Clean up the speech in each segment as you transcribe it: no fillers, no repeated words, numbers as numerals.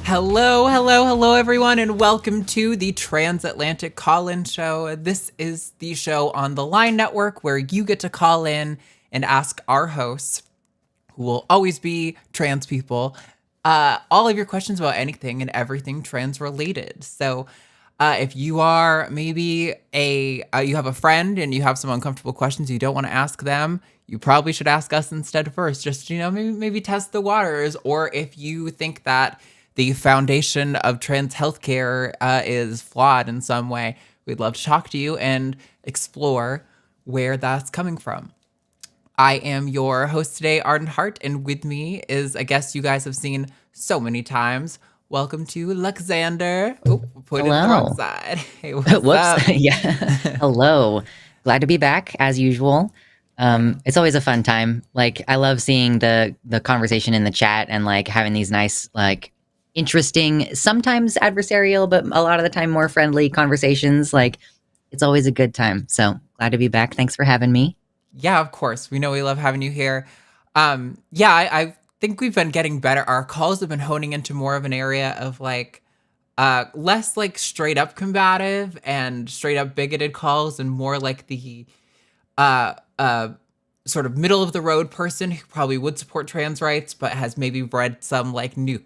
Hello, hello, hello, everyone, and welcome to the Transatlantic Call-In Show. This is the show on the Line Network where you get to call in and ask our hosts, who will always be trans people, all of your questions about anything and everything trans-related. So if you are maybe you have a friend and you have some uncomfortable questions you don't want to ask them, you probably should ask us instead first. Just, maybe test the waters. Or if you think that the foundation of trans healthcare is flawed in some way, we'd love to talk to you and explore where that's coming from. I am your host today, Arden Hart, and with me is a guest you guys have seen so many times. Welcome to Luxander. Oh, put it on the wrong side. Hey, what's up? Yeah. Hello. Glad to be back as usual. It's always a fun time. Like, I love seeing the conversation in the chat and like having these nice, like, interesting, sometimes adversarial, but a lot of the time more friendly conversations. Like, it's always a good time. So glad to be back. Thanks for having me. Yeah, of course. We know we love having you here. I think we've been getting better. Our calls have been honing into more of an area of like less like straight up combative and straight up bigoted calls, and more like the sort of middle of the road person who probably would support trans rights, but has maybe read some like new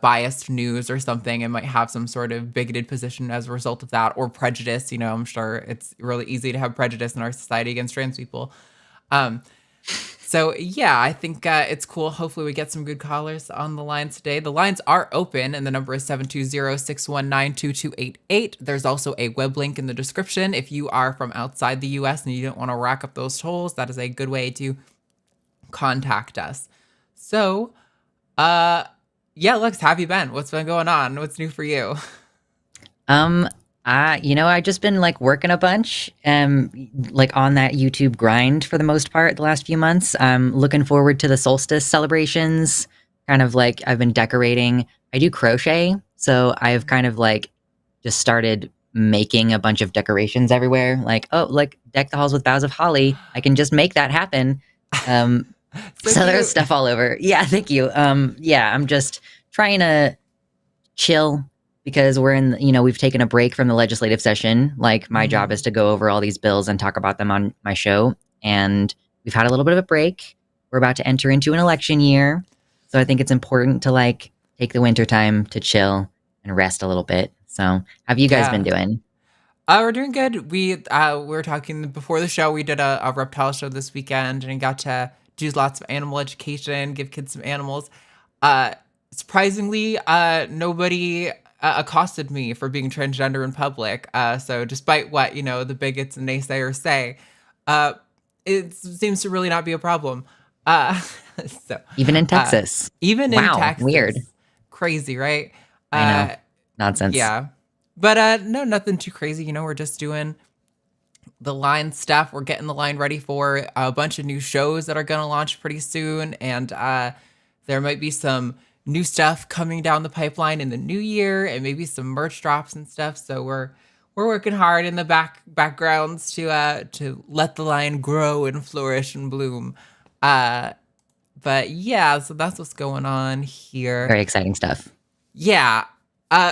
biased news or something and might have some sort of bigoted position as a result of that, or prejudice. I'm sure it's really easy to have prejudice in our society against trans people. So yeah, I think it's cool. Hopefully we get some good callers on the lines today. The lines are open and the number is 720-619-2288. There's also a web link in the description. If you are from outside the US and you don't want to rack up those tolls, that is a good way to contact us. So, yeah, Lex, how have you been? What's been going on? What's new for you? I've just been like working a bunch, like on that YouTube grind for the most part the last few months. I'm looking forward to the solstice celebrations. Kind of like I've been decorating. I do crochet, so I've kind of like just started making a bunch of decorations everywhere. Like, oh, like deck the halls with boughs of holly. I can just make that happen. So there's stuff all over. Yeah, thank you. I'm just trying to chill because we've taken a break from the legislative session. Like, my job is to go over all these bills and talk about them on my show. And we've had a little bit of a break. We're about to enter into an election year. So I think it's important to like take the winter time to chill and rest a little bit. So how have you guys been doing? We're doing good. We were talking before the show. We did a reptile show this weekend and got to do lots of animal education, give kids some animals. Surprisingly, nobody accosted me for being transgender in public. So despite what, the bigots and naysayers say, it seems to really not be a problem. So even in Texas. In Texas. Weird. Crazy, right? I know. Nonsense. Yeah. But no, nothing too crazy. We're just doing the line stuff. We're getting the line ready for a bunch of new shows that are going to launch pretty soon. And there might be some new stuff coming down the pipeline in the new year, and maybe some merch drops and stuff. So we're working hard in the backgrounds to let the line grow and flourish and bloom. But yeah, so that's what's going on here. Very exciting stuff. Yeah.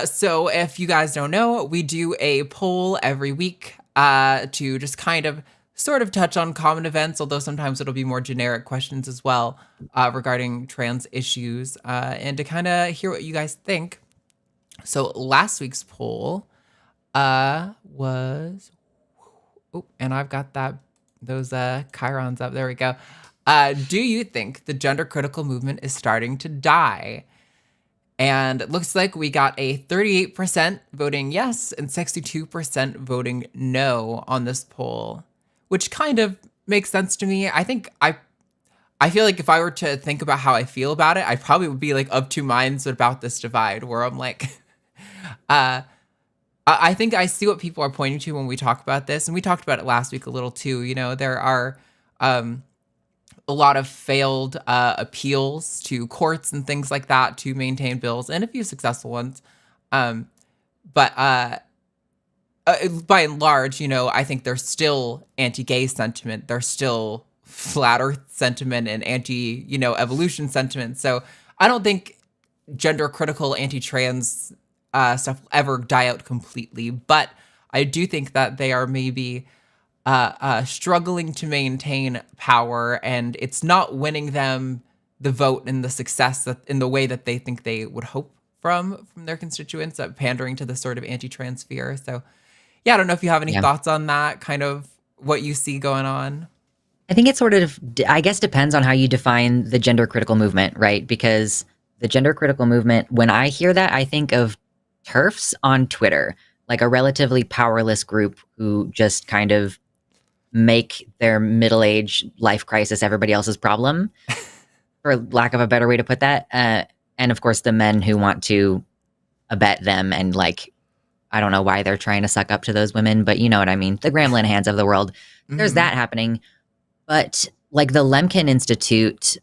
So if you guys don't know, we do a poll every week to just kind of sort of touch on common events, although sometimes it'll be more generic questions as well regarding trans issues, and to kind of hear what you guys think. So last week's poll was, and I've got those chyrons up. There we go. Do you think the gender critical movement is starting to die? And it looks like we got a 38% voting yes and 62% voting no on this poll, which kind of makes sense to me. I think I feel like if I were to think about how I feel about it, I probably would be like of two minds about this divide, where I'm like, I think I see what people are pointing to when we talk about this. And we talked about it last week a little too. There are a lot of failed appeals to courts and things like that to maintain bills, and a few successful ones. But by and large, I think there's still anti-gay sentiment. There's still flat earth sentiment and anti, evolution sentiment. So I don't think gender critical anti-trans stuff ever die out completely, but I do think that they are maybe struggling to maintain power, and it's not winning them the vote and the success that in the way that they think they would hope from their constituents, pandering to the sort of anti-trans fear. So yeah, I don't know if you have any thoughts on that, kind of what you see going on. I think it sort of, I guess, depends on how you define the gender critical movement, right? Because the gender critical movement, when I hear that, I think of TERFs on Twitter, like a relatively powerless group who just kind of make their middle-age life crisis everybody else's problem, for lack of a better way to put that. And of course, the men who want to abet them and like, I don't know why they're trying to suck up to those women, but you know what I mean? The Graham Linehans of the world. There's that happening. But like the Lemkin Institute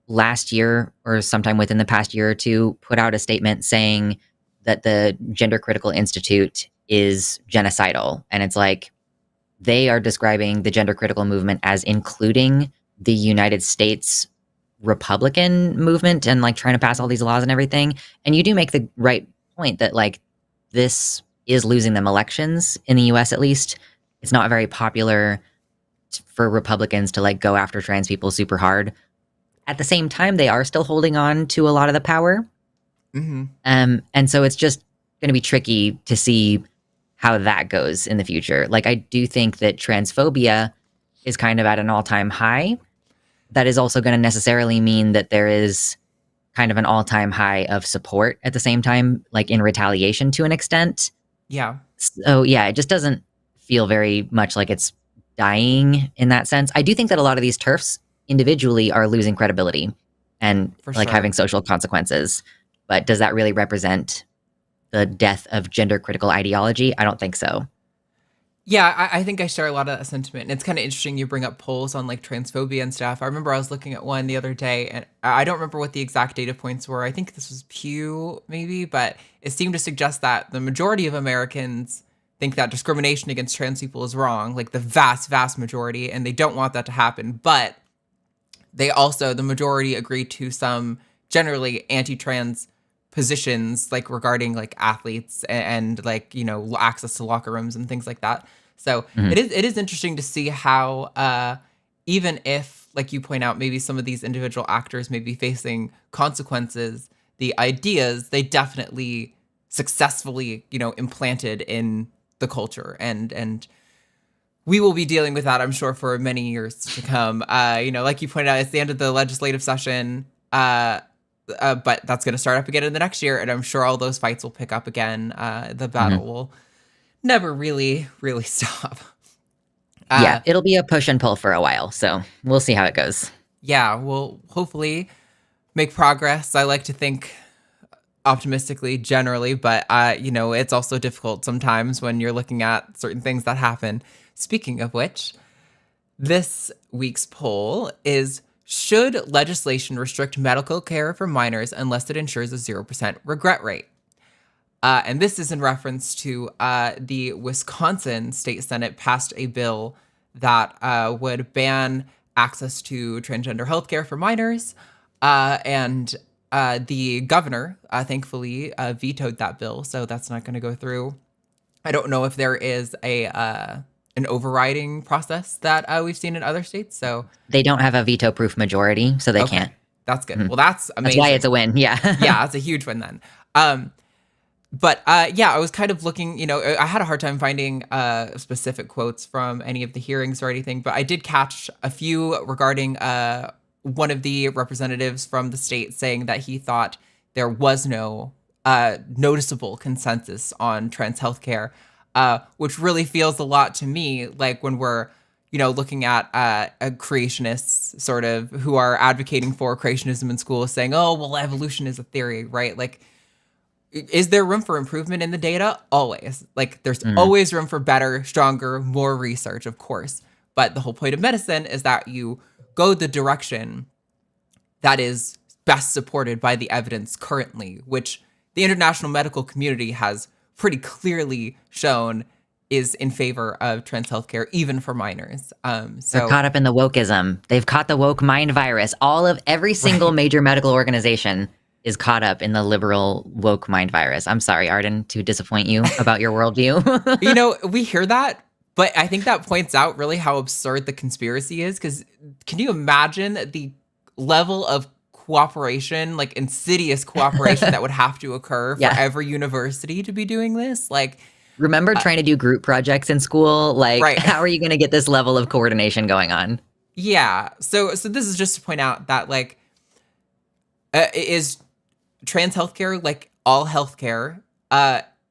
last year or sometime within the past year or two put out a statement saying that the Gender Critical Institute is genocidal. And it's like they are describing the gender critical movement as including the United States Republican movement and like trying to pass all these laws and everything. And you do make the right point that like this is losing them elections in the US at least. It's not very popular for Republicans to like go after trans people super hard. At the same time, they are still holding on to a lot of the power. And so it's just going to be tricky to see how that goes in the future. Like I do think that transphobia is kind of at an all-time high. That is also going to necessarily mean that there is kind of an all-time high of support at the same time, like in retaliation to an extent. Yeah. So yeah, it just doesn't feel very much like it's dying in that sense. I do think that a lot of these TERFs individually are losing credibility and like having social consequences. But does that really represent the death of gender critical ideology? I don't think so. Yeah, I think I share a lot of that sentiment. And it's kind of interesting you bring up polls on like transphobia and stuff. I remember I was looking at one the other day, and I don't remember what the exact data points were. I think this was Pew maybe, but it seemed to suggest that the majority of Americans think that discrimination against trans people is wrong, like the vast, vast majority, and they don't want that to happen. But they also, the majority agree to some generally anti-trans positions, like regarding like athletes and like, you know, access to locker rooms and things like that. So it is interesting to see how even if, like you point out, maybe some of these individual actors may be facing consequences, the ideas they definitely successfully, you know, implanted in the culture, and we will be dealing with that, I'm sure, for many years to come. You know, like you pointed out, it's the end of the legislative session. But that's going to start up again in the next year, and I'm sure all those fights will pick up again. The battle will never really stop. Yeah, it'll be a push and pull for a while, so we'll see how it goes. Yeah, we'll hopefully make progress. I like to think optimistically generally, but you know, it's also difficult sometimes when you're looking at certain things that happen. Speaking of which, this week's poll is: should legislation restrict medical care for minors unless it ensures a 0% regret rate? And this is in reference to the Wisconsin State Senate passed a bill that would ban access to transgender healthcare for minors. And the governor, thankfully, vetoed that bill, so that's not going to go through. I don't know if there is an overriding process that we've seen in other states. So they don't have a veto-proof majority, so they can't. That's good. Well, that's amazing. That's why it's a win. Yeah. Yeah, it's a huge win then. But yeah, I was kind of looking, you know, I had a hard time finding specific quotes from any of the hearings or anything, but I did catch a few regarding one of the representatives from the state saying that he thought there was no noticeable consensus on trans healthcare. Which really feels a lot to me like when we're, you know, looking at creationists sort of who are advocating for creationism in school, saying, oh, well, evolution is a theory, right? Like, is there room for improvement in the data? Always. Like, there's always room for better, stronger, more research, of course. But the whole point of medicine is that you go the direction that is best supported by the evidence currently, which the international medical community has pretty clearly shown is in favor of trans healthcare, even for minors. So they're caught up in the wokeism. They've caught the woke mind virus. Every single major medical organization is caught up in the liberal woke mind virus. I'm sorry, Arden, to disappoint you about your worldview. You know, we hear that, but I think that points out really how absurd the conspiracy is. Because can you imagine the level of cooperation, like insidious cooperation that would have to occur for every university to be doing this? Like, remember trying to do group projects in school? Like, right. How are you going to get this level of coordination going on? Yeah. So this is just to point out that, like, is trans healthcare, like all healthcare,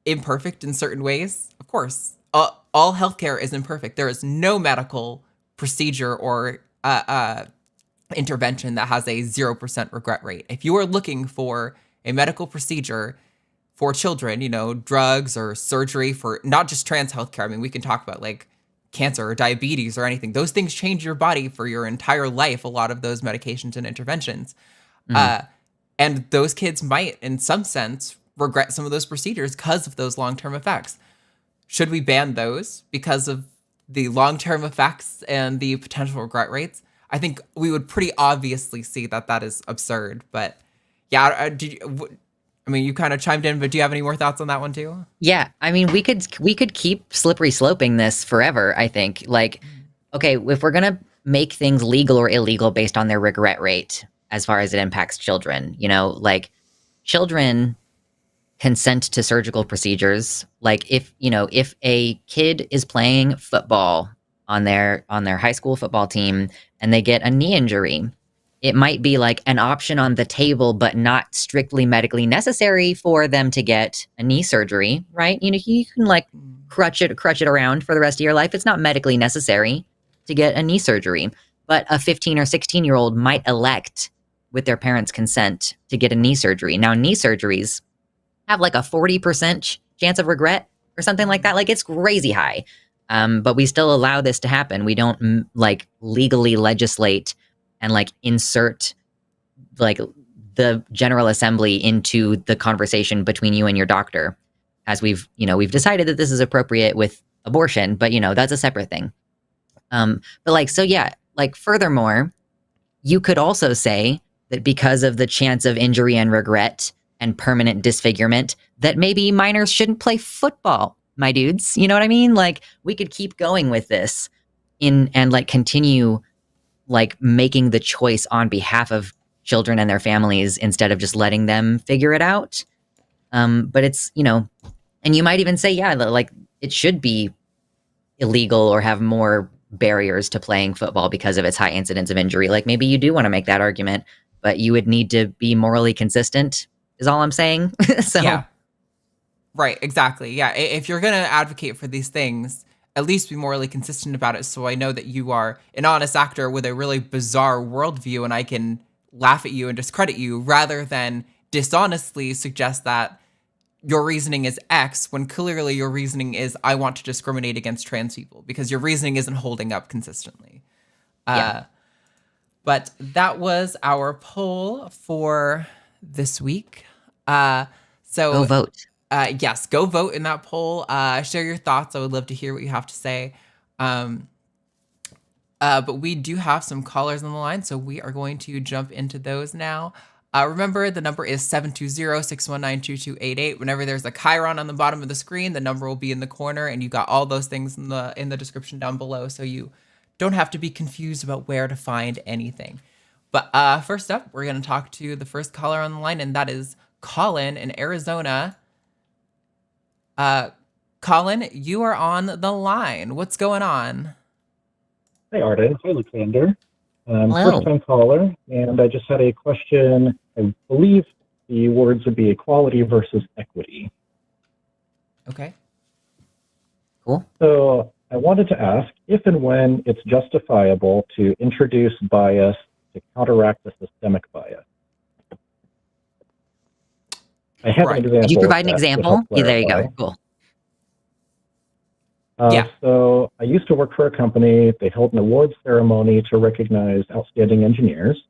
imperfect in certain ways? Of course. All healthcare is imperfect. There is no medical procedure or intervention that has a 0% regret rate. If you are looking for a medical procedure for children, you know, drugs or surgery for not just trans healthcare. I mean, we can talk about like cancer or diabetes or anything. Those things change your body for your entire life, a lot of those medications and interventions. And those kids might, in some sense, regret some of those procedures because of those long-term effects. Should we ban those because of the long-term effects and the potential regret rates? I think we would pretty obviously see that that is absurd. But yeah, you kind of chimed in, but do you have any more thoughts on that one too? Yeah, I mean, we could keep slippery sloping this forever, I think. Like, okay, if we're gonna make things legal or illegal based on their regret rate as far as it impacts children, you know, like children consent to surgical procedures. Like if a kid is playing football on their high school football team and they get a knee injury, it might be like an option on the table, but not strictly medically necessary for them to get a knee surgery, right? You know, you can like crutch it around for the rest of your life. It's not medically necessary to get a knee surgery, but a 15 or 16-year-old might elect with their parents' consent to get a knee surgery. Now, knee surgeries have like a 40% chance of regret or something like that. Like it's crazy high. But we still allow this to happen. We don't like legally legislate and like insert like the General Assembly into the conversation between you and your doctor, as we've decided that this is appropriate with abortion, but that's a separate thing. But like, so yeah, like furthermore, you could also say that because of the chance of injury and regret and permanent disfigurement, that maybe minors shouldn't play football, my dudes. You know what I mean? Like we could keep going with this and like continue like making the choice on behalf of children and their families instead of just letting them figure it out. But it's, and you might even say, yeah, like it should be illegal or have more barriers to playing football because of its high incidence of injury. Like maybe you do want to make that argument, but you would need to be morally consistent is all I'm saying. So yeah. Right, exactly. Yeah, if you're going to advocate for these things, at least be morally consistent about it, so I know that you are an honest actor with a really bizarre worldview and I can laugh at you and discredit you rather than dishonestly suggest that your reasoning is X when clearly your reasoning is I want to discriminate against trans people because your reasoning isn't holding up consistently. Yeah. But that was our poll for this week. So go vote. Yes, go vote in that poll. Share your thoughts. I would love to hear what you have to say. But we do have some callers on the line, so we are going to jump into those now. Remember, the number is 720-619-2288. Whenever there's a Chiron on the bottom of the screen, the number will be in the corner, and you got all those things in the description down below, so you don't have to be confused about where to find anything. But first up, we're going to talk to the first caller on the line, and that is Colin in Arizona. Colin, you are on the line. What's going on? Hey, Arden. Hi, Luxander. Hello. First-time caller, and I just had a question. I believe the words would be equality versus equity. Okay. Cool. So I wanted to ask if and when it's justifiable to introduce bias to counteract the systemic bias. I have an example. Could you provide an that would example? help Yeah, there you clarify. go. Cool. So I used to work for a company. They held an awards ceremony to recognize outstanding engineers.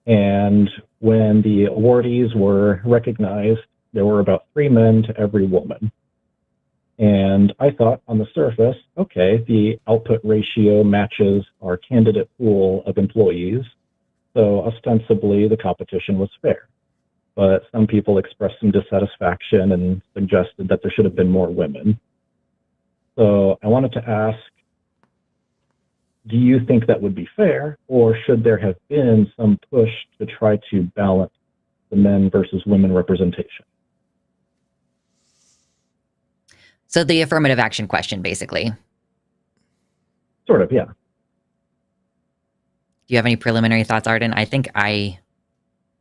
And when the awardees were recognized, there were about 3 men to every woman. And I thought on the surface, okay, the output ratio matches our candidate pool of employees. So ostensibly the competition was fair. but some people expressed some dissatisfaction and suggested that there should have been more women. So I wanted to ask, do you think that would be fair, or should there have been some push to try to balance the men versus women representation? So the affirmative action question, basically. Sort of, yeah. Do you have any preliminary thoughts, Arden? I think I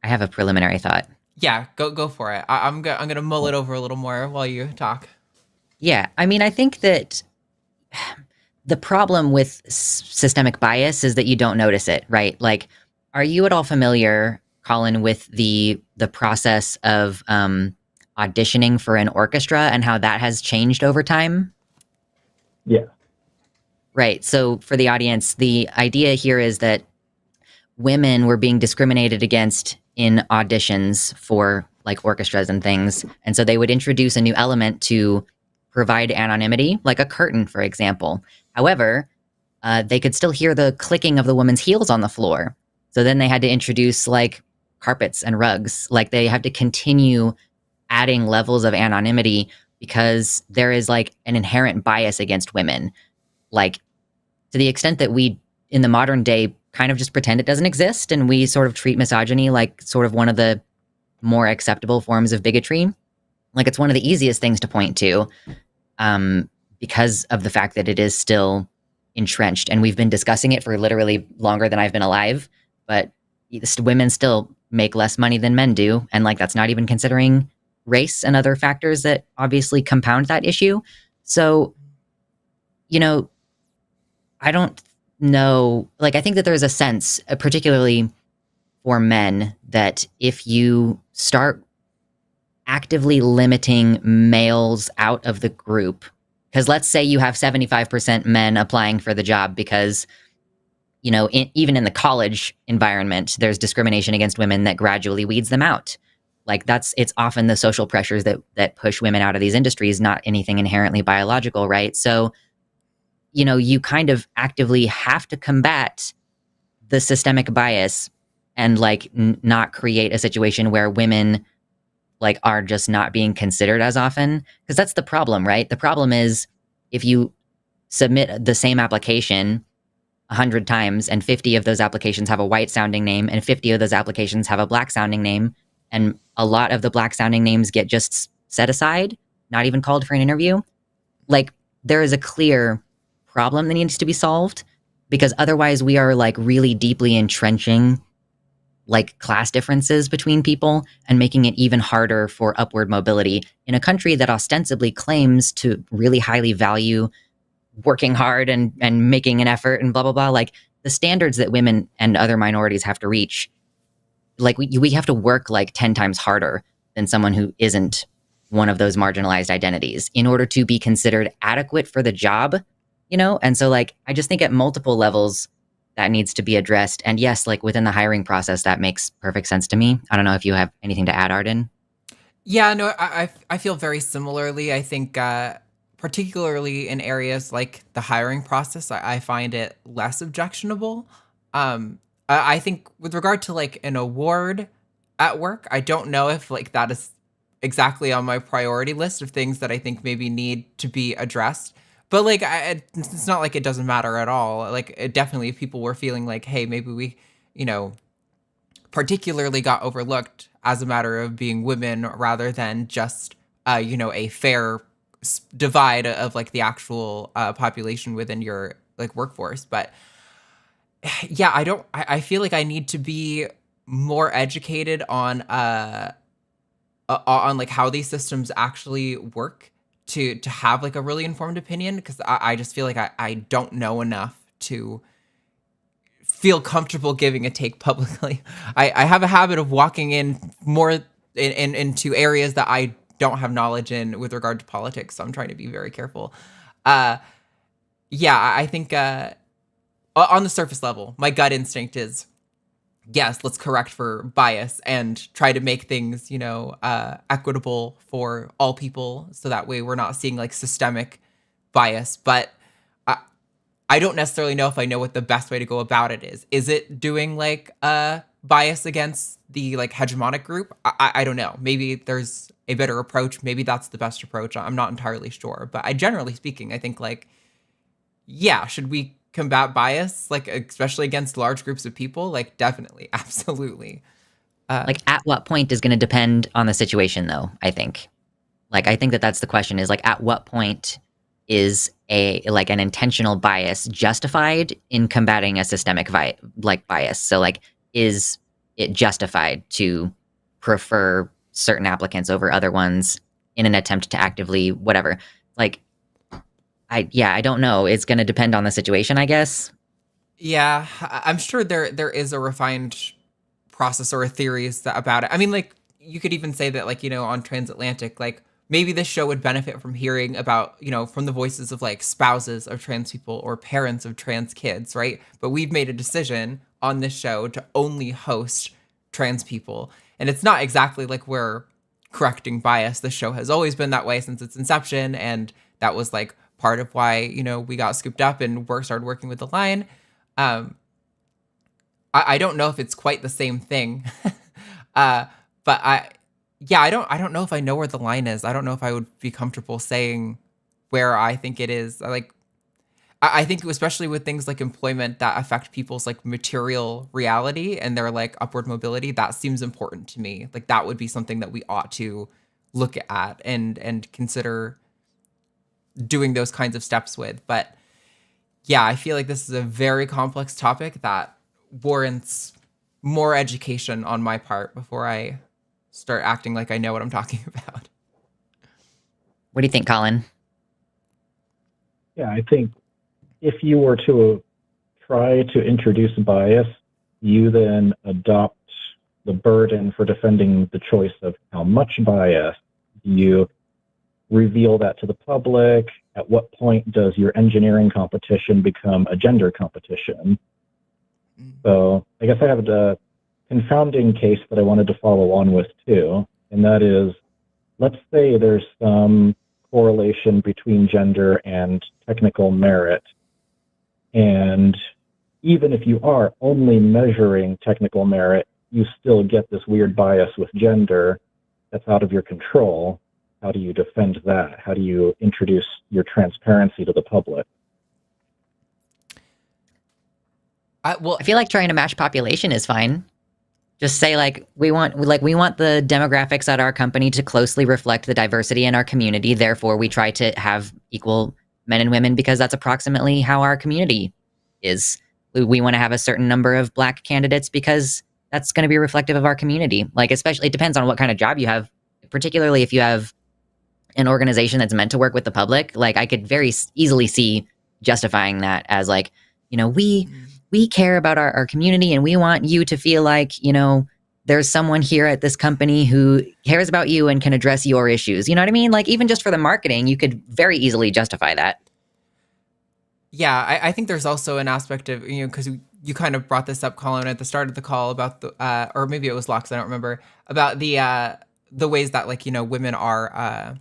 have a preliminary thought. Yeah, go for it. I'm gonna mull it over a little more while you talk. Yeah, I mean, I think that the problem with systemic bias is that you don't notice it, right? Like, are you at all familiar, Colin, with the process of auditioning for an orchestra and how that has changed over time? Yeah. Right. So for the audience, the idea here is that women were being discriminated against in auditions for like orchestras and things. And so they would introduce a new element to provide anonymity, like a curtain, for example. However, they could still hear the clicking of the woman's heels on the floor. So then they had to introduce like carpets and rugs. Like they have to continue adding levels of anonymity because there is like an inherent bias against women. Like to the extent that we in the modern day kind of just pretend it doesn't exist, and we sort of treat misogyny like sort of one of the more acceptable forms of bigotry. Like it's one of the easiest things to point to because of the fact that it is still entrenched. And we've been discussing it for literally longer than I've been alive, but women still make less money than men do. And like, that's not even considering race and other factors that obviously compound that issue. So, you know, I don't know, like, I think that there's a sense, particularly for men, that if you start actively limiting males out of the group, because let's say you have 75% men applying for the job because, you know, even in the college environment, there's discrimination against women that gradually weeds them out. Like it's often the social pressures that push women out of these industries, not anything inherently biological, right? So, you know, you kind of actively have to combat the systemic bias and like not create a situation where women like are just not being considered as often, because that's the problem, right? The problem is if you submit the same application 100 times and 50 of those applications have a white sounding name and 50 of those applications have a black sounding name, and a lot of the black sounding names get just set aside, not even called for an interview, like there is a clear problem that needs to be solved, because otherwise we are like really deeply entrenching like class differences between people and making it even harder for upward mobility in a country that ostensibly claims to really highly value working hard and making an effort and blah, blah, blah. Like the standards that women and other minorities have to reach, like we have to work like 10 times harder than someone who isn't one of those marginalized identities in order to be considered adequate for the job, you know? And so like, I just think at multiple levels that needs to be addressed. And yes, like within the hiring process, that makes perfect sense to me. I don't know if you have anything to add, Arden. Yeah, no, I feel very similarly. I think particularly in areas like the hiring process, I find it less objectionable. I think with regard to like an award at work, I don't know if like that is exactly on my priority list of things that I think maybe need to be addressed. But like, it's not like it doesn't matter at all. Like, definitely, if people were feeling like, hey, maybe we, you know, particularly got overlooked as a matter of being women rather than just, you know, a fair divide of like the actual population within your like workforce. But yeah, I feel like I need to be more educated on like how these systems actually work to have like a really informed opinion, because I just feel like I don't know enough to feel comfortable giving a take publicly. I have a habit of walking in more into areas that I don't have knowledge in with regard to politics, so I'm trying to be very careful. Yeah, I think on the surface level, my gut instinct is, yes, let's correct for bias and try to make things, you know, equitable for all people. So that way we're not seeing like systemic bias. But I don't necessarily know if I know what the best way to go about it is. Is it doing like bias against the like hegemonic group? I don't know. Maybe there's a better approach. Maybe that's the best approach. I'm not entirely sure. But generally speaking, I think like, yeah, should we combat bias, like especially against large groups of people? Like definitely, absolutely. Like at what point is going to depend on the situation, though, I think. Like, I think that's the question is like, at what point is an intentional bias justified in combating a systemic bias? So like, is it justified to prefer certain applicants over other ones in an attempt to actively whatever? Like, I don't know. It's going to depend on the situation, I guess. Yeah, I'm sure there is a refined process or theories about it. I mean, like you could even say that, like, you know, on Transatlantic, like maybe this show would benefit from hearing about, you know, from the voices of like spouses of trans people or parents of trans kids, right? But we've made a decision on this show to only host trans people, and it's not exactly like we're correcting bias. The show has always been that way since its inception, and that was like part of why, you know, we got scooped up and started working with the line. I don't know if it's quite the same thing, but I don't know if I know where the line is. I don't know if I would be comfortable saying where I think it is. I think especially with things like employment that affect people's like material reality and their like upward mobility, that seems important to me. Like that would be something that we ought to look at and consider doing those kinds of steps with. But yeah, I feel like this is a very complex topic that warrants more education on my part before I start acting like I know what I'm talking about. What do you think, Colin? Yeah, I think if you were to try to introduce bias, you then adopt the burden for defending the choice of how much bias. You reveal that to the public. At what point does your engineering competition become a gender competition? So I guess I have a confounding case that I wanted to follow on with too, and that is, let's say there's some correlation between gender and technical merit, and even if you are only measuring technical merit, you still get this weird bias with gender that's out of your control. How do you defend that? How do you introduce your transparency to the public? I feel like trying to match population is fine. Just say like we want the demographics at our company to closely reflect the diversity in our community. Therefore, we try to have equal men and women because that's approximately how our community is. We want to have a certain number of Black candidates because that's going to be reflective of our community. Like, especially, it depends on what kind of job you have. Particularly if you have an organization that's meant to work with the public, like I could very easily see justifying that as like, you know, we care about our community and we want you to feel like, you know, there's someone here at this company who cares about you and can address your issues. You know what I mean? Like even just for the marketing, you could very easily justify that. Yeah, I think there's also an aspect of, you know, because you kind of brought this up, Colin, at the start of the call about the, or maybe it was Lux, I don't remember, about the ways that like, you know, women are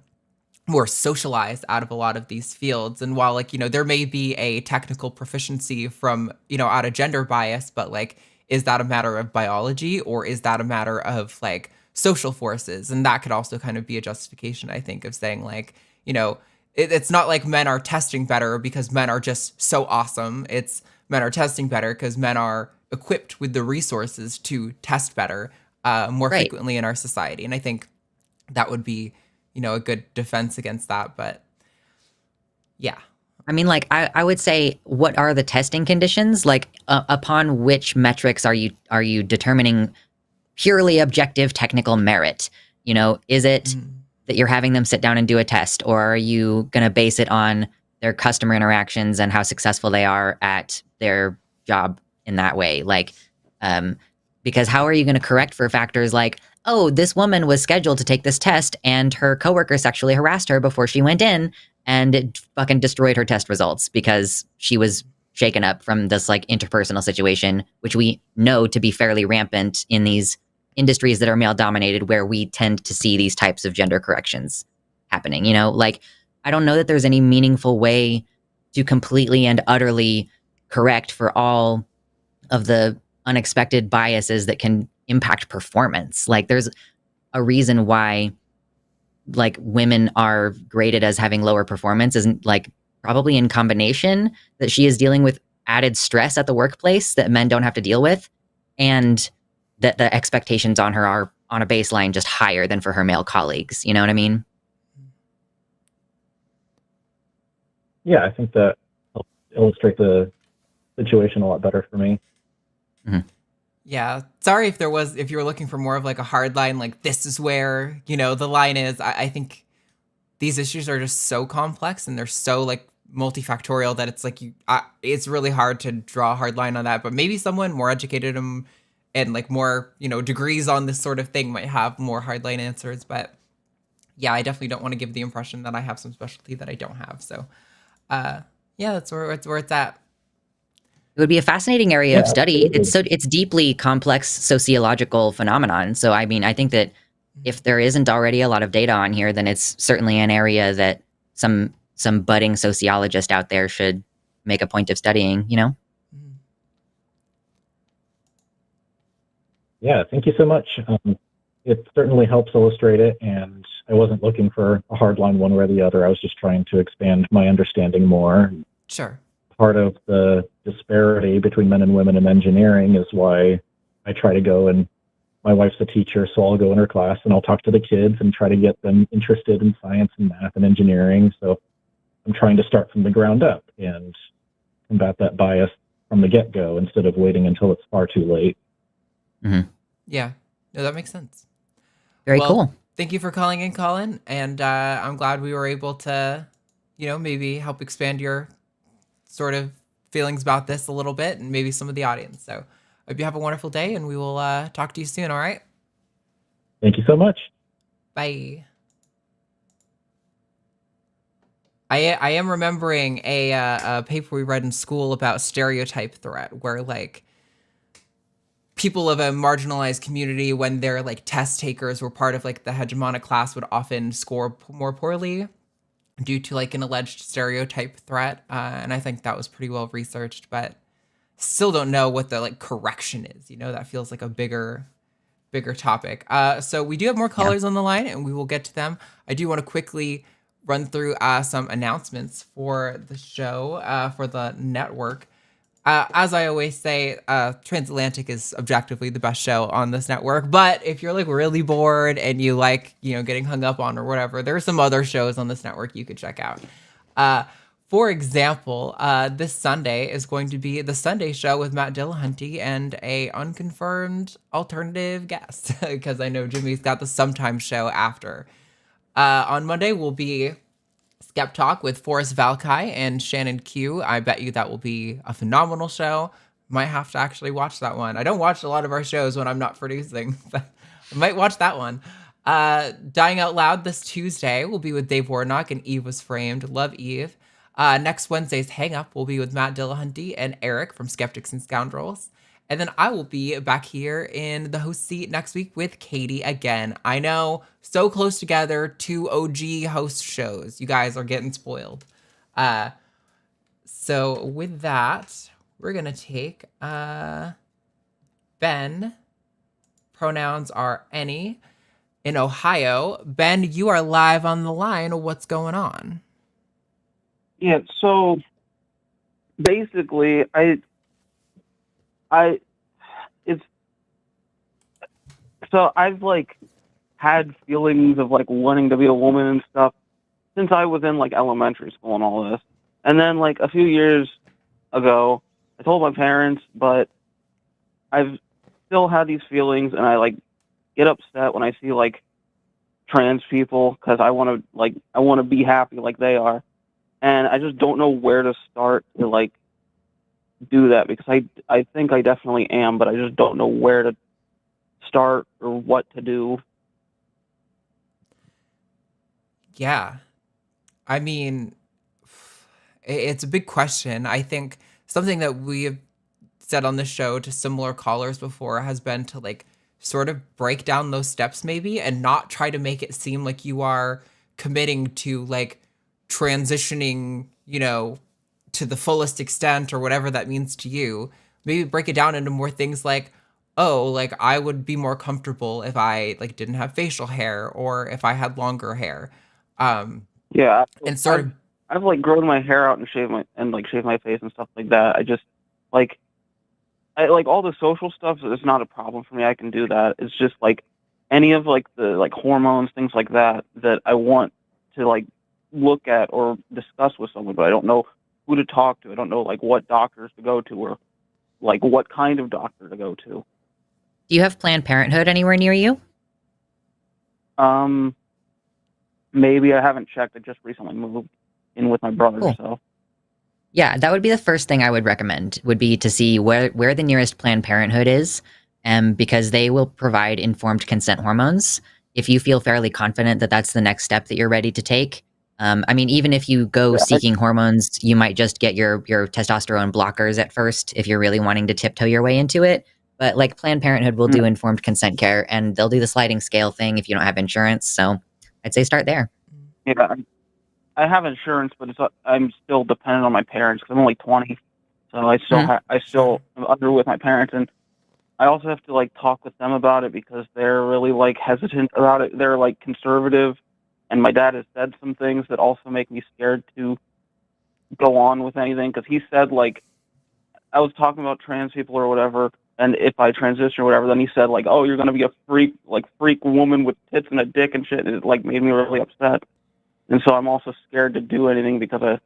more socialized out of a lot of these fields. And while like, you know, there may be a technical proficiency from, you know, out of gender bias, but like, is that a matter of biology or is that a matter of like social forces? And that could also kind of be a justification, I think, of saying like, you know, it's not like men are testing better because men are just so awesome. It's men are testing better because men are equipped with the resources to test better more frequently in our society. And I think that would be, you know, a good defense against that. But yeah. I mean, like, I would say, what are the testing conditions? Like, upon which metrics are you determining purely objective technical merit? You know, is it that you're having them sit down and do a test, or are you going to base it on their customer interactions and how successful they are at their job in that way? Like, because how are you going to correct for factors like, oh, this woman was scheduled to take this test and her coworker sexually harassed her before she went in and it fucking destroyed her test results because she was shaken up from this like interpersonal situation, which we know to be fairly rampant in these industries that are male dominated, where we tend to see these types of gender corrections happening. You know, like, I don't know that there's any meaningful way to completely and utterly correct for all of the unexpected biases that can impact performance. Like there's a reason why like women are graded as having lower performance, isn't like probably in combination that she is dealing with added stress at the workplace that men don't have to deal with, and that the expectations on her are on a baseline just higher than for her male colleagues. You know what I mean? Yeah, I think that helps illustrate the situation a lot better for me. Mm-hmm. Yeah. Sorry if you were looking for more of like a hard line, like this is where, the line is. I think these issues are just so complex and they're so like multifactorial that it's like it's really hard to draw a hard line on that. But maybe someone more educated and like more, degrees on this sort of thing might have more hardline answers. But yeah, I definitely don't want to give the impression that I have some specialty that I don't have. So yeah, that's where it's at. It would be a fascinating area of study. It's deeply complex sociological phenomenon. So I mean, I think that if there isn't already a lot of data on here, then it's certainly an area that some budding sociologist out there should make a point of studying, Yeah, thank you so much. It certainly helps illustrate it, and I wasn't looking for a hard line one way or the other. I was just trying to expand my understanding more. Sure. Part of the disparity between men and women in engineering is why I try to go, and my wife's a teacher, so I'll go in her class and I'll talk to the kids and try to get them interested in science and math and engineering. So I'm trying to start from the ground up and combat that bias from the get-go instead of waiting until it's far too late. Mm-hmm. Yeah, no, that makes sense. Very cool. Thank you for calling in, Colin. And I'm glad we were able to, maybe help expand your sort of feelings about this a little bit and maybe some of the audience. So I hope you have a wonderful day and we will talk to you soon. All right. Thank you so much. Bye. I am remembering a paper we read in school about stereotype threat, where like people of a marginalized community, when their like test takers were part of like the hegemonic class, would often score more poorly due to like an alleged stereotype threat. And I think that was pretty well researched, but still don't know what the like correction is. That feels like a bigger topic. So we do have more callers on the line and we will get to them. I do want to quickly run through some announcements for the show, for the network. As I always say, Transatlantic is objectively the best show on this network. But if you're like really bored and you like, getting hung up on or whatever, there are some other shows on this network you could check out. For example, this Sunday is going to be the Sunday show with Matt Dillahunty and a unconfirmed alternative guest, because I know Jimmy's got the Sometimes show after. On Monday will be Skep Talk with Forrest Valkai and Shannon Q. I bet you that will be a phenomenal show. Might have to actually watch that one. I don't watch a lot of our shows when I'm not producing, but I might watch that one. Dying Out Loud this Tuesday will be with Dave Warnock and Eve Was Framed. Love Eve. Next Wednesday's Hang Up will be with Matt Dillahunty and Eric from Skeptics and Scoundrels. And then I will be back here in the host seat next week with Katy again. I know, so close together, 2 OG host shows. You guys are getting spoiled. So with that, we're going to take Ben. Pronouns are any. In Ohio. Ben, you are live on the line. What's going on? Yeah, so basically, I've like had feelings of like wanting to be a woman and stuff since I was in like elementary school and all this. And then like a few years ago, I told my parents, but I've still had these feelings, and I like get upset when I see like trans people because I want to be happy like they are, and I just don't know where to start to like do that, because I think I definitely am, but I just don't know where to start or what to do. Yeah. I mean, it's a big question. I think something that we have said on the show to similar callers before has been to like sort of break down those steps maybe and not try to make it seem like you are committing to like transitioning, to the fullest extent or whatever that means to you. Maybe break it down into more things like, oh, like I would be more comfortable if I like didn't have facial hair or if I had longer hair. Yeah, And sort of I've like grown my hair out and shaved my face and stuff like that. I just like I like all the social stuff is not a problem for me. I can do that. It's just like any of like the like hormones, things like that I want to like look at or discuss with someone, but I don't know who to talk to. I don't know like what doctors to go to or like what kind of doctor to go to. Do you have Planned Parenthood anywhere near you? Maybe I haven't checked. I just recently moved in with my brother, Cool. so. Yeah, that would be the first thing I would recommend, would be to see where the nearest Planned Parenthood is, because they will provide informed consent hormones. If you feel fairly confident that that's the next step that you're ready to take. I mean, even if you go seeking hormones, you might just get your testosterone blockers at first if you're really wanting to tiptoe your way into it. But like Planned Parenthood will do informed consent care, and they'll do the sliding scale thing if you don't have insurance. So I'd say start there. Yeah, I have insurance, but I'm still dependent on my parents because I'm only 20, so I still am under with my parents, and I also have to like talk with them about it because they're really like hesitant about it. They're like conservative, and my dad has said some things that also make me scared to go on with anything because he said like I was talking about trans people or whatever, and if I transition or whatever, then he said like, oh, you're gonna be a freak woman with tits and a dick and shit, and it like made me really upset. And so I'm also scared to do anything because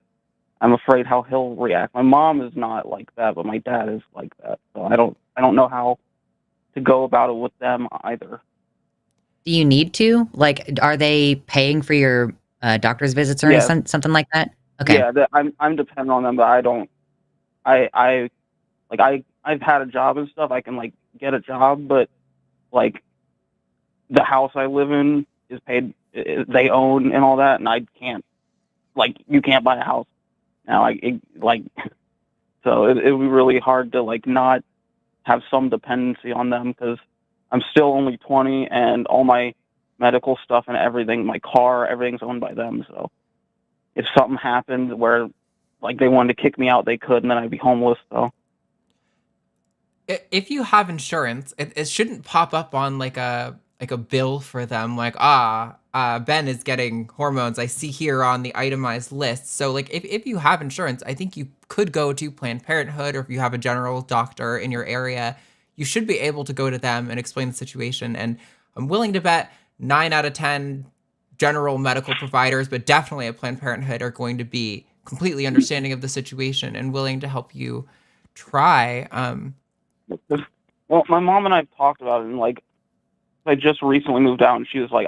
I'm afraid how he'll react. My mom is not like that, but my dad is like that. So I don't know how to go about it with them either. Do you need to? Like, are they paying for your doctor's visits or something like that? Okay. Yeah, I'm dependent on them, but I don't. I've had a job and stuff. I can like get a job, but like the house I live in is paid. They own and all that, and I can't. Like, you can't buy a house now. So it would be really hard to like not have some dependency on them because I'm still only 20, and all my medical stuff and everything, my car, everything's owned by them. So if something happened where like they wanted to kick me out, they could, and then I'd be homeless. So if you have insurance, it shouldn't pop up on like a bill for them, like, Ben is getting hormones, I see here on the itemized list. So like if you have insurance, I think you could go to Planned Parenthood, or if you have a general doctor in your area, you should be able to go to them and explain the situation. And I'm willing to bet 9 out of 10 general medical providers, but definitely at Planned Parenthood, are going to be completely understanding of the situation and willing to help you try. Well, my mom and I have talked about it, and like I just recently moved out, and she was like,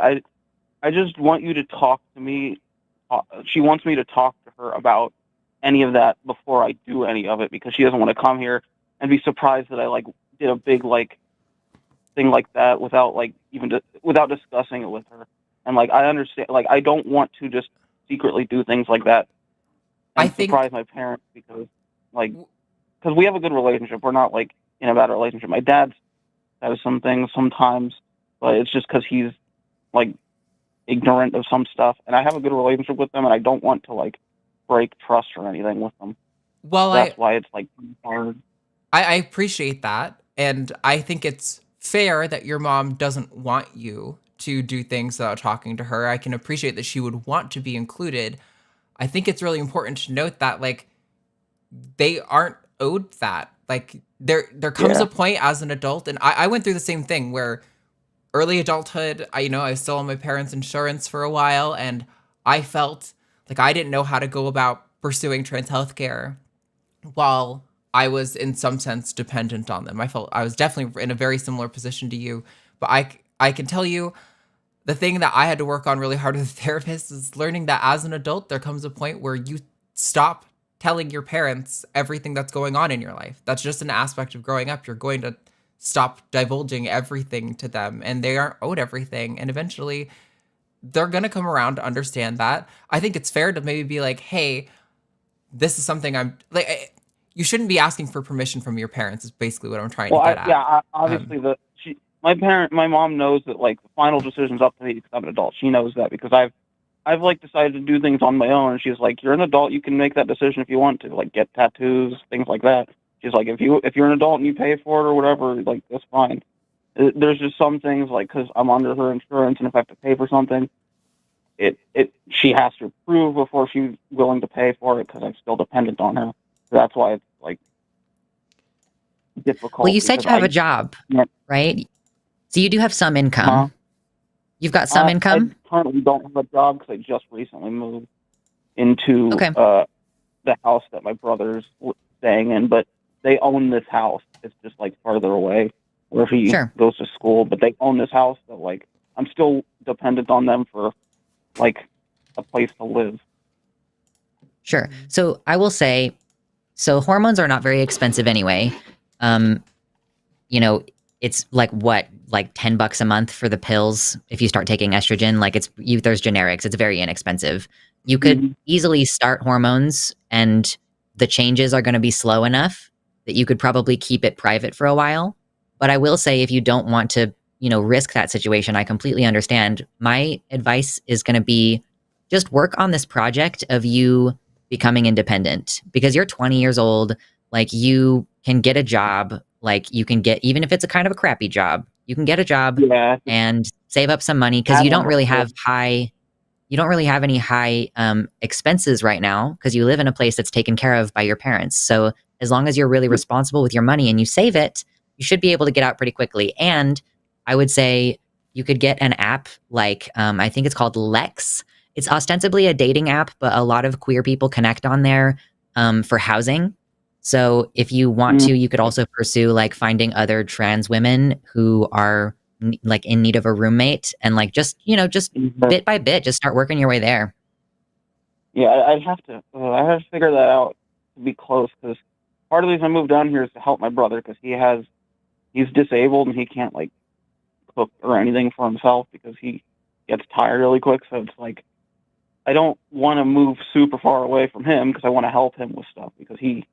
I just want you to talk to me. She wants me to talk to her about any of that before I do any of it, because she doesn't want to come here and be surprised that I like did a big like thing like that without like without discussing it with her. And like I understand, like I don't want to just secretly do things like that and surprise my parents because we have a good relationship. We're not like in a bad relationship. My dad says some things sometimes, but it's just because he's like ignorant of some stuff, and I have a good relationship with them, and I don't want to like break trust or anything with them. Well, that's why it's like hard. I appreciate that, and I think it's fair that your mom doesn't want you to do things without talking to her. I can appreciate that she would want to be included. I think it's really important to note that like they aren't owed that. Like there comes a point as an adult, and I went through the same thing where early adulthood, I was still on my parents' insurance for a while, and I felt like I didn't know how to go about pursuing trans healthcare while I was in some sense dependent on them. I felt I was definitely in a very similar position to you, but I can tell you the thing that I had to work on really hard with a therapist is learning that as an adult, there comes a point where you stop telling your parents everything that's going on in your life. That's just an aspect of growing up. You're going to stop divulging everything to them, and they aren't owed everything. And eventually they're going to come around to understand that. I think it's fair to maybe be like, hey, this is something I'm like, you shouldn't be asking for permission from your parents is basically what I'm trying to get at. Yeah, obviously my mom knows that like the final decision's up to me because I'm an adult. She knows that because I've I've like decided to do things on my own. And she's like, "You're an adult. You can make that decision if you want to. Like, get tattoos, things like that." She's like, "If you're an adult and you pay for it or whatever, like that's fine." There's just some things like because I'm under her insurance, and if I have to pay for something, she has to approve before she's willing to pay for it because I'm still dependent on her. So that's why it's like difficult. Well, you said because you have a job, can't- right? So you do have some income. Huh? You've got some income? I currently don't have a job because I just recently moved into Okay. The house that my brother's staying in, but they own this house. It's just like farther away where he Sure. goes to school, but they own this house. So like I'm still dependent on them for like a place to live. Sure. So I will say, so hormones are not very expensive anyway. You know, it's like $10 a month for the pills if you start taking estrogen. Like there's generics. It's very inexpensive. You could easily start hormones, and the changes are going to be slow enough that you could probably keep it private for a while. But I will say, if you don't want to, risk that situation, I completely understand. My advice is going to be just work on this project of you becoming independent, because you're 20 years old. Like, you can get a job. Like, you can get, even if it's a kind of a crappy job, you can get a job and save up some money, because you don't really have any high expenses right now, because you live in a place that's taken care of by your parents. So as long as you're really responsible with your money and you save it, you should be able to get out pretty quickly. And I would say you could get an app like, I think it's called Lex. It's ostensibly a dating app, but a lot of queer people connect on there for housing. So if you want to, you could also pursue like finding other trans women who are like in need of a roommate, and like just bit by bit, just start working your way there. Yeah, I'd have to. I have to figure that out to be close, because part of the reason I moved down here is to help my brother, because he's disabled and he can't like cook or anything for himself because he gets tired really quick. So it's like I don't want to move super far away from him because I want to help him with stuff, because he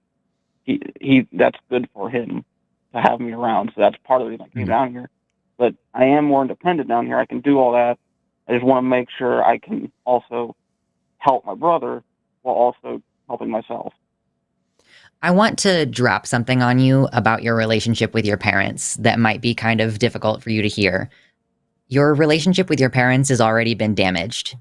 that's good for him to have me around. So that's part of the reason I came down here. But I am more independent down here. I can do all that. I just want to make sure I can also help my brother while also helping myself. I want to drop something on you about your relationship with your parents that might be kind of difficult for you to hear. Your relationship with your parents has already been damaged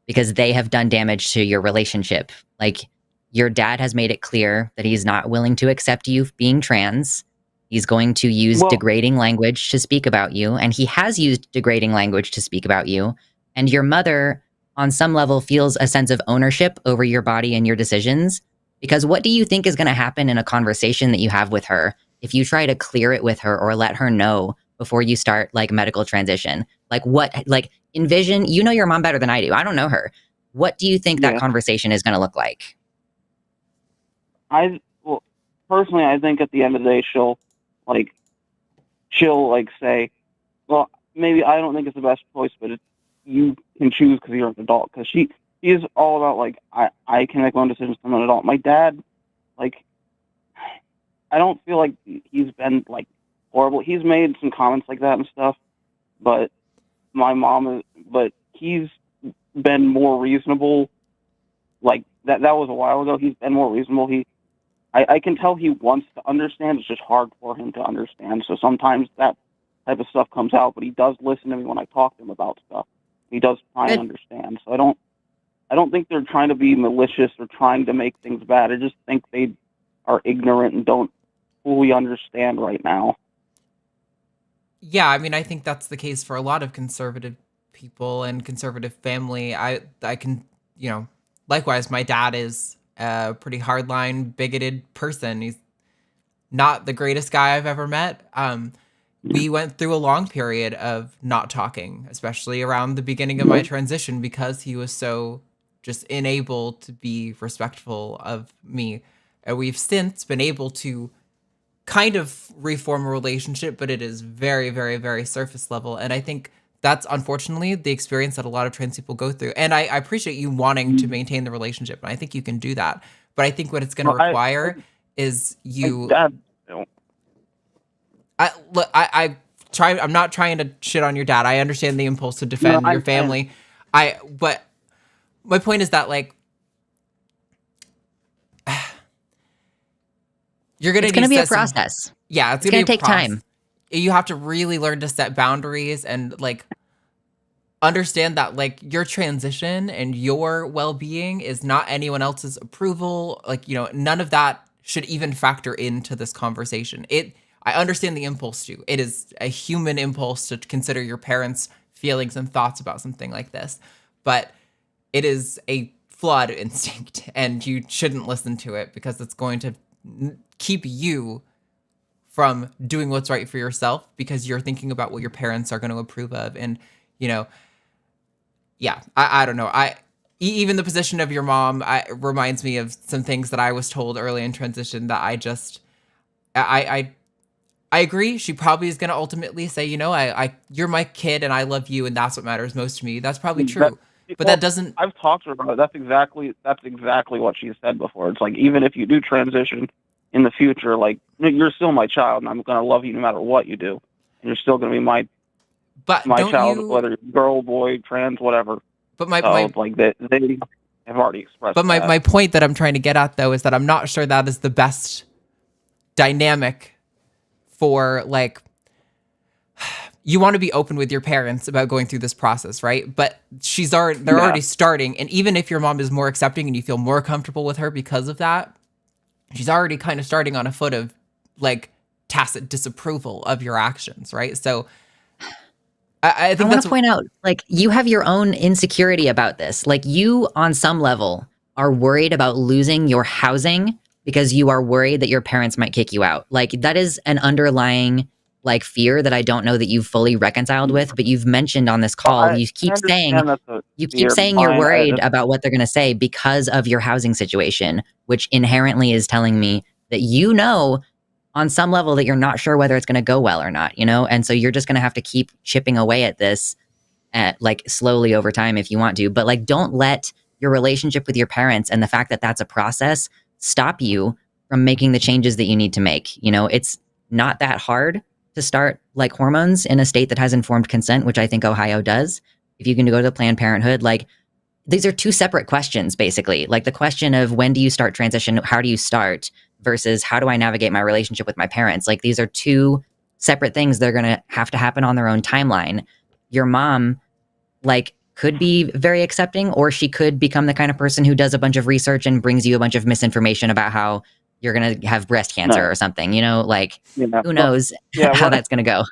because they have done damage to your relationship. Like, your dad has made it clear that he's not willing to accept you being trans. He's going to use degrading language to speak about you, and he has used degrading language to speak about you. And your mother, on some level, feels a sense of ownership over your body and your decisions. Because what do you think is going to happen in a conversation that you have with her if you try to clear it with her or let her know before you start like medical transition? Like, envision, your mom better than I do. I don't know her. What do you think that conversation is going to look like? Personally, I think at the end of the day, she'll say, well, maybe I don't think it's the best choice, but you can choose because you're an adult. Because she is all about, like, I can make my own decisions as an adult. My dad, like, I don't feel like he's been, like, horrible. He's made some comments like that and stuff, but he's been more reasonable. Like, that was a while ago. He's been more reasonable. I can tell he wants to understand. It's just hard for him to understand. So sometimes that type of stuff comes out, but he does listen to me when I talk to him about stuff. He does try and understand. So I don't think they're trying to be malicious or trying to make things bad. I just think they are ignorant and don't fully understand right now. Yeah, I mean, I think that's the case for a lot of conservative people and conservative family. I can, likewise, my dad is a pretty hardline, bigoted person. He's not the greatest guy I've ever met. We went through a long period of not talking, especially around the beginning of my transition, because he was so just unable to be respectful of me. And we've since been able to kind of reform a relationship, but it is very, very, very surface level. And I think that's unfortunately the experience that a lot of trans people go through. And I appreciate you wanting to maintain the relationship, and I think you can do that. But I think what it's going to require is you. I'm not trying to shit on your dad. I understand the impulse to defend your family. But my point is that like you're gonna It's going to need be a set some- process. Yeah, It's going to take time. You have to really learn to set boundaries and like understand that like your transition and your well-being is not anyone else's approval. Like, you know, none of that should even factor into this conversation. I understand the impulse to. It is a human impulse to consider your parents' feelings and thoughts about something like this. But it is a flawed instinct and you shouldn't listen to it because it's going to keep you from doing what's right for yourself because you're thinking about what your parents are going to approve of. And, you know, yeah, I don't know. Even the position of your mom reminds me of some things that I was told early in transition that I agree. She probably is going to ultimately say, you know, you're my kid and I love you and that's what matters most to me. That's probably true. But that doesn't. I've talked to her about it. That's exactly what she said before. It's like, even if you do transition in the future, like, you're still my child and I'm going to love you no matter what you do. And you're still going to be my child, whether you're girl, boy, trans, whatever. But like they have already expressed. But my point that I'm trying to get at though is that I'm not sure that is the best dynamic for like. You want to be open with your parents about going through this process, right? But they're already starting, and even if your mom is more accepting and you feel more comfortable with her because of that, she's already kind of starting on a foot of like tacit disapproval of your actions, right? So I think I want to point out, like, you have your own insecurity about this. Like, you, on some level, are worried about losing your housing because you are worried that your parents might kick you out. Like, that is an underlying, like, fear that I don't know that you've fully reconciled with, but you've mentioned on this call, you keep saying you're worried about what they're going to say because of your housing situation, which inherently is telling me that you know on some level that you're not sure whether it's going to go well or not, you know? And so you're just going to have to keep chipping away at this like slowly over time if you want to, but like, don't let your relationship with your parents and the fact that that's a process stop you from making the changes that you need to make. You know, it's not that hard to start like hormones in a state that has informed consent, which I think Ohio does. If you can go to Planned Parenthood, like, these are two separate questions, basically. Like the question of when do you start transition? How do you start? Versus how do I navigate my relationship with my parents? Like, these are two separate things. They're going to happen on their own timeline. Your mom, like, could be very accepting, or she could become the kind of person who does a bunch of research and brings you a bunch of misinformation about how you're going to have breast cancer or something, you know, like, who knows how that's going to go.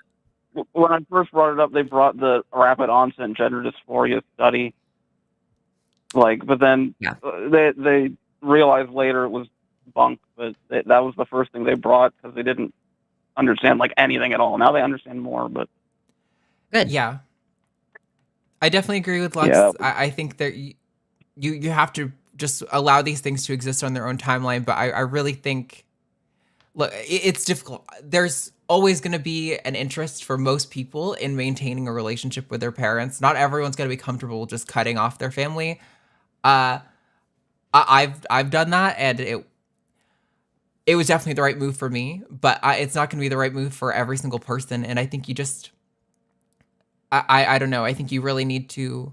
When I first brought it up, they brought the rapid onset gender dysphoria study. Like, but then they realized later it was bunk, but that was the first thing they brought because they didn't understand like anything at all. Now they understand more, but good. Yeah, I definitely agree with Lux. Yeah. I think that you have to just allow these things to exist on their own timeline. But I really think, look, it's difficult. There's always going to be an interest for most people in maintaining a relationship with their parents. Not everyone's going to be comfortable just cutting off their family. I've done that, and it was definitely the right move for me, but it's not going to be the right move for every single person. And I think you just, I don't know. I think you really need to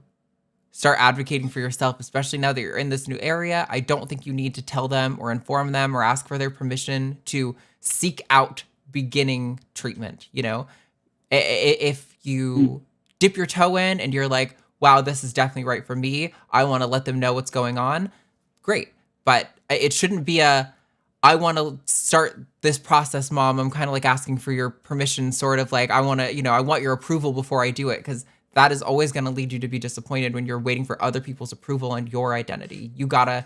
start advocating for yourself, especially now that you're in this new area. I don't think you need to tell them or inform them or ask for their permission to seek out beginning treatment. You know, if you dip your toe in and you're like, wow, this is definitely right for me, I want to let them know what's going on. Great. But it shouldn't be I want to start this process, Mom. I'm kind of like asking for your permission, sort of like, I want to, I want your approval before I do it. Because that is always going to lead you to be disappointed when you're waiting for other people's approval and your identity. You got to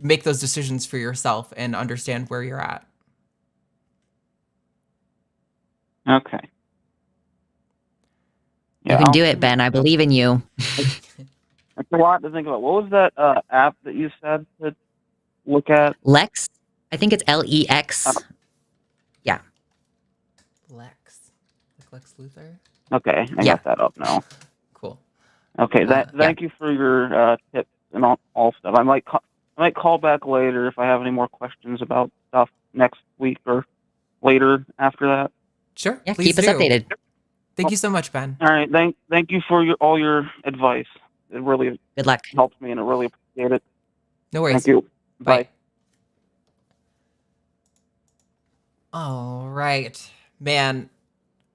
make those decisions for yourself and understand where you're at. Okay. You can do it, Ben. I believe in you. That's a lot to think about. What was that app that you said to look at? Lex? I think it's Lex. Yeah. Lex. Like Lex Luthor? Okay, I got that up now. Cool. Okay, thank you for your tips and all stuff. I might call back later if I have any more questions about stuff next week or later after that. Sure. Yeah, keep us updated. Thank you so much, Ben. All right, thank you for all your advice. It really Good luck. helps me, and I really appreciate it. No worries. Thank you. Bye. All right, man.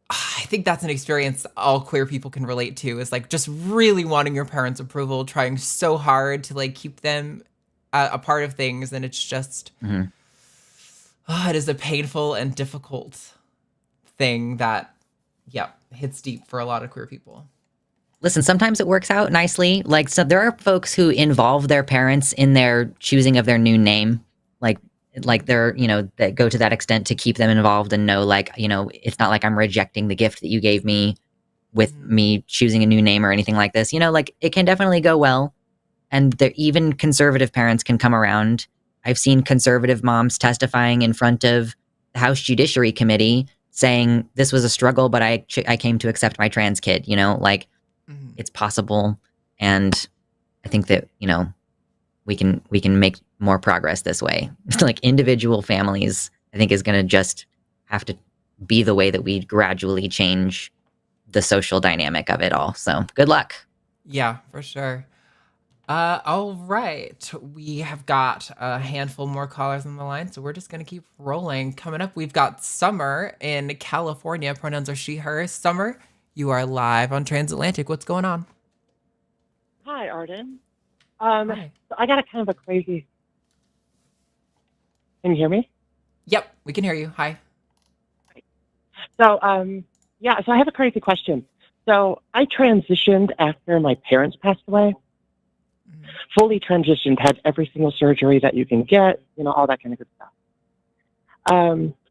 I think that's an experience all queer people can relate to, is like just really wanting your parents' approval, trying so hard to like keep them a part of things. And it's just, it is a painful and difficult thing that, hits deep for a lot of queer people. Listen, sometimes it works out nicely. Like, so there are folks who involve their parents in their choosing of their new name. Like they're, that go to that extent to keep them involved and know, like, it's not like I'm rejecting the gift that you gave me with me choosing a new name or anything like this. Like, it can definitely go well. And even conservative parents can come around. I've seen conservative moms testifying in front of the House Judiciary Committee saying this was a struggle, but I came to accept my trans kid, it's possible. And I think that, we can make more progress this way. Like, individual families, I think, is going to just have to be the way that we gradually change the social dynamic of it all. So good luck. Yeah, for sure. All right. We have got a handful more callers on the line, so we're just going to keep rolling. Coming up, we've got Summer in California. Pronouns are she, her. Summer, you are live on Transatlantic. What's going on? Hi, Arden. Hi. So I got a kind of a crazy. Can you hear me? Yep, we can hear you. Hi. So, so I have a crazy question. So I transitioned after my parents passed away. Fully transitioned, had every single surgery that you can get, all that kind of good stuff.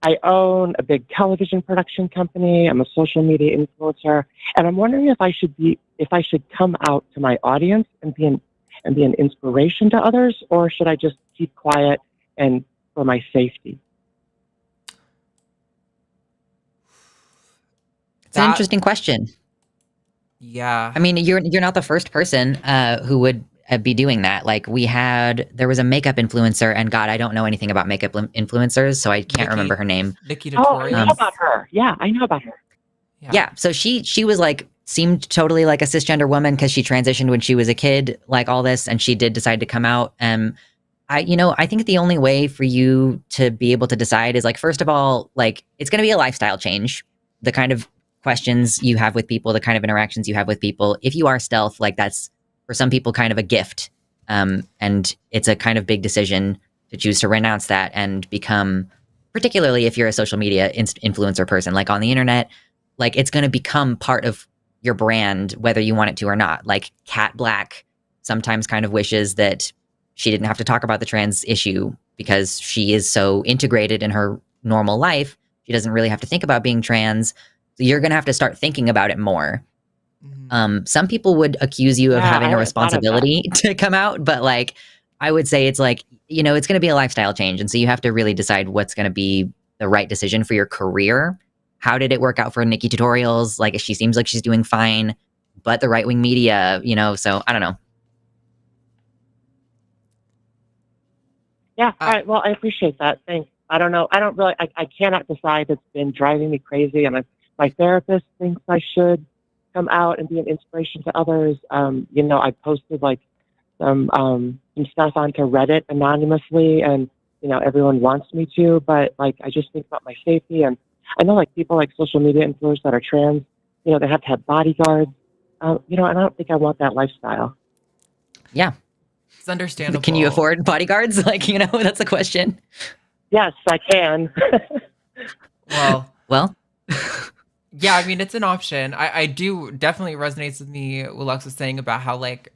I own a big television production company. I'm a social media influencer, and I'm wondering if I should come out to my audience and be an inspiration to others, or should I just keep quiet and for my safety? It's an interesting question. Yeah. I mean, you're not the first person who would be doing that. Like, there was a makeup influencer, and God, I don't know anything about makeup influencers, so I can't remember her name. Nikki Oh, I know about her. Yeah, I know about her. Yeah. So she was like, seemed totally like a cisgender woman because she transitioned when she was a kid, like all this, and she did decide to come out. I think the only way for you to be able to decide is, like, first of all, like, it's going to be a lifestyle change. The kind of questions you have with people, the kind of interactions you have with people. If you are stealth, like, that's for some people kind of a gift. And it's a kind of big decision to choose to renounce that and become, particularly if you're a social media influencer person, like on the internet, like, it's going to become part of your brand, whether you want it to or not. Like, Kat Black sometimes kind of wishes that she didn't have to talk about the trans issue because she is so integrated in her normal life. She doesn't really have to think about being trans. So you're going to have to start thinking about it more. Some people would accuse you of having a responsibility to come out, but, like, I would say it's like, it's going to be a lifestyle change. And so you have to really decide what's going to be the right decision for your career. How did it work out for Nikki Tutorials? Like, she seems like she's doing fine, but the right-wing media, so I don't know. Yeah. All right. Well, I appreciate that. Thanks. I don't know. I cannot decide. It's been driving me crazy. And my therapist thinks I should come out and be an inspiration to others. I posted like some stuff onto Reddit anonymously, and, everyone wants me to, but, like, I just think about my safety. And I know, like, people like social media influencers that are trans, they have to have bodyguards, and I don't think I want that lifestyle. Yeah. It's understandable. Can you afford bodyguards? Like, that's a question. Yes, I can. Well. Yeah, I mean, it's an option. I do definitely resonates with me what Lux was saying about how, like,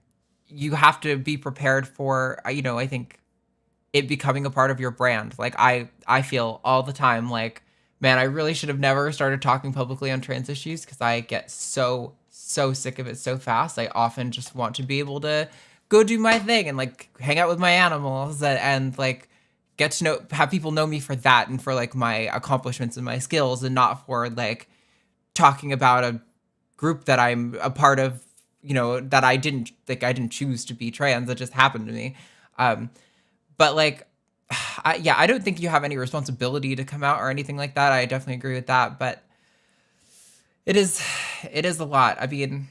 you have to be prepared for, I think it becoming a part of your brand. Like, I feel all the time like, man, I really should have never started talking publicly on trans issues because I get so sick of it so fast. I often just want to be able to go do my thing and, like, hang out with my animals and like, get to have people know me for that and for, like, my accomplishments and my skills, and not for, like, talking about a group that I'm a part of, that I didn't choose to be trans. It just happened to me. But, like, I don't think you have any responsibility to come out or anything like that. I definitely agree with that. But it is a lot. I mean,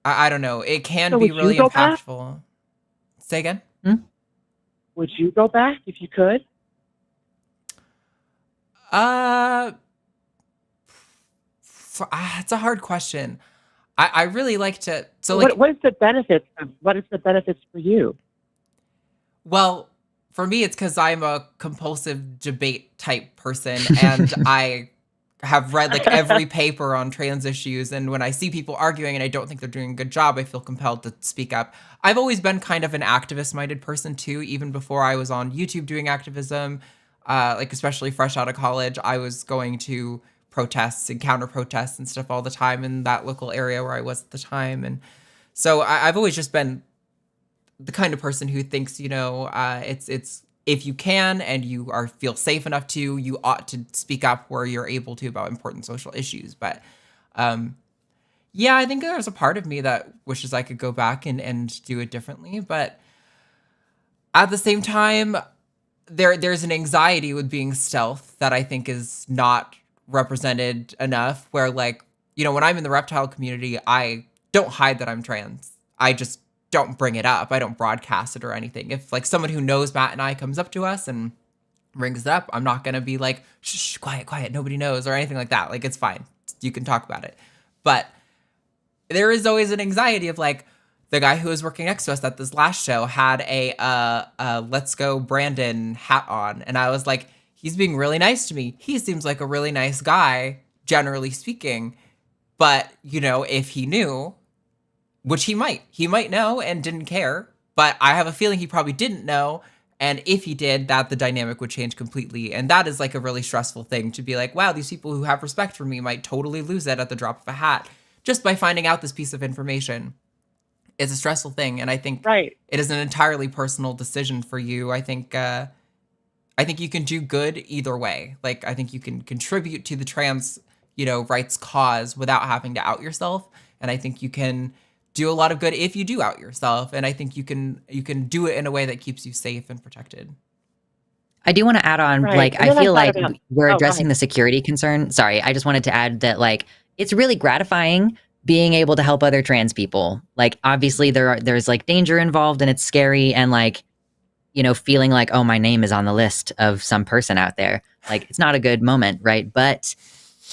I don't know. It can So be would you really go back? impactful. Say again? Would you go back if you could? It's a hard question. I really like to. So What is the benefits? What is the benefits for you? well, for me, it's because I'm a compulsive debate type person, and I have read like every paper on trans issues. And when I see people arguing and I don't think they're doing a good job, I feel compelled to speak up. I've always been kind of an activist minded person too, even before I was on YouTube doing activism. Like, especially fresh out of college, I was going to protests and counter protests and stuff all the time in that local area where I was at the time. And so I've always just been the kind of person who thinks, it's if you can and you feel safe enough to, you ought to speak up where you're able to about important social issues. But yeah, I think there's a part of me that wishes I could go back and do it differently. But at the same time, there's an anxiety with being stealth that I think is not represented enough, where like, when I'm in the reptile community, I don't hide that I'm trans. I just don't bring it up. I don't broadcast it or anything. If like someone who knows Matt and I comes up to us and brings it up, I'm not going to be like, shh, quiet, nobody knows or anything like that. Like, it's fine. You can talk about it. But there is always an anxiety of like, the guy who was working next to us at this last show had a Let's Go Brandon hat on. And I was like, he's being really nice to me. He seems like a really nice guy, generally speaking. But, if he knew, which he might know and didn't care. But I have a feeling he probably didn't know. And if he did, that the dynamic would change completely. And that is like a really stressful thing to be like, wow, these people who have respect for me might totally lose it at the drop of a hat just by finding out this piece of information. It's a stressful thing. And I think Right. it is an entirely personal decision for you. I think you can do good either way. Like, I think you can contribute to the trans, rights cause without having to out yourself. And I think you can do a lot of good if you do out yourself. And I think you can do it in a way that keeps you safe and protected. I do want to add on, Right. like, And I then feel I like thought about- we're go addressing ahead. the security concern. Sorry, I just wanted to add that, like, it's really gratifying being able to help other trans people. Like, obviously there's like danger involved and it's scary, and like, feeling like, oh, my name is on the list of some person out there. Like, it's not a good moment, right? But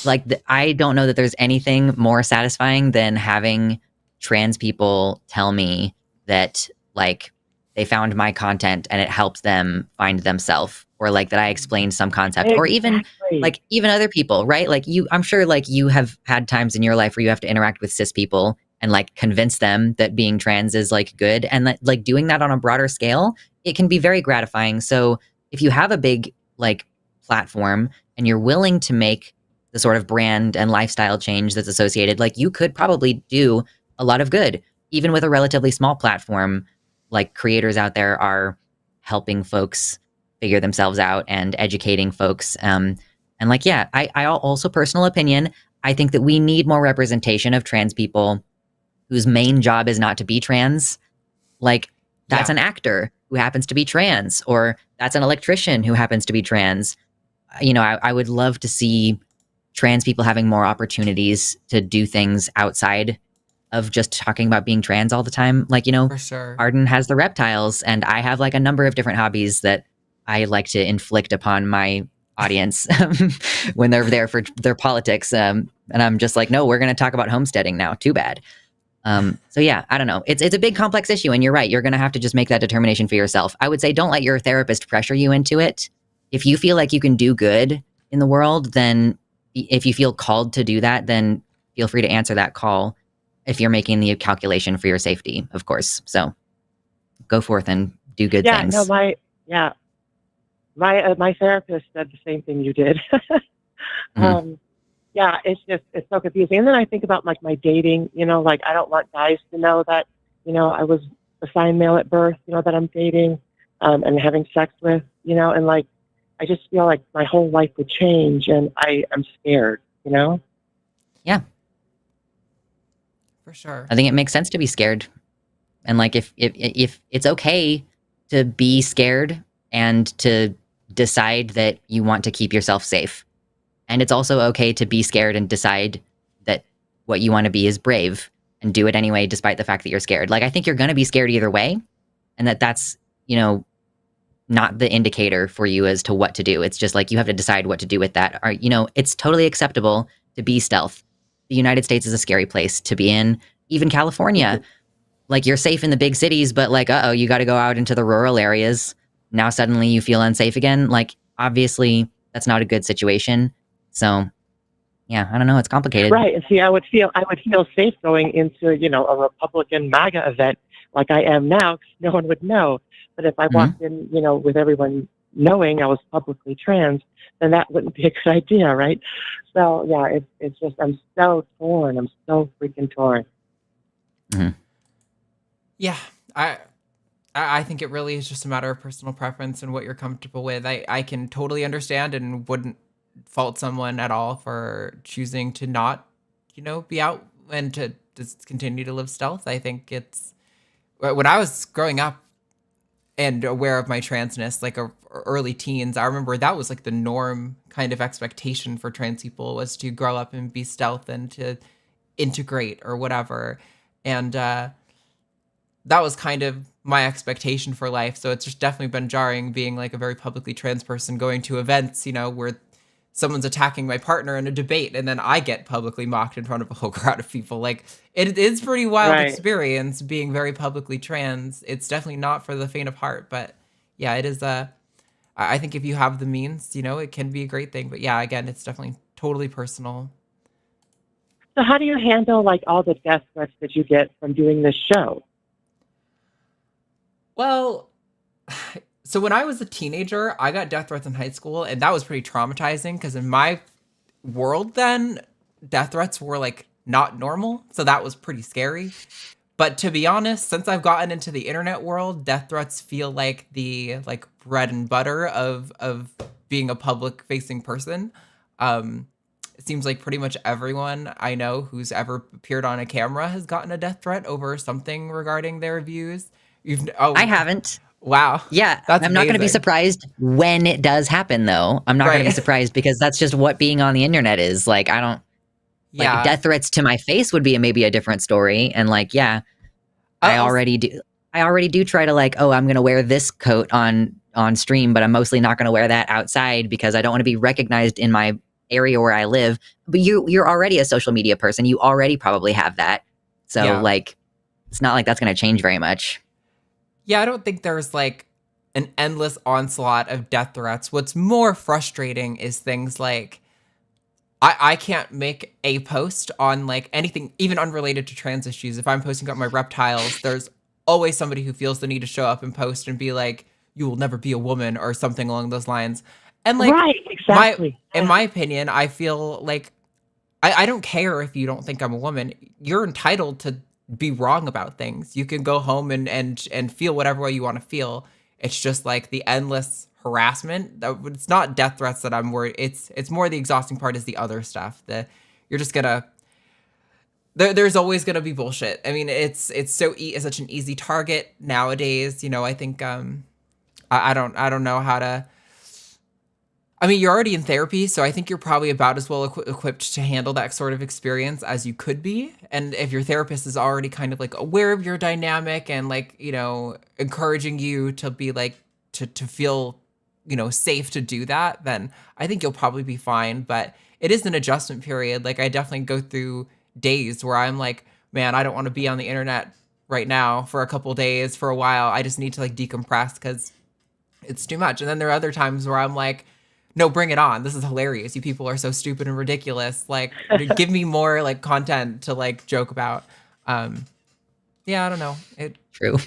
like, I don't know that there's anything more satisfying than having trans people tell me that like they found my content and it helped them find themselves, or like that I explained some concept, or even Exactly. like even other people, right? Like I'm sure like you have had times in your life where you have to interact with cis people and like convince them that being trans is like good, and that like doing that on a broader scale, it can be very gratifying. So if you have a big like platform and you're willing to make the sort of brand and lifestyle change that's associated, like you could probably do a lot of good, even with a relatively small platform. Like, creators out there are helping folks figure themselves out and educating folks. And like, yeah, I also, personal opinion, I think that we need more representation of trans people whose main job is not to be trans. Like, that's an actor who happens to be trans, or that's an electrician who happens to be trans. I would love to see trans people having more opportunities to do things outside of just talking about being trans all the time. Like, For sure. Arden has the reptiles, and I have like a number of different hobbies that I like to inflict upon my audience when they're there for their politics. And I'm just like, no, we're going to talk about homesteading now. Too bad. So yeah, I don't know. It's a big complex issue, and you're right. You're going to have to just make that determination for yourself. I would say don't let your therapist pressure you into it. If you feel like you can do good in the world, then if you feel called to do that, then feel free to answer that call. If you're making the calculation for your safety, of course. So go forth and do good things. No, my therapist said the same thing you did. Yeah, it's so confusing. And then I think about like my dating, like I don't want guys to know that, I was assigned male at birth, that I'm dating, and having sex with, and like, I just feel like my whole life would change, and I'm scared, Yeah. For sure. I think it makes sense to be scared. And like, if it's okay to be scared and to decide that you want to keep yourself safe. And it's also okay to be scared and decide that what you want to be is brave. and do it anyway, despite the fact that you're scared. Like, I think you're going to be scared either way. And that's, not the indicator for you as to what to do. It's just like, you have to decide what to do with that. Or, it's totally acceptable to be stealth. The United States is a scary place to be in. Even California, like, you're safe in the big cities, but like, you got to go out into the rural areas. Now suddenly you feel unsafe again. Like, obviously that's not a good situation. So yeah, I don't know. It's complicated. Right. And see, I would feel safe going into, a Republican MAGA event like I am now, 'cause no one would know. But if I walked in, with everyone knowing I was publicly trans, then that wouldn't be a good idea, right? So yeah, it's just, I'm so torn. I'm so freaking torn. Mm-hmm. Yeah, I think it really is just a matter of personal preference and what you're comfortable with. I can totally understand and wouldn't fault someone at all for choosing to not, be out and to just continue to live stealth. I think it's, when I was growing up and aware of my transness, like early teens, I remember that was like the norm kind of expectation for trans people, was to grow up and be stealth and to integrate or whatever. And that was kind of my expectation for life. So it's just definitely been jarring being like a very publicly trans person going to events, where someone's attacking my partner in a debate and then I get publicly mocked in front of a whole crowd of people. Like, it is pretty wild experience being very publicly trans. It's definitely not for the faint of heart, but yeah, it is I think if you have the means, it can be a great thing. But yeah, again, it's definitely totally personal. So how do you handle like all the death threats that you get from doing this show? Well, so when I was a teenager, I got death threats in high school, and that was pretty traumatizing because in my world then, death threats were like not normal. So that was pretty scary. But to be honest, since I've gotten into the internet world, death threats feel like the bread and butter of being a public facing person. It seems like pretty much everyone I know who's ever appeared on a camera has gotten a death threat over something regarding their views. I haven't. Wow. Yeah. That's I'm not going to be surprised when it does happen, though. I'm not going to be surprised because that's just what being on the internet is. Like, I don't, like, death threats to my face would be maybe a different story. And like, yeah, I already do try to like, I'm going to wear this coat on stream, but I'm mostly not going to wear that outside because I don't want to be recognized in my area where I live. But you're already a social media person. You already probably have that. So like, it's not like that's going to change very much. Yeah, I don't think there's like an endless onslaught of death threats. What's more frustrating is things like I can't make a post on like anything even unrelated to trans issues. If I'm posting about my reptiles, there's always somebody who feels the need to show up and post and be like, "You will never be a woman," or something along those lines. And like, right, exactly. In my opinion, I feel like I don't care if you don't think I'm a woman. You're entitled to be wrong about things. You can go home and feel whatever way you want to feel. It's just like the endless harassment. It's not death threats that I'm worried. It's more the exhausting part is the other stuff. You're just gonna. There's always gonna be bullshit. I mean, it's such an easy target nowadays. I think I don't know how to. I mean, you're already in therapy, so I think you're probably about as well equipped to handle that sort of experience as you could be. And if your therapist is already kind of like aware of your dynamic and like, encouraging you to be like, to feel, safe to do that, then I think you'll probably be fine. But it is an adjustment period. Like, I definitely go through days where I'm like, man, I don't want to be on the internet right now for a couple days, for a while. I just need to like decompress because it's too much. And then there are other times where I'm like, no, bring it on. This is hilarious. You people are so stupid and ridiculous. Like, give me more like content to like joke about. Yeah, I don't know. It True.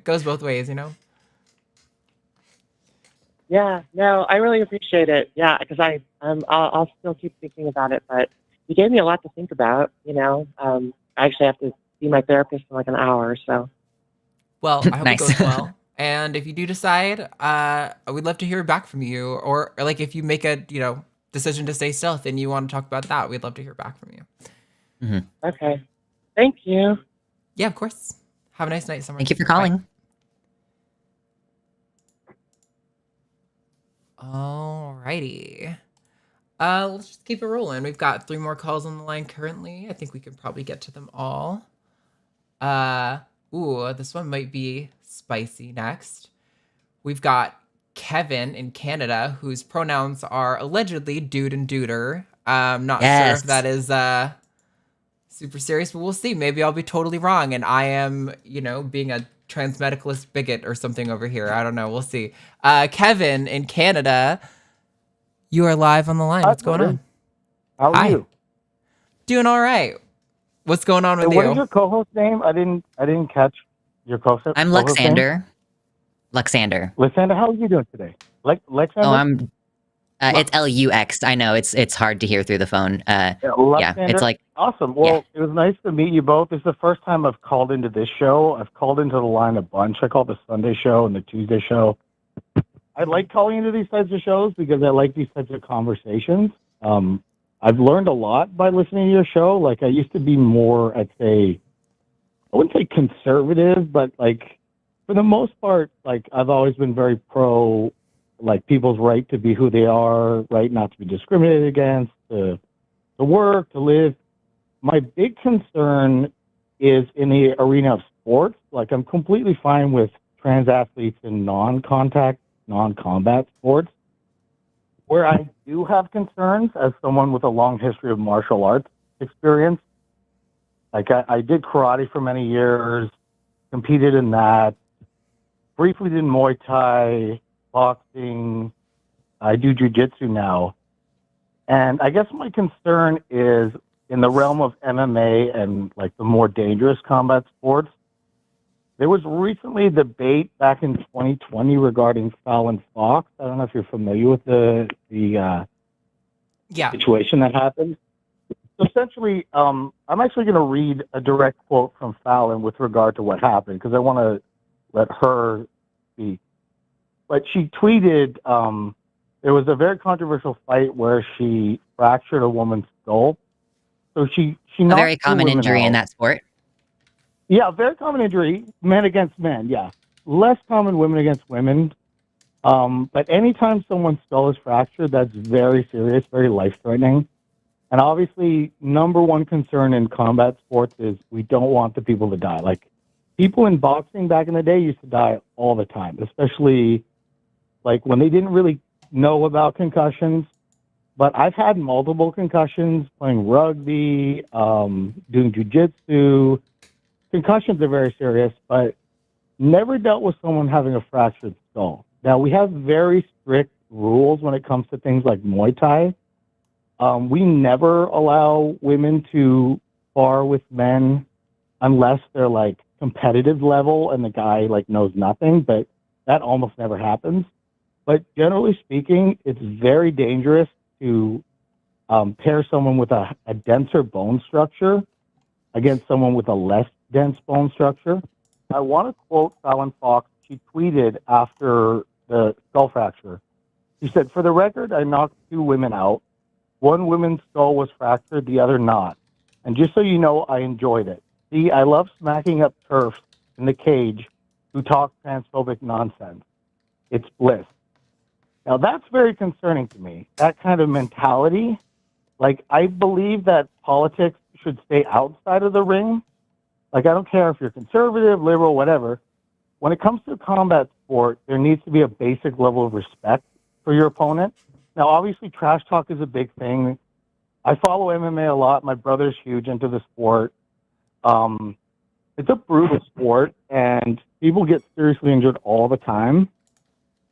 goes both ways, Yeah, no, I really appreciate it. Yeah, because I'll still keep thinking about it, but you gave me a lot to think about. I actually have to see my therapist in like an hour, so. Well, I hope Nice. it goes well. And if you do decide, we'd love to hear back from you. Or like if you make a, decision to stay stealth and you want to talk about that, we'd love to hear back from you. Mm-hmm. Okay. Thank you. Yeah, of course. Have a nice night, Summer. Thank you for calling. Alrighty. Let's just keep it rolling. We've got 3 more calls on the line currently. I think we can probably get to them all. This one might be spicy next. We've got Kevin in Canada, whose pronouns are allegedly dude and duder. I'm not sure if that is super serious, but we'll see. Maybe I'll be totally wrong, and I am, being a transmedicalist bigot or something over here. I don't know. We'll see. Kevin in Canada, you are live on the line. What's going on? How are you? Doing all right. What's going on with you? What is your co-host name? I didn't catch your co-host. I'm Luxander. Luxander. Luxander, how are you doing today? Luxander? Oh, I'm. It's Lux. I know it's hard to hear through the phone. Yeah, it's like awesome. Well, It was nice to meet you both. This is the first time I've called into this show. I've called into the line a bunch. I called the Sunday show and the Tuesday show. I like calling into these types of shows because I like these types of conversations. I've learned a lot by listening to your show. Like, I used to be more, I wouldn't say conservative, but like, for the most part, like, I've always been very pro, like, people's right to be who they are, right not to be discriminated against, to work, to live. My big concern is in the arena of sports. Like, I'm completely fine with trans athletes in non-contact, non-combat sports. Where I do have concerns, as someone with a long history of martial arts experience, like I did karate for many years, competed in that, briefly did Muay Thai, boxing, I do jiu-jitsu now. And I guess my concern is in the realm of MMA and like the more dangerous combat sports. There was recently a debate back in 2020 regarding Fallon Fox. I don't know if you're familiar with the situation that happened. So essentially, I'm actually going to read a direct quote from Fallon with regard to what happened because I want to let her speak. But she tweeted, there was a very controversial fight where she fractured a woman's skull. So she a knocked very common injury in that sport. Yeah, very common injury, men against men, yeah. Less common women against women. But anytime someone's skull is fractured, that's very serious, very life-threatening. And obviously, number one concern in combat sports is we don't want the people to die. Like, people in boxing back in the day used to die all the time, especially, like, when they didn't really know about concussions. But I've had multiple concussions playing rugby, doing jiu-jitsu. Concussions are very serious, but never dealt with someone having a fractured skull. Now, we have very strict rules when it comes to things like Muay Thai. We never allow women to spar with men unless they're like competitive level and the guy like knows nothing, but that almost never happens. But generally speaking, it's very dangerous to pair someone with a denser bone structure against someone with a less dense bone structure. I want to quote Fallon Fox. She tweeted after the skull fracture. She said, "For the record, I knocked 2 women out. One woman's skull was fractured, the other not. And just so you know, I enjoyed it. See, I love smacking up turfs in the cage who talk transphobic nonsense. It's bliss." Now, that's very concerning to me, that kind of mentality. Like, I believe that politics should stay outside of the ring. Like, I don't care if you're conservative, liberal, whatever. When it comes to combat sport, there needs to be a basic level of respect for your opponent. Now, obviously, trash talk is a big thing. I follow MMA a lot. My brother's huge into the sport. It's a brutal sport, and people get seriously injured all the time.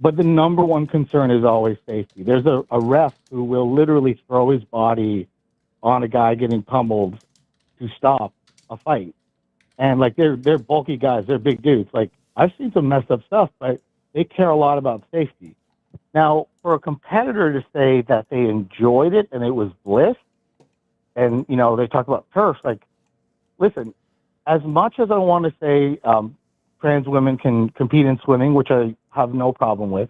But the number one concern is always safety. There's a ref who will literally throw his body on a guy getting pummeled to stop a fight. And like they're bulky guys, they're big dudes. Like, I've seen some messed up stuff, but they care a lot about safety. Now, for a competitor to say that they enjoyed it and it was bliss, and they talk about turfs, like, listen, as much as I want to say trans women can compete in swimming, which I have no problem with,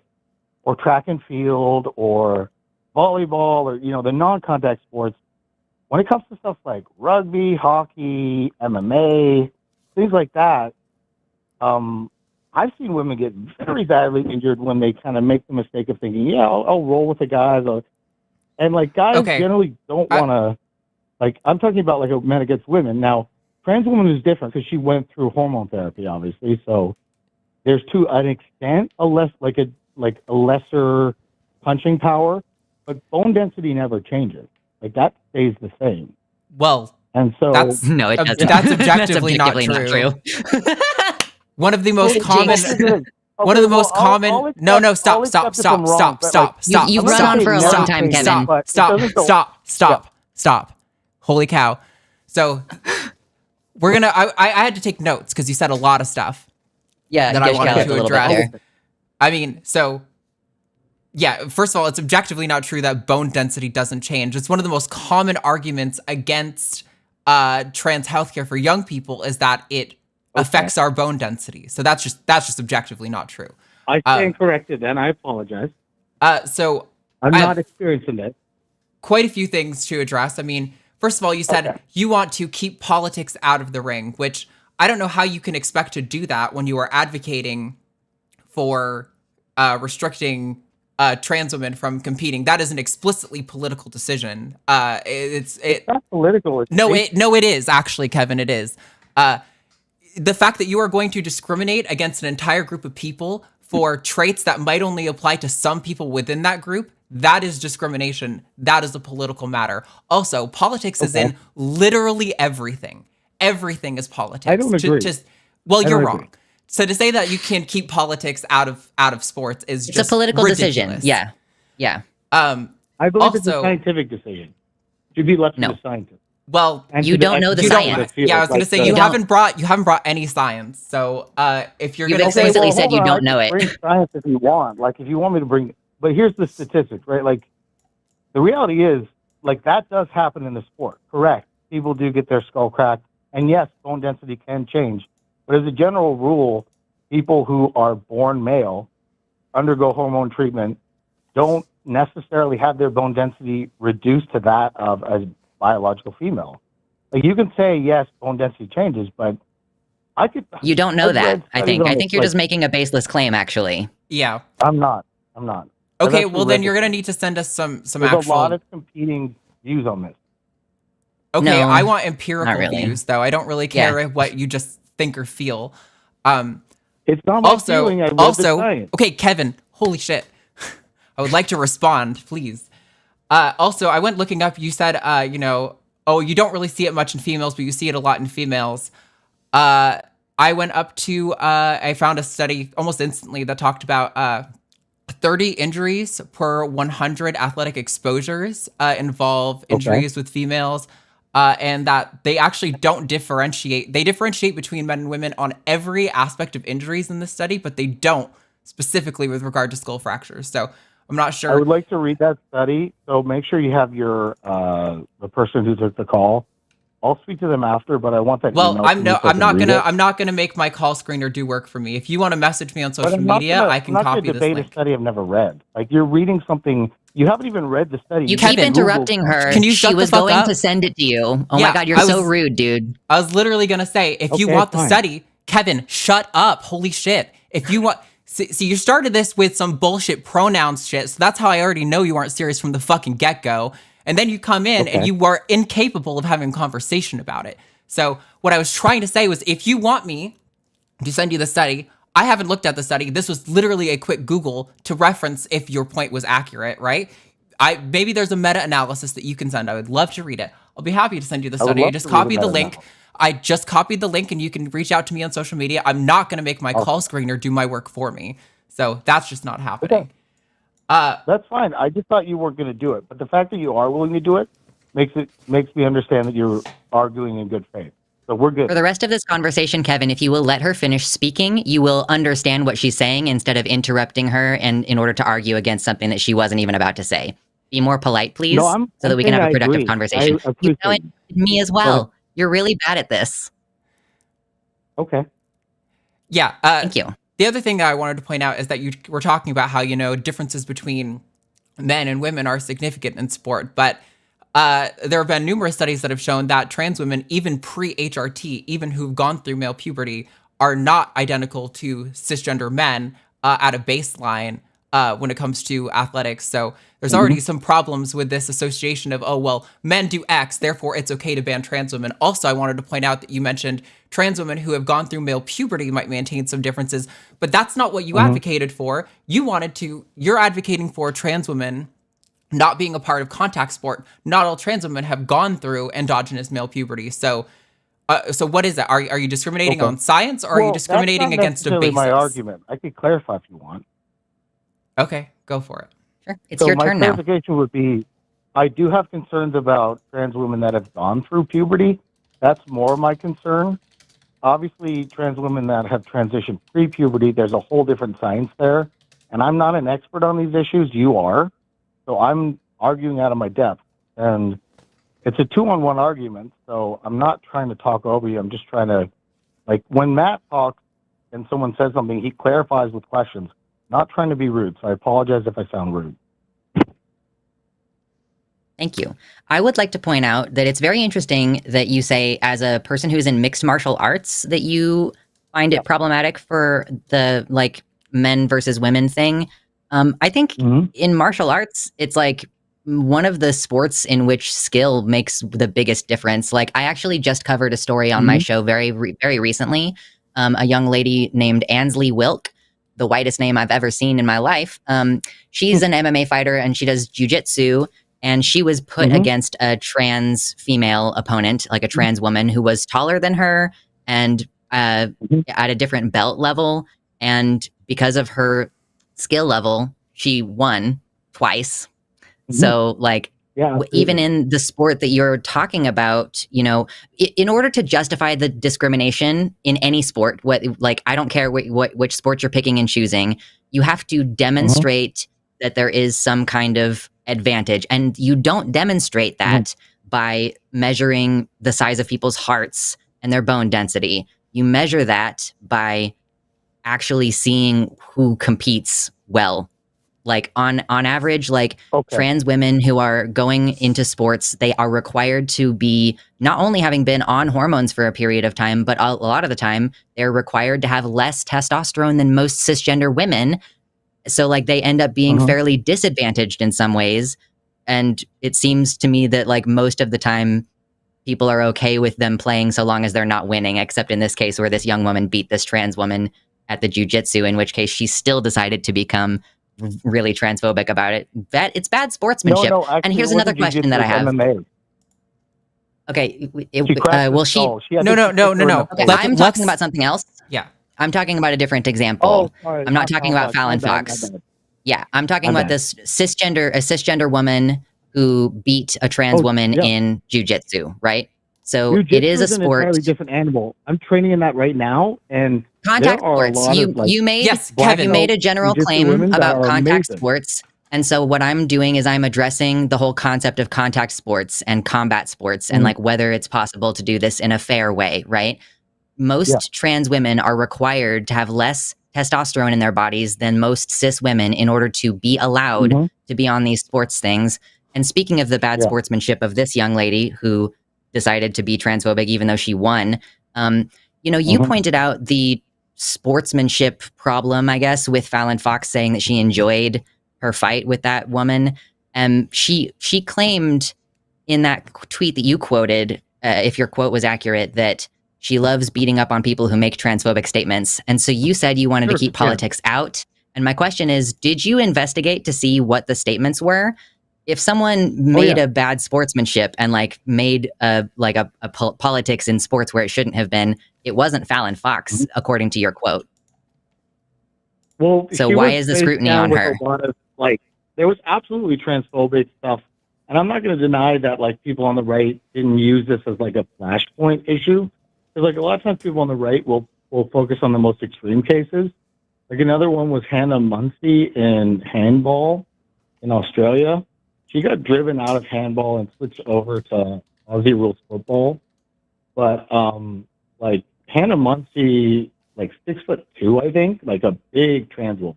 or track and field, or volleyball, or the non-contact sports, when it comes to stuff like rugby, hockey, MMA, things like that, I've seen women get very badly injured when they kind of make the mistake of thinking, yeah, I'll roll with the guys. And like guys Okay. generally don't want to. Like I'm talking about like a men against women. Now, trans woman is different because she went through hormone therapy, obviously. So there's to an extent a lesser punching power, but bone density never changes. Like that stays the same. Well, And so No, it doesn't. that's objectively not true. One of the most common. One of the most common. Stop. You've run on for a long time, Kevin. Stop. Holy cow. So we're gonna. I had to take notes because you said a lot of stuff. Yeah, that I wanted a to little address. bit there. I mean, so yeah. First of all, it's objectively not true that bone density doesn't change. It's one of the most common arguments against trans healthcare for young people is that it affects our bone density. So that's just objectively not true. I stand corrected. Then I apologize. So I'm not experiencing it. Quite a few things to address. I mean, first of all, you said you want to keep politics out of the ring, which I don't know how you can expect to do that when you are advocating for restricting trans women from competing. That is an explicitly political decision. It's not political. No, it is actually, Kevin. It is. The fact that you are going to discriminate against an entire group of people for traits that might only apply to some people within that group, that is discrimination. That is a political matter. Also, politics is in literally everything. Everything is politics. I don't agree. You're wrong. So to say that you can keep politics out of sports is it's just a political ridiculous. decision. Yeah. I believe it's a scientific decision. To be left to the scientists. Well, you don't know the science. Yeah, I was going to say you haven't brought if you're going to you've explicitly said you don't know it. Bring science if you want. Like if you want me to bring, but here's the statistics, right? Like the reality is, like that does happen in the sport. Correct. People do get their skull cracked, and yes, bone density can change. But as a general rule, people who are born male undergo hormone treatment don't necessarily have their bone density reduced to that of a biological female. Like you can say yes, bone density changes, but you don't know that. I think you're just making a baseless claim. Actually, yeah, I'm not. Okay, well then you're gonna need to send us some There's actual. a lot of competing views on this. Okay, No, I want empirical really. views though. I don't really care what you just think or feel. It's not my feeling. I read the science. Okay, Kevin. Holy shit. I would like to respond, please. Also, I went looking up. You said, you don't really see it much in females, but you see it a lot in females. I went up to, I found a study almost instantly that talked about 30 injuries per 100 athletic exposures involve injuries with females, and that they actually don't differentiate. They differentiate between men and women on every aspect of injuries in this study, but they don't specifically with regard to skull fractures. So I'm not sure. I would like to read that study, so make sure you have your the person who took the call. I'll speak to them after, but I want that. Well, I'm not gonna make my call screener do work for me. If you want to message me on social media, I can copy this link. A study I've never read. Like you're reading something you haven't even read the study. You keep interrupting her. Can you she was going to send it to you. Oh my God, you're so rude, dude. I was literally gonna say, if you want the study, Kevin, shut up. Holy shit. If you want. See, you started this with some bullshit pronouns shit, so that's how I already know you aren't serious from the fucking get-go. And then you come in and you were incapable of having a conversation about it. So what I was trying to say was, if you want me to send you the study, I haven't looked at the study. This was literally a quick Google to reference if your point was accurate, right? Maybe there's a meta-analysis that you can send. I would love to read it. I'll be happy to send you the study. I just copied the link. I just copied the link and you can reach out to me on social media. I'm not going to make my call screener do my work for me. So that's just not happening. Okay. That's fine. I just thought you weren't going to do it. But the fact that you are willing to do it makes me understand that you're arguing in good faith. So we're good. For the rest of this conversation, Kevin, if you will let her finish speaking, you will understand what she's saying instead of interrupting her and in order to argue against something that she wasn't even about to say. Be more polite, please, so that we can have a productive conversation. You know it, me as well. You're really bad at this. Okay. Yeah. Thank you. The other thing that I wanted to point out is that you were talking about how, differences between men and women are significant in sport. But there have been numerous studies that have shown that trans women, even pre-HRT, even who've gone through male puberty, are not identical to cisgender men at a baseline. when it comes to athletics. So there's already some problems with this association of, oh, well, men do X, therefore it's okay to ban trans women. Also, I wanted to point out that you mentioned trans women who have gone through male puberty might maintain some differences, but that's not what you advocated for. You're advocating for trans women not being a part of contact sport. Not all trans women have gone through endogenous male puberty. So what is that? Are you discriminating on science, or are you discriminating against a basis? That's not necessarily my argument. I could clarify if you want. Okay, go for it. Sure. It's your turn now. My clarification would be, I do have concerns about trans women that have gone through puberty. That's more my concern. Obviously, trans women that have transitioned pre-puberty, there's a whole different science there. And I'm not an expert on these issues. You are. So I'm arguing out of my depth. And it's a 2-on-1 argument. So I'm not trying to talk over you. I'm just trying to, like, when Matt talks and someone says something, he clarifies with questions. Not trying to be rude, so I apologize if I sound rude. Thank you. I would like to point out that it's very interesting that you say, as a person who's in mixed martial arts, that you find it problematic for the, like, men versus women thing. I think in martial arts, it's like one of the sports in which skill makes the biggest difference. Like, I actually just covered a story on my show very recently. A young lady named Ansley Wilk, the whitest name I've ever seen in my life. She's an MMA fighter and she does jujitsu, and she was put against a trans female opponent, like a trans woman who was taller than her and at a different belt level. And because of her skill level, she won twice. So, like, even in the sport that you're talking about, you know, in order to justify the discrimination in any sport, I don't care which sport you're picking and choosing, you have to demonstrate that there is some kind of advantage. And you don't demonstrate that by measuring the size of people's hearts and their bone density. You measure that by actually seeing who competes well. Like, on average, like, trans women who are going into sports, they are required to be not only having been on hormones for a period of time, but a lot of the time they're required to have less testosterone than most cisgender women. So, like, they end up being fairly disadvantaged in some ways. And it seems to me that, like, most of the time people are okay with them playing so long as they're not winning, except in this case where this young woman beat this trans woman at the jiu-jitsu, in which case she still decided to become really transphobic about it. It's bad sportsmanship. Actually, and here's another question that I have. MMA. Okay, No. Okay, I'm talking about something else. Yeah, I'm talking about a different example. Sorry, I'm not talking about Fallon Fox. Yeah, I'm talking about a cisgender woman who beat a trans woman in jiu-jitsu, right? So Jiu-jitsu it is a sport. An entirely different animal. I'm training in that right now, and contact sports. You made a general claim about contact sports, and so what I'm doing is I'm addressing the whole concept of contact sports and combat sports, and like whether it's possible to do this in a fair way, right? Most trans women are required to have less testosterone in their bodies than most cis women in order to be allowed to be on these sports things. And speaking of the bad sportsmanship of this young lady who decided to be transphobic even though she won, you pointed out the sportsmanship problem, I guess, with Fallon Fox saying that she enjoyed her fight with that woman. She claimed in that tweet that you quoted, if your quote was accurate, that she loves beating up on people who make transphobic statements. And so you said you wanted to keep politics out. And my question is, did you investigate to see what the statements were? If someone made a bad sportsmanship and like made a politics in sports where it shouldn't have been, it wasn't Fallon Fox, according to your quote. Well, so why is the scrutiny on her? There was absolutely transphobic stuff, and I'm not going to deny that like people on the right didn't use this as like a flashpoint issue. Because like a lot of times people on the right will focus on the most extreme cases. Like another one was Hannah Muncie in handball in Australia. She got driven out of handball and switched over to Aussie rules football. But like Hannah Muncie, like 6'2", I think, like a big trans woman,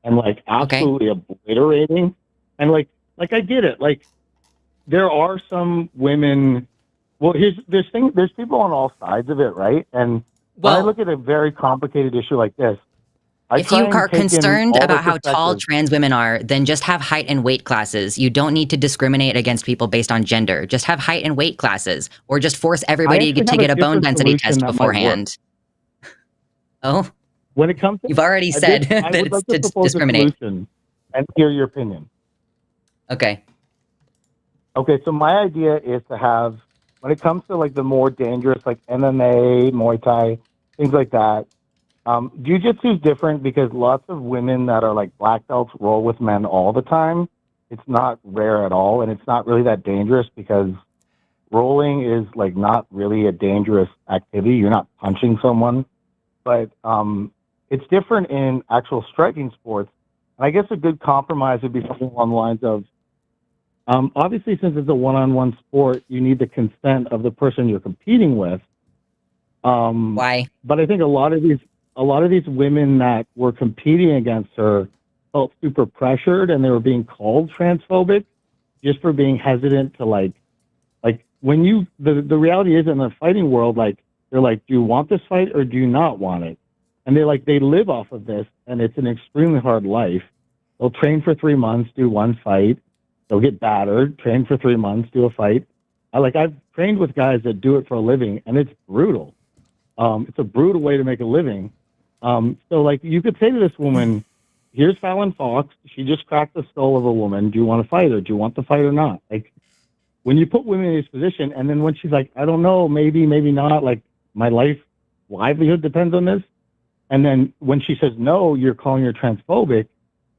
and like absolutely obliterating. And like I get it. Like there are some women. Well, there's people on all sides of it, right? And when I look at a very complicated issue like this, If you are concerned about how tall perspectives. trans women are, then just have height and weight classes. You don't need to discriminate against people based on gender. Just have height and weight classes, or just force everybody actually to have a get a bone different density solution test that might work. beforehand. Oh, When it comes to, you've already said I that would it's like to to propose a discriminate. solution and hear your opinion. Okay. Okay, so my idea is to have, when it comes to like the more dangerous, like MMA, Muay Thai, things like that, Jiu-Jitsu is different because lots of women that are like black belts roll with men all the time. It's not rare at all, and it's not really that dangerous because rolling is like not really a dangerous activity. You're not punching someone, but it's different in actual striking sports. And I guess a good compromise would be something along the lines of, obviously, since it's a one-on-one sport, you need the consent of the person you're competing with. Why? But I think a lot of these women that were competing against her felt super pressured, and they were being called transphobic just for being hesitant to like when you the reality is in the fighting world, like they're like, do you want this fight or do you not want it? And they live off of this, and it's an extremely hard life. They'll train for 3 months, do one fight. They'll get battered, train for 3 months, do a fight. I've trained with guys that do it for a living, and it's brutal. It's a brutal way to make a living. So like you could say to this woman, here's Fallon Fox. She just cracked the skull of a woman. Do you want to fight her? Do you want the fight or not? Like when you put women in this position, and then when she's like, I don't know, maybe not. Like my livelihood depends on this. And then when she says no, you're calling her transphobic.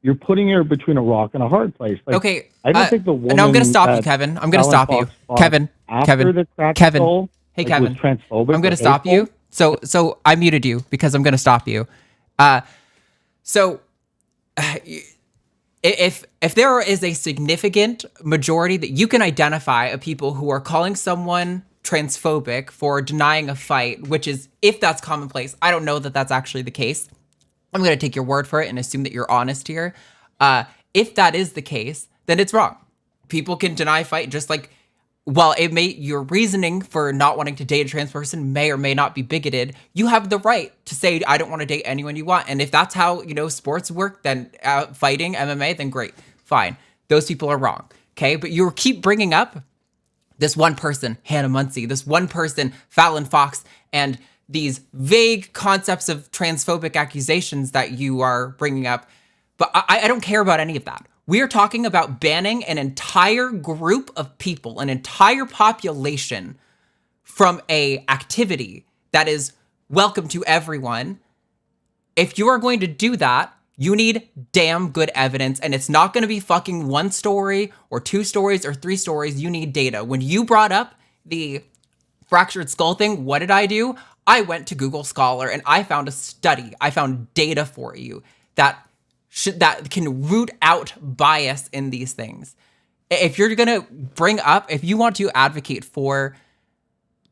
You're putting her between a rock and a hard place. Like, Okay. I don't think the woman. No, I'm going to stop you, Kevin. I'm going to stop you. Kevin. Kevin. Skull, Hey, like, Kevin. was transphobic. I'm going to stop you. So I muted you because I'm going to stop you. If there is a significant majority that you can identify of people who are calling someone transphobic for denying a fight, which is, if that's commonplace, I don't know that that's actually the case. I'm going to take your word for it and assume that you're honest here. If that is the case, then it's wrong. People can deny fight just like, while your reasoning for not wanting to date a trans person may or may not be bigoted, you have the right to say, I don't want to date anyone you want. And if that's how, sports work, then fighting, MMA, then great, fine. Those people are wrong, okay? But you keep bringing up this one person, Hannah Muncie, this one person, Fallon Fox, and these vague concepts of transphobic accusations that you are bringing up. But I don't care about any of that. We are talking about banning an entire group of people, an entire population from a activity that is welcome to everyone. If you are going to do that, you need damn good evidence, and it's not going to be fucking one story or 2 stories or 3 stories. You need data. When you brought up the fractured skull thing, what did I do? I went to Google Scholar and I found a study. I found data for you that can root out bias in these things. If you're going to if you want to advocate for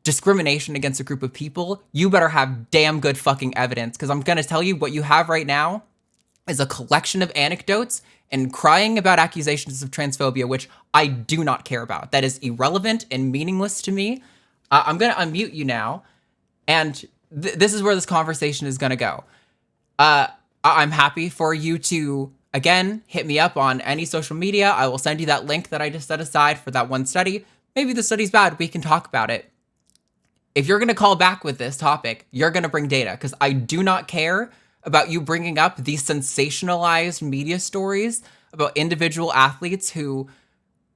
discrimination against a group of people, you better have damn good fucking evidence. Because I'm going to tell you, what you have right now is a collection of anecdotes and crying about accusations of transphobia, which I do not care about. That is irrelevant and meaningless to me. I'm going to unmute you now. And this is where this conversation is going to go. I'm happy for you to, again, hit me up on any social media. I will send you that link that I just set aside for that one study. Maybe the study's bad. We can talk about it. If you're going to call back with this topic, you're going to bring data, because I do not care about you bringing up these sensationalized media stories about individual athletes who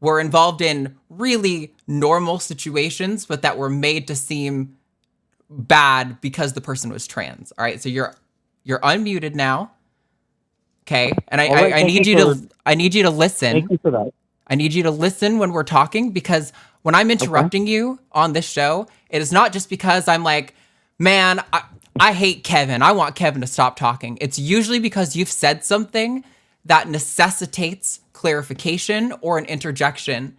were involved in really normal situations, but that were made to seem bad because the person was trans. All right, so you're unmuted now. Okay, and I need you to listen. Thank you for that. I need you to listen when we're talking, because when I'm interrupting you on this show, it is not just because I'm like, man, I hate Kevin. I want Kevin to stop talking. It's usually because you've said something that necessitates clarification or an interjection.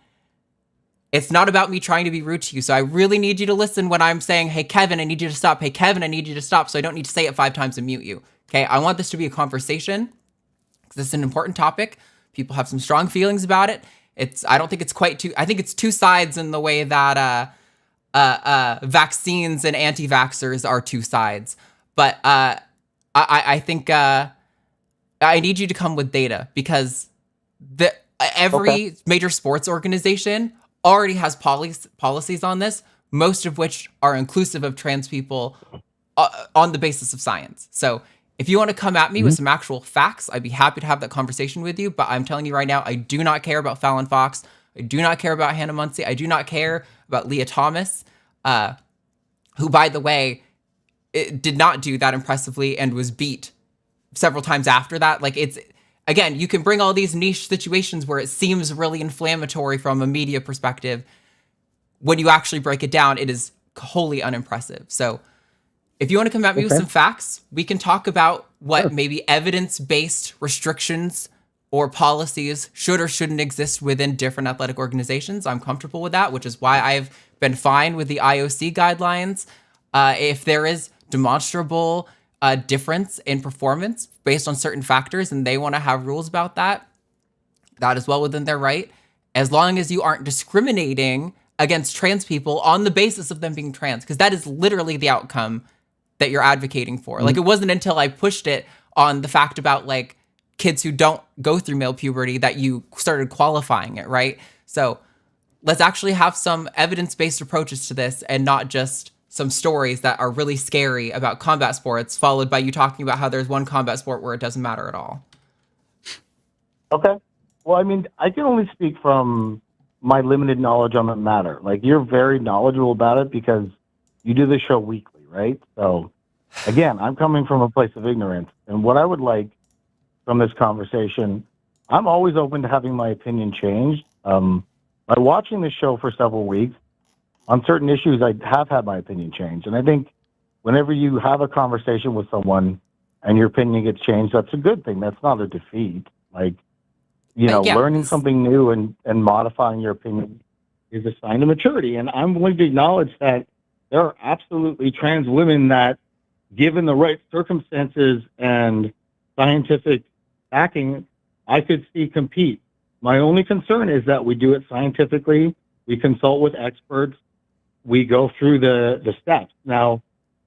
It's not about me trying to be rude to you. So I really need you to listen when I'm saying, hey, Kevin, I need you to stop. Hey, Kevin, I need you to stop. So I don't need to say it 5 times and mute you. Okay, I want this to be a conversation, because this is an important topic. People have some strong feelings about it. I don't think it's quite two. I think it's 2 sides in the way that vaccines and anti-vaxxers are 2 sides. But I think I need you to come with data, because every major sports organization already has policies on this, most of which are inclusive of trans people on the basis of science. So if you want to come at me with some actual facts, I'd be happy to have that conversation with you. But I'm telling you right now, I do not care about Fallon Fox. I do not care about Hannah Muncie. I do not care about Leah Thomas, who, by the way, did not do that impressively and was beat several times after that. Like, it's, again, you can bring all these niche situations where it seems really inflammatory from a media perspective. When you actually break it down, it is wholly unimpressive. So if you want to come at me with some facts, we can talk about what maybe evidence-based restrictions or policies should or shouldn't exist within different athletic organizations. I'm comfortable with that, which is why I've been fine with the IOC guidelines. If there is demonstrable difference in performance based on certain factors and they want to have rules about that, that is well within their right, as long as you aren't discriminating against trans people on the basis of them being trans, because that is literally the outcome that you're advocating for. Like, it wasn't until I pushed it on the fact about, like, kids who don't go through male puberty that you started qualifying it, right? So let's actually have some evidence-based approaches to this and not just some stories that are really scary about combat sports, followed by you talking about how there's one combat sport where it doesn't matter at all. Okay. Well, I mean, I can only speak from my limited knowledge on the matter. Like, you're very knowledgeable about it because you do the show weekly, right? So, again, I'm coming from a place of ignorance. And what I would like from this conversation, I'm always open to having my opinion changed. By watching this show for several weeks, on certain issues, I have had my opinion changed. And I think whenever you have a conversation with someone and your opinion gets changed, that's a good thing. That's not a defeat. Like, you know, learning something new and modifying your opinion is a sign of maturity. And I'm willing to acknowledge that there are absolutely trans women that, given the right circumstances and scientific backing, I could see compete. My only concern is that we do it scientifically. We consult with experts. We go through the steps. Now,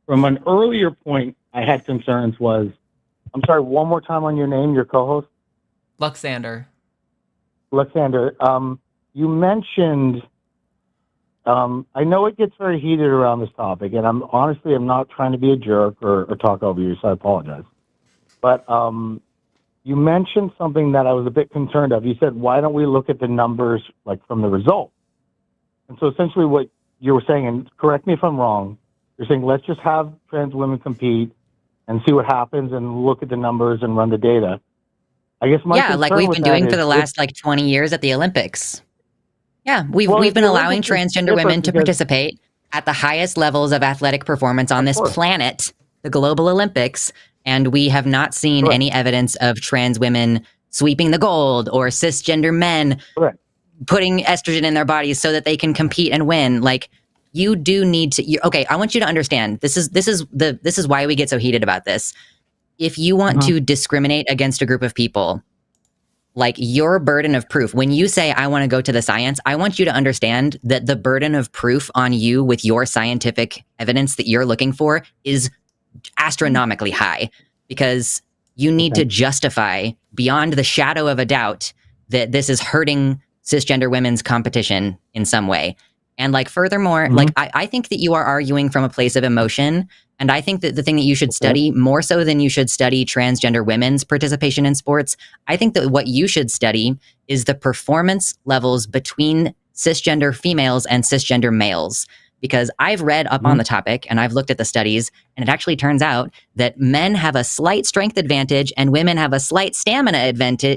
from an earlier point, I had concerns was, I'm sorry, one more time on your name, your co-host? Luxander. You mentioned, I know it gets very heated around this topic, and I'm not trying to be a jerk or talk over you, so I apologize. But you mentioned something that I was a bit concerned of. You said, why don't we look at the numbers, like, from the results? And so essentially what you were saying, and correct me if I'm wrong, you're saying let's just have trans women compete and see what happens and look at the numbers and run the data. I guess my like we've been doing for the last 20 years at the Olympics. Yeah, we've been allowing transgender women to participate at the highest levels of athletic performance on this planet, the Global Olympics, and we have not seen any evidence of trans women sweeping the gold or cisgender men putting estrogen in their bodies so that they can compete and win. Like, you do need to. I want you to understand. This is why we get so heated about this. If you want to discriminate against a group of people, like, your burden of proof, when you say, I want to go to the science, I want you to understand that the burden of proof on you with your scientific evidence that you're looking for is astronomically high, because you need to justify beyond the shadow of a doubt that this is hurting cisgender women's competition in some way. And, like, furthermore, like, I think that you are arguing from a place of emotion. And I think that the thing that you should study, more so than you should study transgender women's participation in sports, I think that what you should study is the performance levels between cisgender females and cisgender males. Because I've read up on the topic and I've looked at the studies, and it actually turns out that men have a slight strength advantage and women have a slight stamina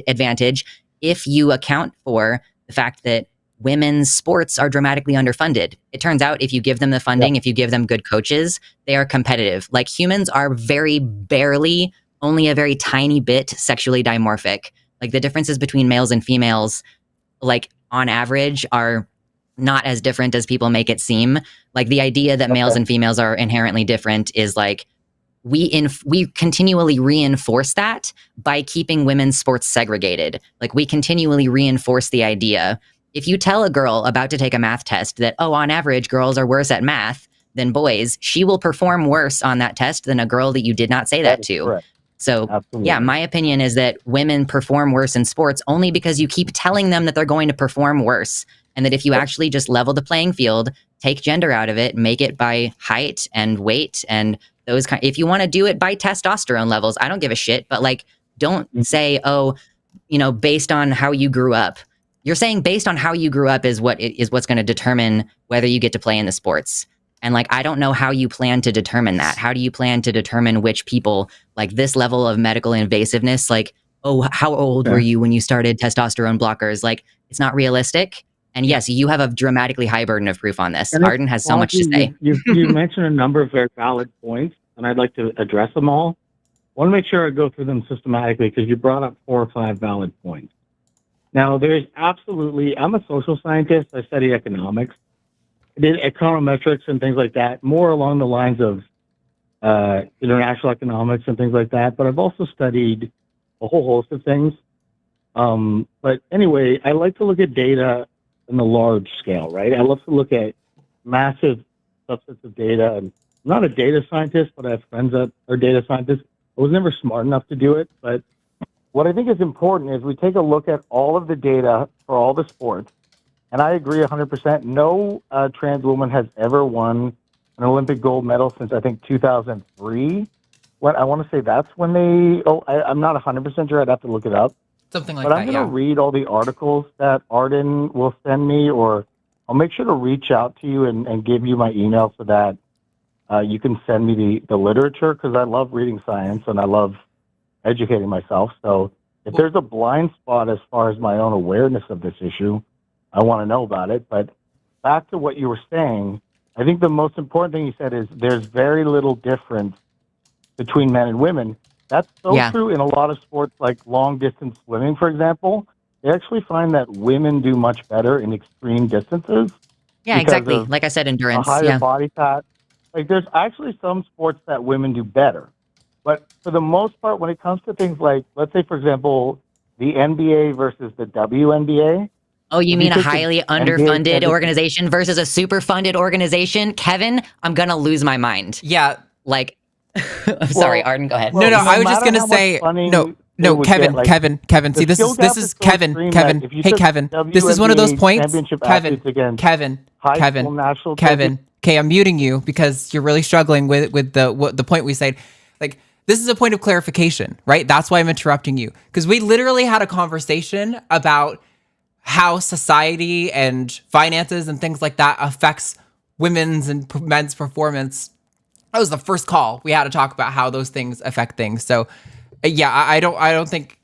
advantage if you account for the fact that women's sports are dramatically underfunded. It turns out if you give them the funding, if you give them good coaches, they are competitive. Like, humans are very barely, only a very tiny bit sexually dimorphic. Like, the differences between males and females, like, on average, are not as different as people make it seem. Like, the idea that males and females are inherently different is, like, we continually reinforce that by keeping women's sports segregated. Like, we continually reinforce the idea. If you tell a girl about to take a math test that, on average, girls are worse at math than boys, she will perform worse on that test than a girl that you did not say that to. Correct. So Absolutely. yeah, my opinion is that women perform worse in sports only because you keep telling them that they're going to perform worse. And that if you actually just level the playing field, take gender out of it, make it by height and weight and those kind. If you want to do it by testosterone levels, I don't give a shit. But like, don't say, oh, based on how you grew up. You're saying based on how you grew up is what's going to determine whether you get to play in the sports. And like, I don't know how you plan to determine that. How do you plan to determine which people, like this level of medical invasiveness, like, oh, how old were you when you started testosterone blockers? Like, it's not realistic. And yes, you have a dramatically high burden of proof on this. And Arden has so much to say. You mentioned a number of very valid points, and I'd like to address them all. I want to make sure I go through them systematically because you brought up 4 or 5 valid points. Now, there's absolutely, I'm a social scientist. I study economics. I did econometrics and things like that, more along the lines of international economics and things like that. But I've also studied a whole host of things. But anyway, I like to look at data in the large scale, right? I love to look at massive subsets of data. And I'm not a data scientist, but I have friends that are data scientists. I was never smart enough to do it. But what I think is important is we take a look at all of the data for all the sports. And I agree 100%. No trans woman has ever won an Olympic gold medal since, I think, 2003. I want to say that's when I'm not 100% sure. I'd have to look it up. Something like that, I'm going to read all the articles that Arden will send me, or I'll make sure to reach out to you and give you my email so that you can send me the literature, because I love reading science and I love educating myself. So if there's a blind spot as far as my own awareness of this issue, I want to know about it. But back to what you were saying, I think the most important thing you said is there's very little difference between men and women. That's so true in a lot of sports, like long-distance swimming, for example. They actually find that women do much better in extreme distances. Yeah, exactly. Like I said, endurance. A higher body fat. Like, there's actually some sports that women do better. But for the most part, when it comes to things like, let's say, for example, the NBA versus the WNBA. Oh, you mean a highly underfunded organization versus a super funded organization? Kevin, I'm going to lose my mind. Yeah. Like, I'm sorry, Arden, go ahead. No, I was just going to say, no, Kevin, see, this is Kevin, hey, Kevin, this is one of those points, Kevin, okay, I'm muting you because you're really struggling with the point we said. Like, this is a point of clarification, right? That's why I'm interrupting you, because we literally had a conversation about how society and finances and things like that affects women's and men's performance. That was the first call we had to talk about how those things affect things. So, yeah, I don't think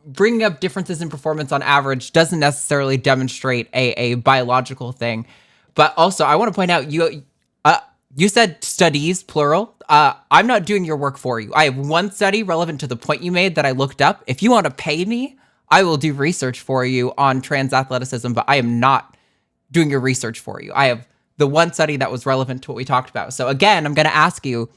bringing up differences in performance on average doesn't necessarily demonstrate a biological thing. But also, I want to point out you said studies, plural. I'm not doing your work for you. I have one study relevant to the point you made that I looked up. If you want to pay me, I will do research for you on trans athleticism, but I am not doing your research for you. I have the one study that was relevant to what we talked about. So again, I'm going to ask you,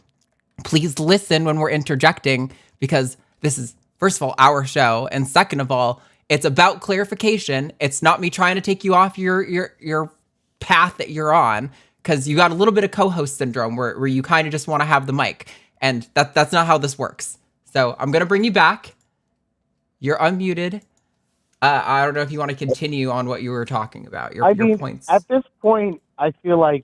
please listen when we're interjecting, because this is, first of all, our show. And second of all, it's about clarification. It's not me trying to take you off your path that you're on, because you got a little bit of co-host syndrome where you kind of just want to have the mic. And that's not how this works. So I'm going to bring you back. You're unmuted. I don't know if you want to continue on what you were talking about, your points. At this point, I feel like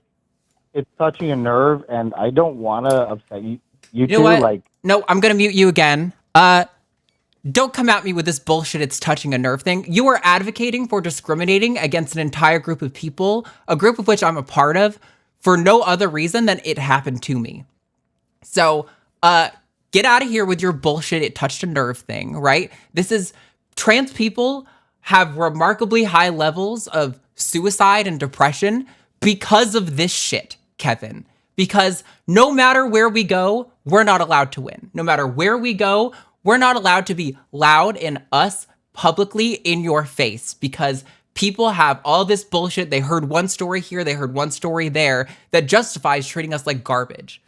it's touching a nerve, and I don't want to upset you. You know what? Like, no, I'm going to mute you again. Don't come at me with this bullshit, it's touching a nerve thing. You are advocating for discriminating against an entire group of people, a group of which I'm a part of, for no other reason than it happened to me. So, get out of here with your bullshit, it touched a nerve thing, right? This is, trans people have remarkably high levels of suicide and depression because of this shit, Kevin. Because no matter where we go, we're not allowed to win. No matter where we go, we're not allowed to be loud in us publicly in your face, because people have all this bullshit. They heard one story here, they heard one story there that justifies treating us like garbage.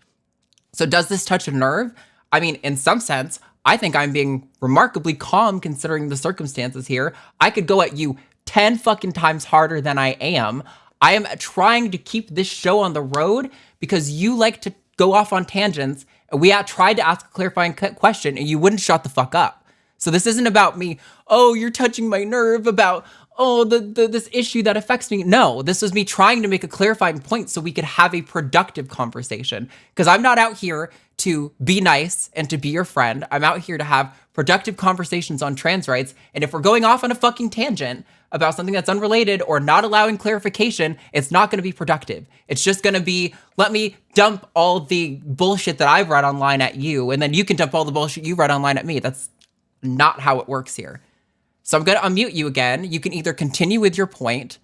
So does this touch a nerve? I mean, in some sense, I think I'm being remarkably calm considering the circumstances here. I could go at you 10 fucking times harder than I am. I am trying to keep this show on the road because you like to go off on tangents We tried to ask a clarifying question and you wouldn't shut the fuck up. So this isn't about me, oh, you're touching my nerve about, oh, this issue that affects me. No, this was me trying to make a clarifying point so we could have a productive conversation. Because I'm not out here to be nice and to be your friend. I'm out here to have productive conversations on trans rights. And if we're going off on a fucking tangent about something that's unrelated or not allowing clarification, it's not going to be productive. It's just going to be, let me dump all the bullshit that I've read online at you, and then you can dump all the bullshit you read online at me. That's not how it works here. So I'm going to unmute you again. You can either continue with your point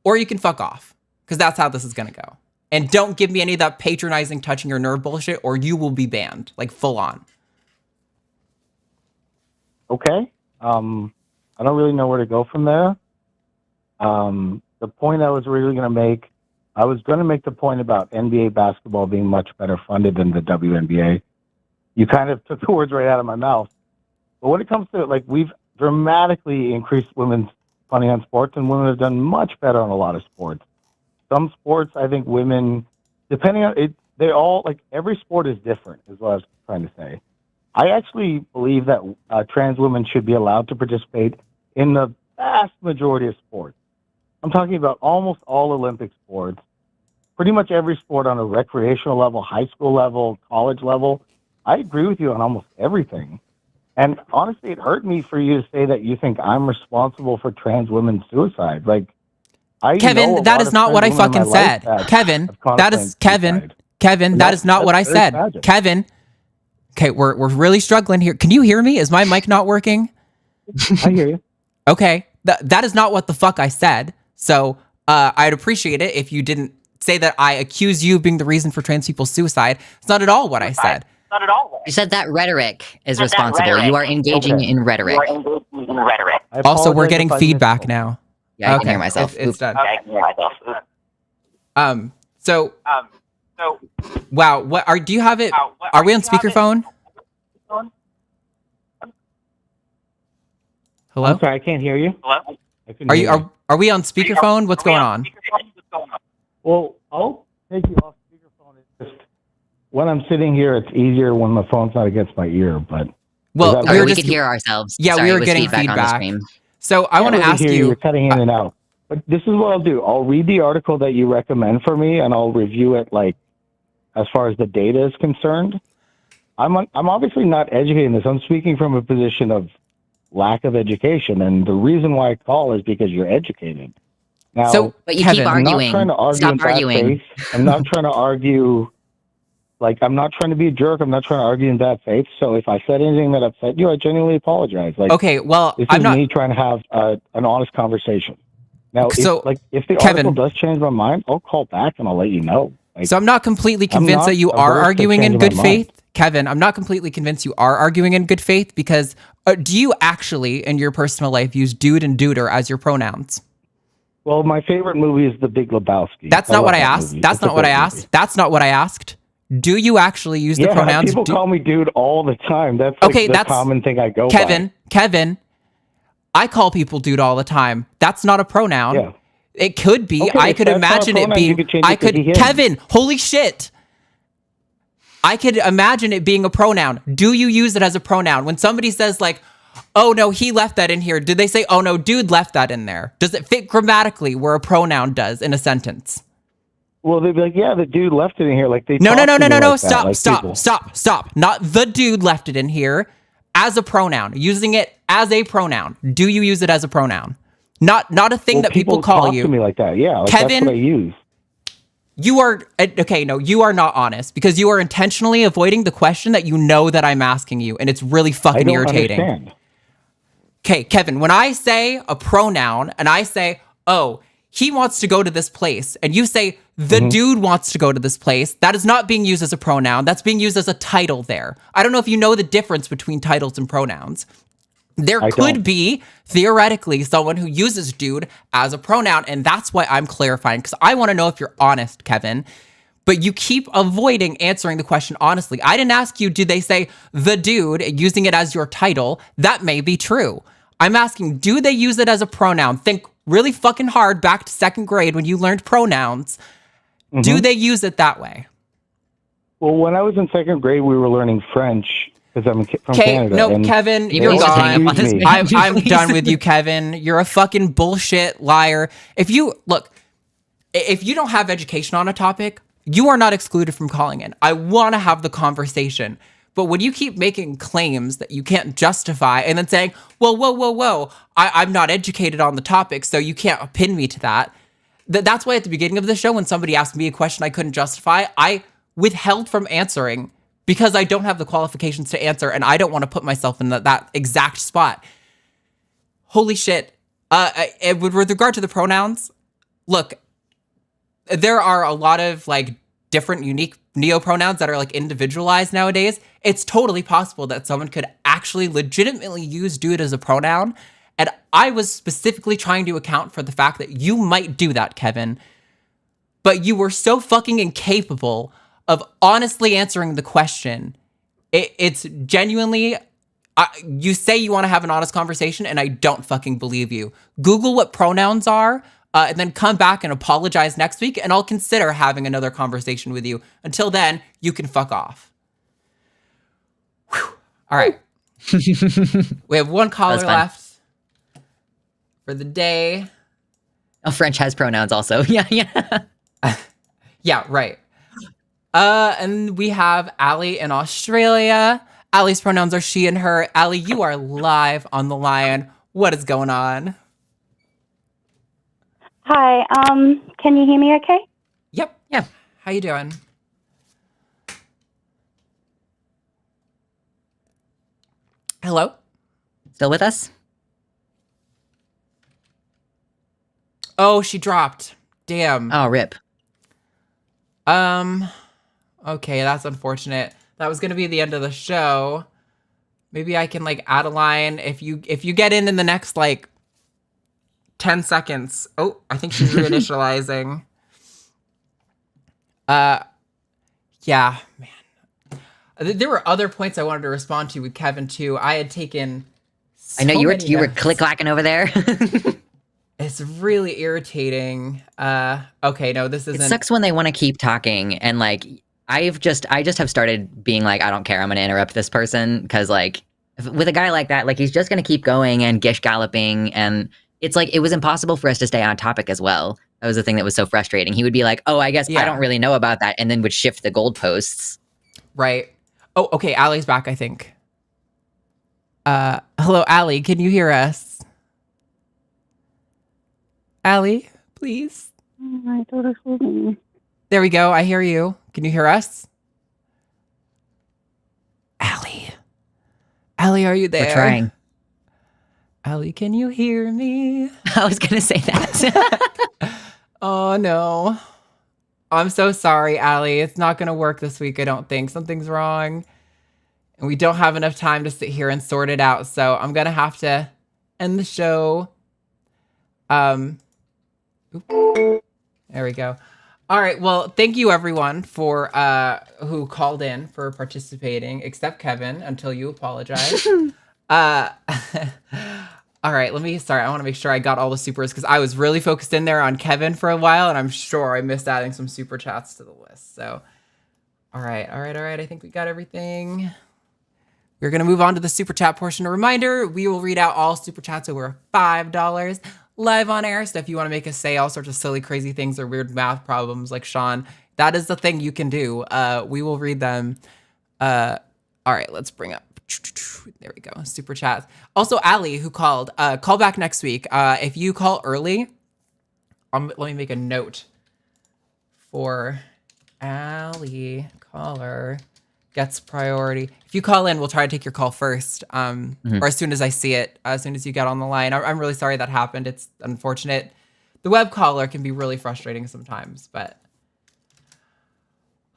or you can fuck off, because that's how this is going to go. And don't give me any of that patronizing touching your nerve bullshit or you will be banned, like full on. Okay. I don't really know where to go from there. The point I was really going to make, I was going to make the point about NBA basketball being much better funded than the WNBA. You kind of took the words right out of my mouth. But when it comes to, like, we've dramatically increased women's funding on sports, and women have done much better on a lot of sports. Some sports, I think women, depending on it, they all, like, every sport is different, is what I was trying to say. I actually believe that trans women should be allowed to participate in the vast majority of sports. I'm talking about almost all Olympic sports, pretty much every sport on a recreational level, high school level, college level. I agree with you on almost everything. And honestly, it hurt me for you to say that you think I'm responsible for trans women's suicide. Like, Kevin, that is not what I fucking said. Kevin, that is Kevin, that is not what I said. Tragic. Kevin, okay, we're really struggling here. Can you hear me? Is my mic not working? I hear you. Okay, that is not what the fuck I said. So I'd appreciate it if you didn't say that I accuse you of being the reason for trans people's suicide. It's not at all what I said. Not at all. You said that rhetoric is responsible. You are engaging in rhetoric. Also, we're getting feedback now. Yeah, I can hear myself. It's done. Okay, I can hear myself. So, wow. What do you have it? Are we on speakerphone? Hello? I'm sorry, I can't hear you. Hello? Are we on speakerphone? What's going on? Well, I'll take you off speakerphone. It's just when I'm sitting here, it's easier when the phone's not against my ear. But Well, we could hear ourselves. Yeah, Sorry, we it were was getting on the feedback. stream. So I want to ask you. You're cutting in and out. But this is what I'll do. I'll read the article that you recommend for me, and I'll review it. Like, as far as the data is concerned, I'm obviously not educating this. I'm speaking from a position of lack of education, and the reason why I call is because you're educated. Now, But you Kevin, keep I'm not arguing. trying to argue Stop in bad arguing. faith. I'm not trying to argue. Like, I'm not trying to be a jerk. I'm not trying to argue in bad faith. So if I said anything that upset you, I genuinely apologize. Like, Okay, well, this I'm is not. me trying to have an honest conversation. Now, So, if the Kevin- article does change my mind, I'll call back and I'll let you know. Like, So I'm not completely I'm convinced not that you averse are to arguing in changing good my mind. faith. Kevin, I'm not completely convinced you are arguing in good faith because do you actually, in your personal life, use dude and duder as your pronouns? well, my favorite movie is The Big Lebowski. That's not love what I that asked. movie. That's It's a not what I great asked. movie. That's not what I asked. Do you actually use the Yeah, pronouns? people call me dude all the time. That's like Okay, the that's- common thing I go Kevin, I call people dude all the time. That's not a pronoun. by. Yeah. It could be. Okay, I if could that's not a imagine it pronoun, being. you could change I it to could. he, him. Kevin, holy shit. I could imagine it being a pronoun. Do you use it as a pronoun? When somebody says like, oh no, he left that in here. Did they say, oh no, dude left that in there? Does it fit grammatically where a pronoun does in a sentence? Well, they'd be like, yeah, the dude left it in here. Like they No, talk no, no, to no, me no, no. like that, Stop, like stop, people. stop, stop. Not the dude left it in here as a pronoun. Using it as a pronoun. Do you use it as a pronoun? Not a thing Well, that people call talk you. to me like that. Yeah, like Kevin- that's what I use. You are okay. No, you are not honest because you are intentionally avoiding the question that you know that I'm asking you, and it's really I fucking don't irritating. understand. Okay, Kevin, when I say a pronoun and I say, oh, he wants to go to this place, and you say the dude wants to go to this place, that is not being used as a pronoun. That's being used as a title there. I don't know if you know the difference between titles and pronouns. There I could don't. be, theoretically, someone who uses dude as a pronoun, and that's why I'm clarifying, because I want to know if you're honest, Kevin. But you keep avoiding answering the question honestly. I didn't ask you, did they say the dude, using it as your title? That may be true. I'm asking, do they use it as a pronoun? Think really fucking hard back to second grade when you learned pronouns. Do they use it that way? Well, when I was in second grade, we were learning French because I'm from Okay, Canada. no, and Kevin, Can you you're please just hang up gone. on this man, I'm please? done with you, Kevin. You're a fucking bullshit liar. If you don't have education on a topic, you are not excluded from calling in. I want to have the conversation. But when you keep making claims that you can't justify and then saying, well, whoa, I'm not educated on the topic, so you can't pin me to that. That's why at the beginning of the show, when somebody asked me a question I couldn't justify, I withheld from answering because I don't have the qualifications to answer, and I don't want to put myself in that exact spot. Holy shit. With regard to the pronouns, look, there are a lot of like different unique neopronouns that are like individualized nowadays. It's totally possible that someone could actually legitimately use dude as a pronoun. And I was specifically trying to account for the fact that you might do that, Kevin. But you were so fucking incapable of honestly answering the question. It's genuinely, you say you want to have an honest conversation, and I don't fucking believe you. Google what pronouns are, and then come back and apologize next week, and I'll consider having another conversation with you. Until then, you can fuck off. Whew. All right. We have one caller left for the day. Oh, French has pronouns also. Yeah. Yeah, right. And we have Allie in Australia. Allie's pronouns are she and her. Allie, you are live on the line. What is going on? Hi, can you hear me okay? Yep. Yeah. How you doing? Hello? Still with us? Oh, she dropped. Damn. Oh, rip. Okay, that's unfortunate. That was gonna be the end of the show. Maybe I can like add a line if you get in the next like 10 seconds. Oh, I think she's reinitializing. Yeah, man. There were other points I wanted to respond to with Kevin too. I had taken I know you were notes. click-clacking over there. It's really irritating. Okay, no, this isn't. It sucks when they want to keep talking, and like I just have started being like, I don't care, I'm gonna interrupt this person, because like with a guy like that, like he's just gonna keep going and gish galloping, and it's like it was impossible for us to stay on topic as well. That was the thing that was so frustrating. He would be like, oh, I guess I don't really know about that, and then would shift the goalposts. Right. Oh, okay, Allie's back, I think. Hello, Allie, can you hear us? Allie, please. I thought I was me. There we go. I hear you. Can you hear us? Allie. Allie, are you there? We're trying. Allie, can you hear me? I was gonna say that. Oh, no. I'm so sorry, Allie. It's not going to work this week, I don't think. Something's wrong. And we don't have enough time to sit here and sort it out. So I'm going to have to end the show. There we go. All right. Well, thank you everyone for who called in for participating, except Kevin, until you apologize. All right, I want to make sure I got all the supers because I was really focused in there on Kevin for a while, and I'm sure I missed adding some super chats to the list. So, all right. I think we got everything. We're going to move on to the super chat portion. A reminder, we will read out all super chats over $5 live on air. So if you want to make us say all sorts of silly, crazy things or weird math problems like Sean, that is the thing you can do. We will read them. All right, let's bring up. There we go. Super chats. Also, Allie, who called, call back next week. If you call early, let me make a note for Allie. Caller gets priority. If you call in, we'll try to take your call first, or as soon as I see it, as soon as you get on the line. I'm really sorry that happened. It's unfortunate. The web caller can be really frustrating sometimes, but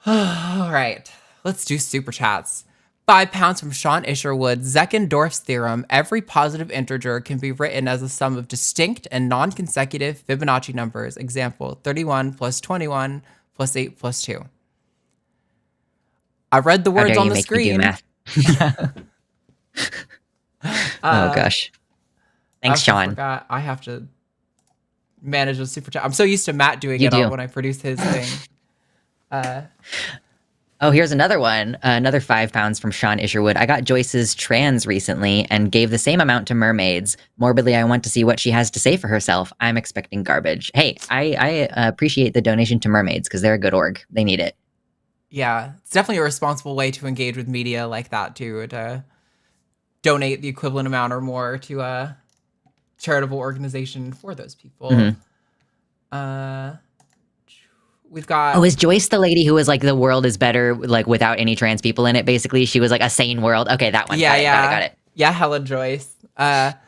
all right, let's do super chats. 5 pounds from Sean Isherwood. Zeckendorf's theorem. Every positive integer can be written as a sum of distinct and non-consecutive Fibonacci numbers. Example, 31 plus 21 plus 8 plus 2. I read the words on the screen. Oh, gosh. Thanks, Sean. Forgot. I have to manage a super chat. I'm so used to Matt doing it all when I produce his thing. Oh, here's another one. Another £5 from Sean Isherwood. I got Joyce's trans recently and gave the same amount to mermaids. Morbidly, I want to see what she has to say for herself. I'm expecting garbage. Hey, I appreciate the donation to mermaids because they're a good org. They need it. Yeah, it's definitely a responsible way to engage with media like that too, to donate the equivalent amount or more to a charitable organization for those people. We've got... Oh, is Joyce the lady who was like, the world is better like without any trans people in it? Basically, she was like a sane world. Okay, that one. Yeah, got it. Yeah, Helen Joyce.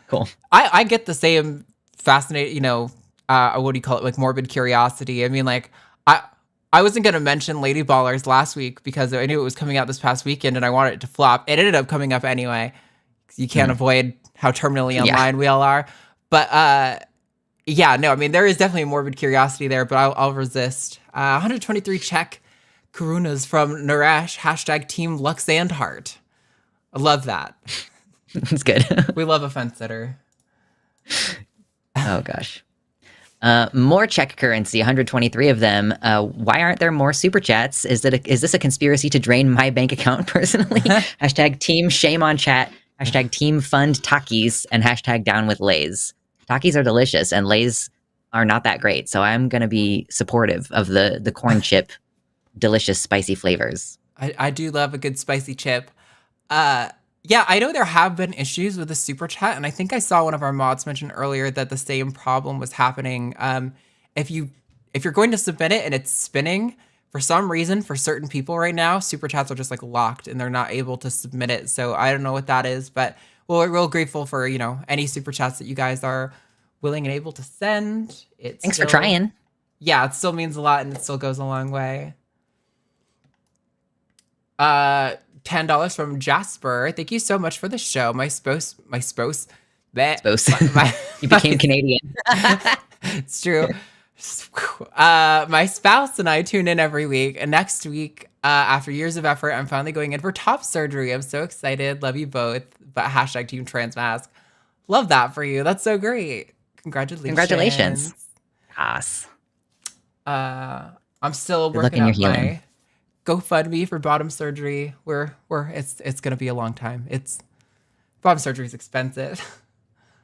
Cool. I get the same fascinating, what do you call it? Like morbid curiosity. I mean, like, I wasn't going to mention Lady Ballers last week because I knew it was coming out this past weekend and I wanted it to flop. It ended up coming up anyway. You can't avoid how terminally online we all are. But yeah, no, I mean, there is definitely a morbid curiosity there, but I'll resist. 123 check Karunas from Naresh, hashtag Team Luxander Hart. I love that. That's good. We love a fence sitter. Oh, gosh. More check currency, 123 of them. Why aren't there more super chats? Is this a conspiracy to drain my bank account personally? Hashtag team shame on chat. Hashtag team fund Takis and hashtag down with Lays. Takis are delicious and Lays are not that great. So I'm going to be supportive of the corn chip, delicious spicy flavors. I do love a good spicy chip. Yeah, I know there have been issues with the super chat, and I think I saw one of our mods mention earlier that the same problem was happening. If you're going to submit it and it's spinning, for some reason, for certain people right now, super chats are just like locked and they're not able to submit it. So I don't know what that is, but we're real grateful for, any super chats that you guys are willing and able to send. Thanks for trying. Yeah, it still means a lot and it still goes a long way. $10 from Jasper. Thank you so much for the show. My spouse. You became Canadian. It's true. My spouse and I tune in every week, and next week, after years of effort, I'm finally going in for top surgery. I'm so excited. Love you both. But hashtag Team Trans Mask. Love that for you. That's so great. Congratulations. Yes. I'm still working on my GoFundMe for bottom surgery. It's gonna be a long time. Bottom surgery is expensive.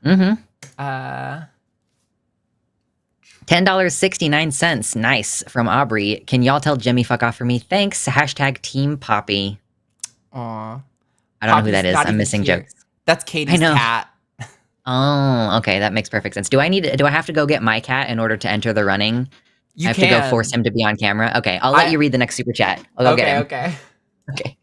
$10.69. Nice from Aubrey. Can y'all tell Jimmy fuck off for me? Thanks. Hashtag Team Poppy. Aw. I don't know who that is. I'm missing jokes. That's Katie's cat. Oh, okay. That makes perfect sense. Do I have to go get my cat in order to enter the running? I have to go force him to be on camera? Okay, I'll let you read the next super chat. I'll go get him. Okay.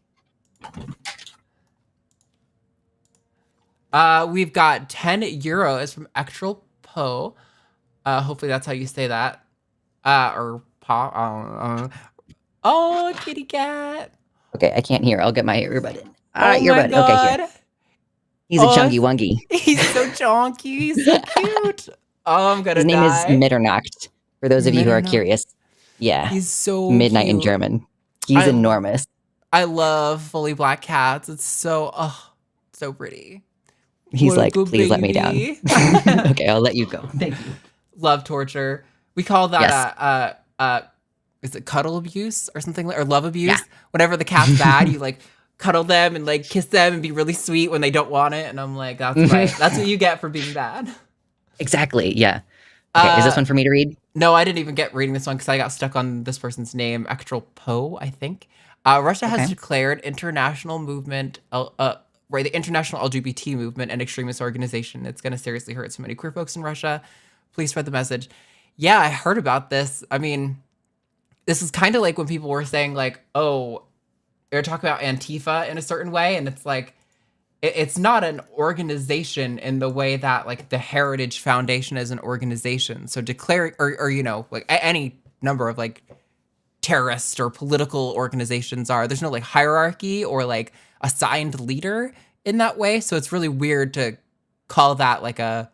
We've got 10 euros from Actual Poe. Hopefully that's how you say that. Or Pa. Oh, kitty cat. Okay, I can't hear. I'll get my earbud in. Earbud. Okay, here. He's a chunky wungy. He's so chunky. He's so cute. Oh, I'm gonna die. His name is Mitternacht, for those of you who are curious. Yeah. He's so Midnight cute. in German. He's enormous. I love fully black cats. It's so pretty. He's like, please let me down. Okay, I'll let you go. Thank you. Love torture. We call that is it cuddle abuse or something, or love abuse? Yeah. Whenever the cat's bad, you like cuddle them and like kiss them and be really sweet when they don't want it. And I'm like, that's right. That's what you get for being bad. Exactly. Yeah. Okay, is this one for me to read? No, I didn't even get reading this one because I got stuck on this person's name, Actual Poe, I think. Russia has declared international movement, the international LGBT movement an extremist organization. It's going to seriously hurt so many queer folks in Russia. Please spread the message. Yeah, I heard about this. I mean, this is kind of like when people were saying like, oh, they're talking about Antifa in a certain way. And it's like, it's not an organization in the way that like the Heritage Foundation is an organization. So declaring, or like any number of like terrorist or political organizations are, there's no like hierarchy or like assigned leader in that way. So it's really weird to call that like a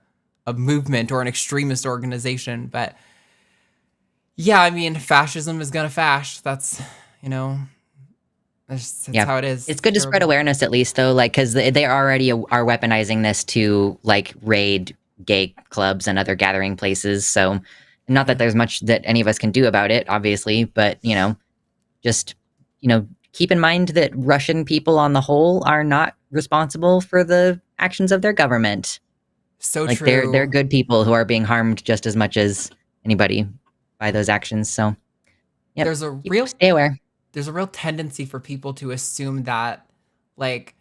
movement or an extremist organization. But yeah, I mean, fascism is gonna fash. That's that's how it is. It's good to spread awareness at least, though, like, because they already are weaponizing this to like raid gay clubs and other gathering places. So not that there's much that any of us can do about it, obviously, but just keep in mind that Russian people on the whole are not responsible for the actions of their government. So Like true. they're good people who are being harmed just as much as anybody by those actions. So yep, stay aware. There's a real tendency for people to assume that, like,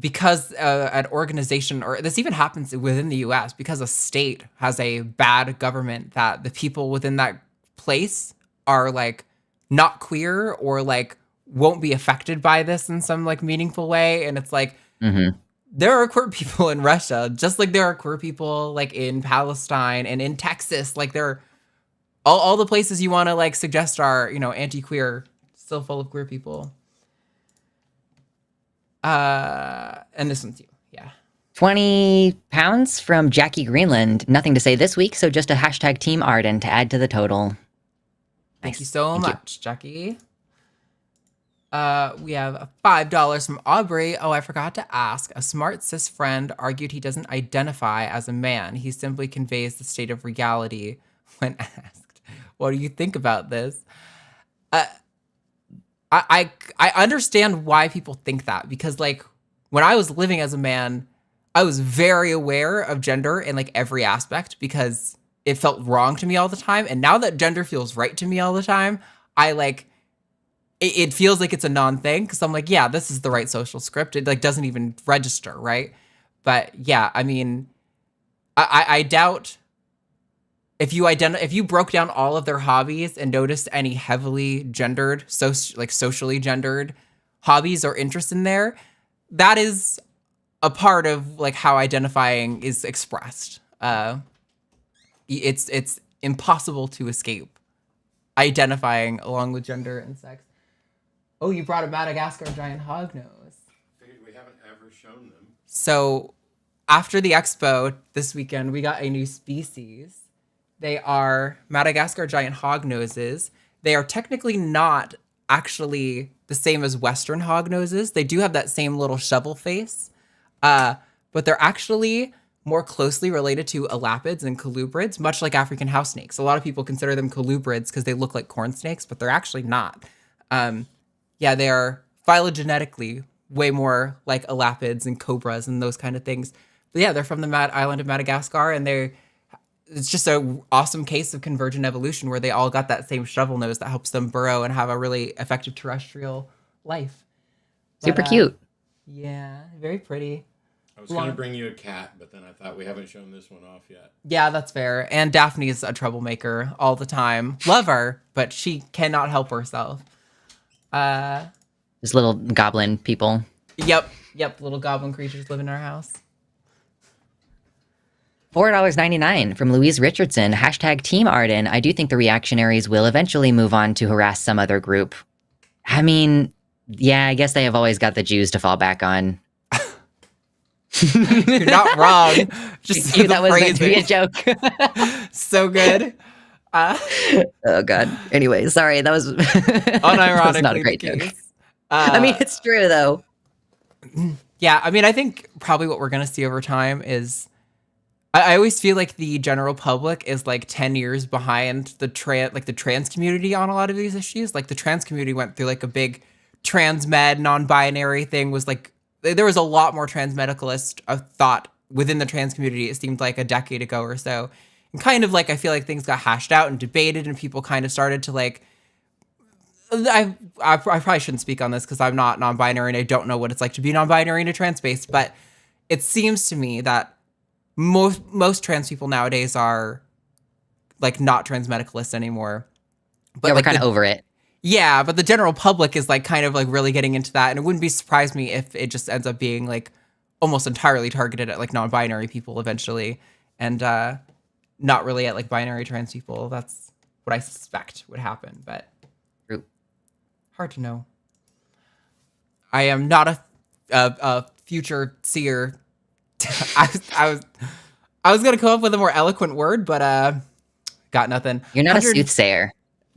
because an organization, or this even happens within the US, because a state has a bad government, that the people within that place are like not queer or like won't be affected by this in some like meaningful way. And it's like, there are queer people in Russia, just like there are queer people like in Palestine and in Texas. Like there are all the places you want to like suggest are, you know, anti-queer, still full of queer people. And this one's you. Yeah. 20 pounds from Jackie Greenland. Nothing to say this week, so just a hashtag Team Arden to add to the total. Thank you so much, Jackie. We have $5 from Aubrey. Oh, I forgot to ask. A smart cis friend argued he doesn't identify as a man. He simply conveys the state of reality when asked. What do you think about this? I understand why people think that, because like when I was living as a man, I was very aware of gender in like every aspect because it felt wrong to me all the time. And now that gender feels right to me all the time, I like it feels like it's a non-thing because I'm like, yeah, this is the right social script. It like doesn't even register, right? But yeah, I mean, I doubt if you broke down all of their hobbies and noticed any heavily gendered, socially gendered hobbies or interests in there, that is a part of like how identifying is expressed. It's impossible to escape identifying along with gender and sex. Oh, you brought a Madagascar giant hognose. Figured we haven't ever shown them. So after the expo this weekend, we got a new species. They are Madagascar giant hognoses. They are technically not actually the same as Western hognoses. They do have that same little shovel face, but they're actually more closely related to elapids and colubrids, much like African house snakes. A lot of people consider them colubrids because they look like corn snakes, but they're actually not. Yeah, they are phylogenetically way more like elapids and cobras and those kind of things. But yeah, they're from the island of Madagascar, and it's just an awesome case of convergent evolution where they all got that same shovel nose that helps them burrow and have a really effective terrestrial life. Super cute. Yeah, very pretty. I was going to bring you a cat, but then I thought we haven't shown this one off yet. Yeah, that's fair. And Daphne's a troublemaker all the time. Love her, but she cannot help herself. Just little goblin people. Yep. Little goblin creatures live in our house. $4.99 from Louise Richardson. Hashtag Team Arden. I do think the reactionaries will eventually move on to harass some other group. I mean, yeah, I guess they have always got the Jews to fall back on. You're not wrong. Just that was meant to be a joke. So good. Oh God. Anyway, sorry. That was unironically not a great joke. I mean, it's true though. Yeah, I mean, I think probably what we're gonna see over time is, I always feel like the general public is like 10 years behind the trans community on a lot of these issues. Like the trans community went through like a big trans med non-binary thing. Was like there was a lot more trans medicalist thought within the trans community. It seemed like a decade ago or so. And kind of like, I feel like things got hashed out and debated and people kind of started to like, I probably shouldn't speak on this because I'm not non-binary and I don't know what it's like to be non-binary in a trans space, but it seems to me that most trans people nowadays are like not trans medicalists anymore. But yeah, we're like kind of over it. Yeah, but the general public is like kind of like really getting into that, and it wouldn't be surprise me if it just ends up being like almost entirely targeted at like non-binary people eventually, and not really at like binary trans people. That's what I suspect would happen, but True. Hard to know. I am not a future seer. I was gonna come up with a more eloquent word, but got nothing. You're not a soothsayer.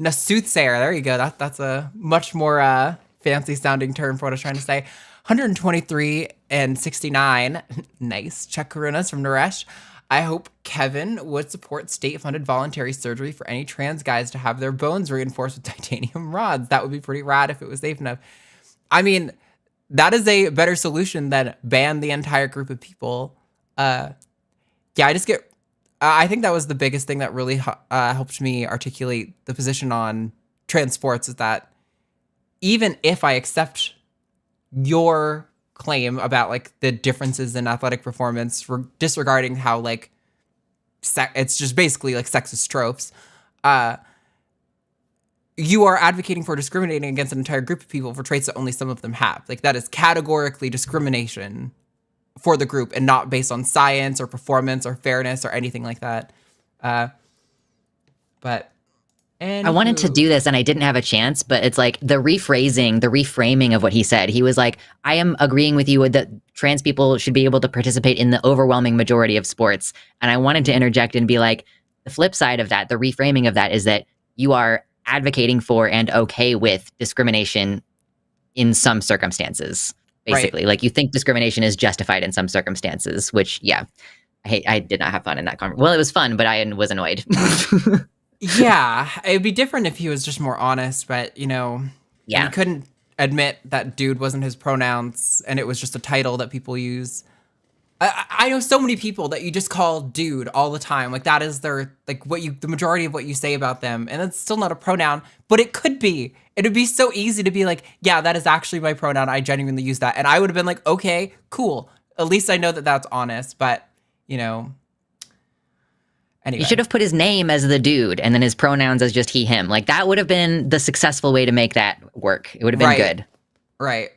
A soothsayer. There you go. That's a much more fancy sounding term for what I was trying to say. 123 and 69. Nice. Check Karunas from Naresh. I hope Kevin would support state-funded voluntary surgery for any trans guys to have their bones reinforced with titanium rods. That would be pretty rad if it was safe enough. I mean, that is a better solution than ban the entire group of people. I think that was the biggest thing that really helped me articulate the position on trans sports, is that even if I accept your claim about like the differences in athletic performance, disregarding how like it's just basically like sexist tropes, you are advocating for discriminating against an entire group of people for traits that only some of them have. Like, that is categorically discrimination for the group and not based on science or performance or fairness or anything like that. But I wanted to do this and I didn't have a chance, but it's like the reframing of what he said. He was like, I am agreeing with you that trans people should be able to participate in the overwhelming majority of sports. And I wanted to interject and be like, the flip side of that, the reframing of that, is that you are advocating for and okay with discrimination in some circumstances, basically. Right. Like, you think discrimination is justified in some circumstances, which, yeah, I did not have fun in that conversation. Well, it was fun, but I was annoyed. Yeah, it'd be different if he was just more honest, but, you know, he couldn't admit that dude wasn't his pronouns and it was just a title that people use. I know so many people that you just call dude all the time. Like, that is their, like, the majority of what you say about them. And it's still not a pronoun, but it could be. It'd be so easy to be like, yeah, that is actually my pronoun. I genuinely use that. And I would have been like, okay, cool. At least I know that that's honest. But, you know, anyway. He should have put his name as the dude and then his pronouns as just he, him. Like, that would have been the successful way to make that work. It would have been good. Right.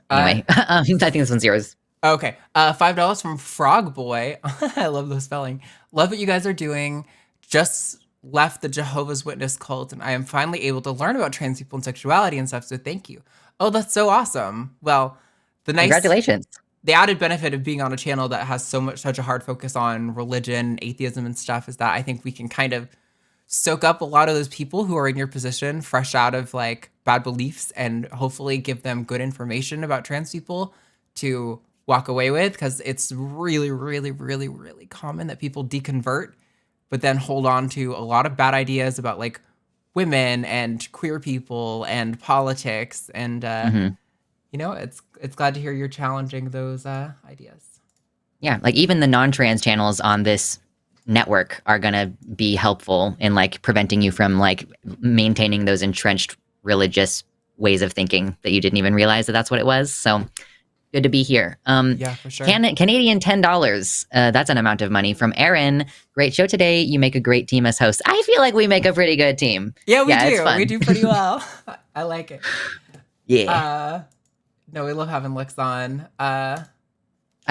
Anyway, I think this one's yours. Okay. $5 from Frog Boy. I love the spelling. Love what you guys are doing. Just left the Jehovah's Witness cult, and I am finally able to learn about trans people and sexuality and stuff, so thank you. Oh, that's so awesome. Well, congratulations. The added benefit of being on a channel that has such a hard focus on religion, atheism, and stuff is that I think we can kind of soak up a lot of those people who are in your position fresh out of like bad beliefs and hopefully give them good information about trans people to walk away with, because it's really, really, really, really common that people deconvert, but then hold on to a lot of bad ideas about like women and queer people and politics. And, you know, it's glad to hear you're challenging those ideas. Yeah, like even the non-trans channels on this network are going to be helpful in like preventing you from like maintaining those entrenched religious ways of thinking that you didn't even realize that that's what it was. So good to be here. Yeah, for sure. Canadian $10. That's an amount of money from Aaron. Great show today. You make a great team as hosts. I feel like we make a pretty good team. Yeah, we do. We do pretty well. I like it. Yeah. No, we love having Lux on. I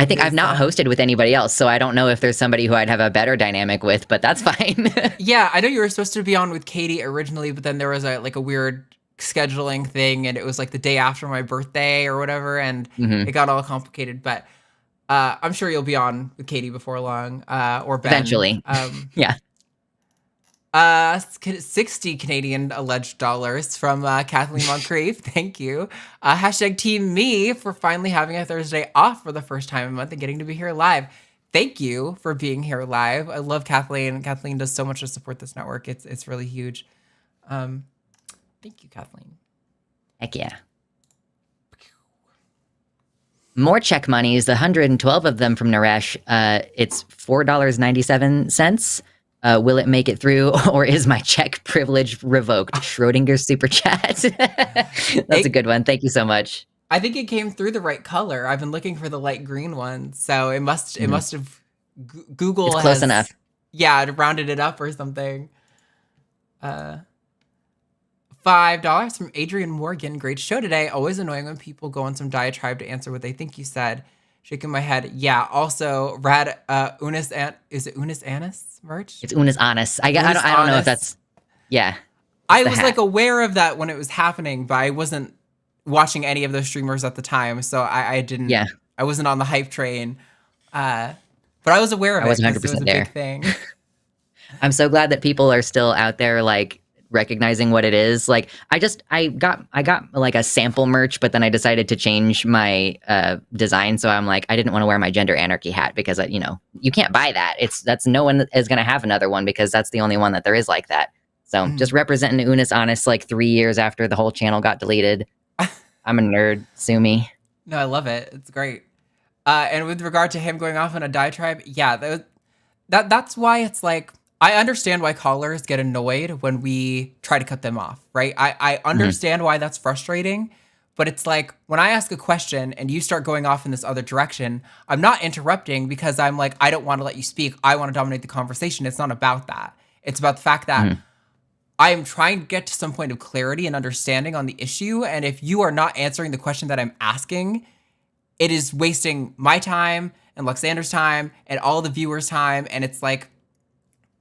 think I've not hosted with anybody else, so I don't know if there's somebody who I'd have a better dynamic with, but that's fine. Yeah, I know you were supposed to be on with Katy originally, but then there was a weird scheduling thing, and it was like the day after my birthday or whatever, and it got all complicated. But I'm sure you'll be on with Katy before long, or Ben. Eventually. Yeah. 60 Canadian alleged dollars from Kathleen Montgomerie. Thank you. Hashtag team me for finally having a Thursday off for the first time in a month and getting to be here live. Thank you for being here live. I love Kathleen. Kathleen does so much to support this network. It's really huge. Thank you, Kathleen. Heck yeah. More check monies, the 112 of them from Naresh. It's $4.97. Will it make it through, or is my check privilege revoked? Schrodinger's super chat. That's a good one. Thank you so much. I think it came through the right color. I've been looking for the light green one, so it must have Google. It's close enough. Yeah, it rounded it up or something. $5 from Adrian Morgan. Great show today. Always annoying when people go on some diatribe to answer what they think you said. Shaking my head. Yeah. Also, rad. Unis is it Unis Annis merch? It's Unis Annis. I don't know if that's. Yeah. I was like aware of that when it was happening, but I wasn't watching any of those streamers at the time, so I didn't. Yeah. I wasn't on the hype train. But I was aware of it. I was 100% it was a there. big thing. I'm so glad that people are still out there like recognizing what it is. Like I got like a sample merch, but then I decided to change my design. So I'm like, I didn't want to wear my gender anarchy hat because you can't buy that. That's no one is going to have another one because that's the only one that there is like that. So just representing Unis Honest like 3 years after the whole channel got deleted. I'm a nerd. Sue me. No, I love it. It's great. And with regard to him going off on a diatribe, yeah, that's why it's like, I understand why callers get annoyed when we try to cut them off, right? I understand why that's frustrating, but it's like when I ask a question and you start going off in this other direction, I'm not interrupting because I'm like, I don't want to let you speak. I want to dominate the conversation. It's not about that. It's about the fact that I am trying to get to some point of clarity and understanding on the issue. And if you are not answering the question that I'm asking, it is wasting my time and Luxander's time and all the viewers' time. And it's like,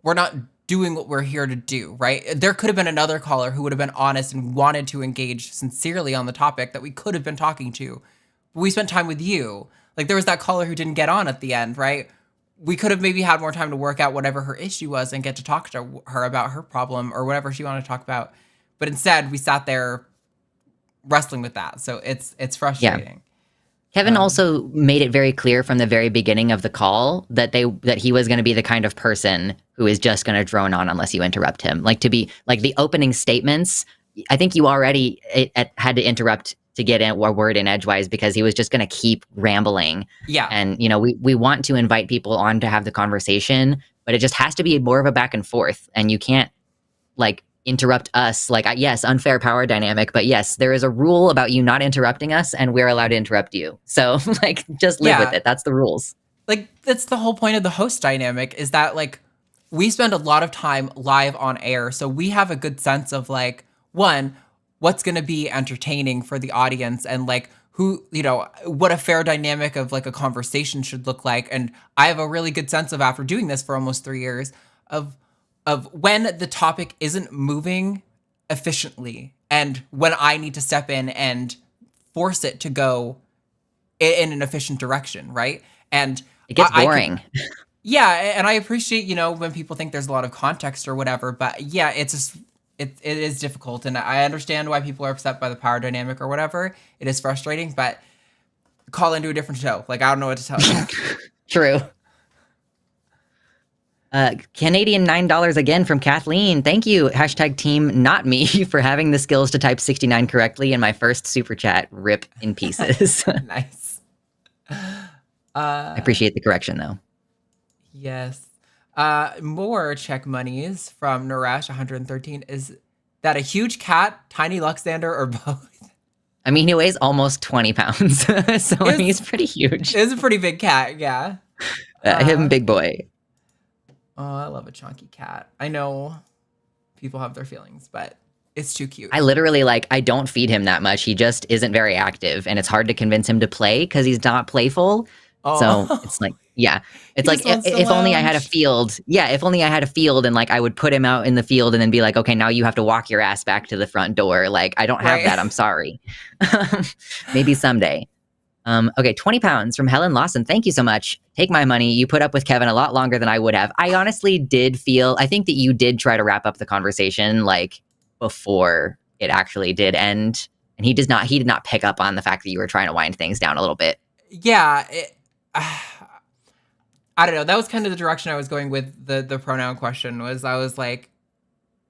we're not doing what we're here to do, right? There could have been another caller who would have been honest and wanted to engage sincerely on the topic that we could have been talking to. But we spent time with you. Like there was that caller who didn't get on at the end, right? We could have maybe had more time to work out whatever her issue was and get to talk to her about her problem or whatever she wanted to talk about. But instead, we sat there wrestling with that. So it's frustrating. Yeah. Kevin also made it very clear from the very beginning of the call that he was going to be the kind of person who is just going to drone on unless you interrupt him. Like to be like the opening statements, I think you already had to interrupt to get in a word in edgewise because he was just going to keep rambling. Yeah. And we want to invite people on to have the conversation, but it just has to be more of a back and forth, and you can't like interrupt us. Like, yes, unfair power dynamic, but yes, there is a rule about you not interrupting us and we're allowed to interrupt you. So like, just live with it. That's the rules. Like, that's the whole point of the host dynamic is that like, we spend a lot of time live on air. So we have a good sense of like, one, what's going to be entertaining for the audience and like who, what a fair dynamic of like a conversation should look like. And I have a really good sense of, after doing this for almost 3 years, of when the topic isn't moving efficiently and when I need to step in and force it to go in an efficient direction, right? And it gets boring. And I appreciate, when people think there's a lot of context or whatever, but yeah, it's just, it is difficult. And I understand why people are upset by the power dynamic or whatever. It is frustrating, but call into a different show. Like, I don't know what to tell you. True. Canadian $9 again from Kathleen. Thank you. Hashtag team not me for having the skills to type 69 correctly in my first super chat. Rip in pieces. Nice. I appreciate the correction though. Yes. More check monies from Naresh 113. Is that a huge cat, tiny Luxander, or both? I mean, he weighs almost 20 pounds. So I mean, he's pretty huge. It's a pretty big cat. Yeah. Him big boy. Oh, I love a chunky cat. I know people have their feelings, but it's too cute. I literally I don't feed him that much. He just isn't very active, and it's hard to convince him to play because he's not playful. Oh. So it's like, yeah, it's like if only I had a field. Yeah, if only I had a field, and like I would put him out in the field, and then be like, okay, now you have to walk your ass back to the front door. Like I don't have that. I'm sorry. Maybe someday. Okay, 20 pounds from Helen Lawson. Thank you so much. Take my money. You put up with Kevin a lot longer than I would have. I honestly I think that you did try to wrap up the conversation like before it actually did end. And he did not pick up on the fact that you were trying to wind things down a little bit. Yeah. I don't know. That was kind of the direction I was going with the pronoun question. I was like,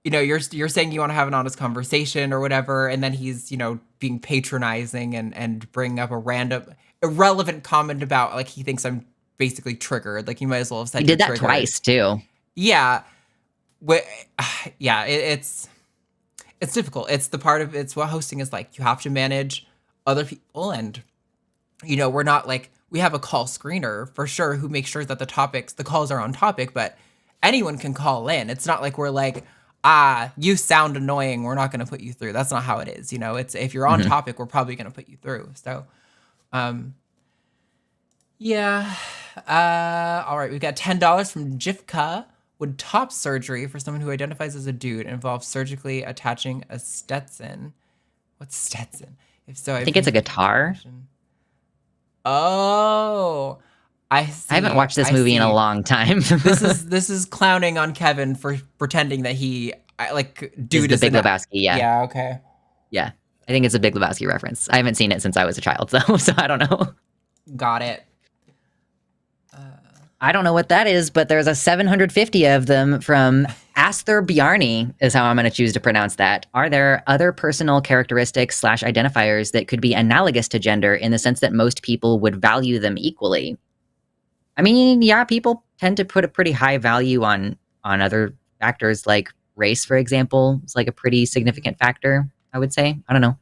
you're saying you want to have an honest conversation or whatever, and then he's, being patronizing and bringing up a random irrelevant comment about like he thinks I'm basically triggered. Like you might as well have said he did that triggered. Twice too. Yeah, it's difficult. It's what hosting is like. You have to manage other people, and we're not like, we have a call screener for sure who makes sure that the calls are on topic, but anyone can call in. It's not like we're like, you sound annoying, we're not going to put you through. That's not how it is. It's if you're on topic, we're probably going to put you through. So, yeah. All right. We've got $10 from Jifka. Would top surgery for someone who identifies as a dude involve surgically attaching a Stetson? What's Stetson? If so, I think it's a guitar. Oh, I see. I haven't watched this movie in a long time. This is clowning on Kevin for pretending that he dude is the is Big Lebowski. Yeah. Yeah, okay. Yeah. I think it's a Big Lebowski reference. I haven't seen it since I was a child, though, so I don't know. Got it. I don't know what that is, but there's a 750 of them from Asther Bjarni, is how I'm going to choose to pronounce that. Are there other personal characteristics / identifiers that could be analogous to gender in the sense that most people would value them equally? I mean, yeah, people tend to put a pretty high value on other factors like race, for example. It's like a pretty significant factor, I would say. I don't know.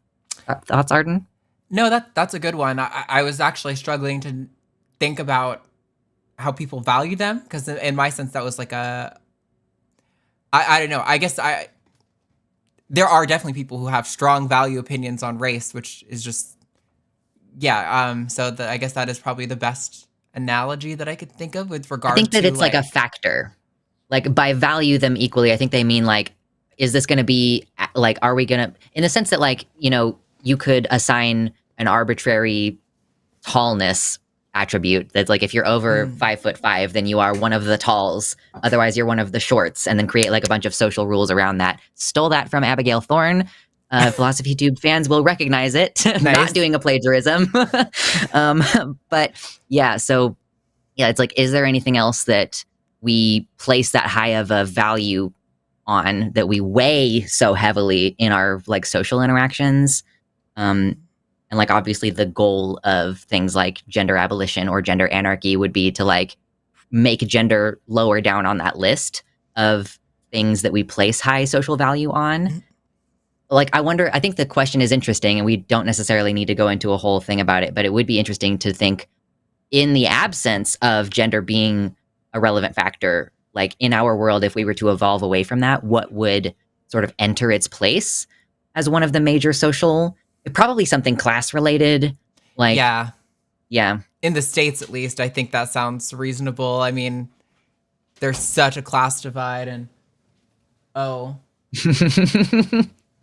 Thoughts, Arden? No, that's a good one. I was actually struggling to think about how people value them, because in my sense that was like I don't know. I guess there are definitely people who have strong value opinions on race, which is just so I guess that is probably the best analogy that I could think of with regard to. I think that it's like a factor. Like by value them equally, I think they mean like, is this going to be like, are we going to, in the sense that like, you know, you could assign an arbitrary tallness attribute that's like, if you're over 5'5", then you are one of the talls, otherwise you're one of the shorts, and then create like a bunch of social rules around that. Stole that from Abigail Thorne. Philosophy Tube fans will recognize it. Nice. Not doing a plagiarism. But yeah, so yeah, it's like, is there anything else that we place that high of a value on, that we weigh so heavily in our like social interactions? And like, obviously the goal of things like gender abolition or gender anarchy would be to like make gender lower down on that list of things that we place high social value on. Like, I wonder, I think the question is interesting, and we don't necessarily need to go into a whole thing about it, but it would be interesting to think, in the absence of gender being a relevant factor, like in our world, if we were to evolve away from that, what would sort of enter its place as one of the major social, probably something class related, like yeah. In the States, at least, I think that sounds reasonable. I mean, there's such a class divide, and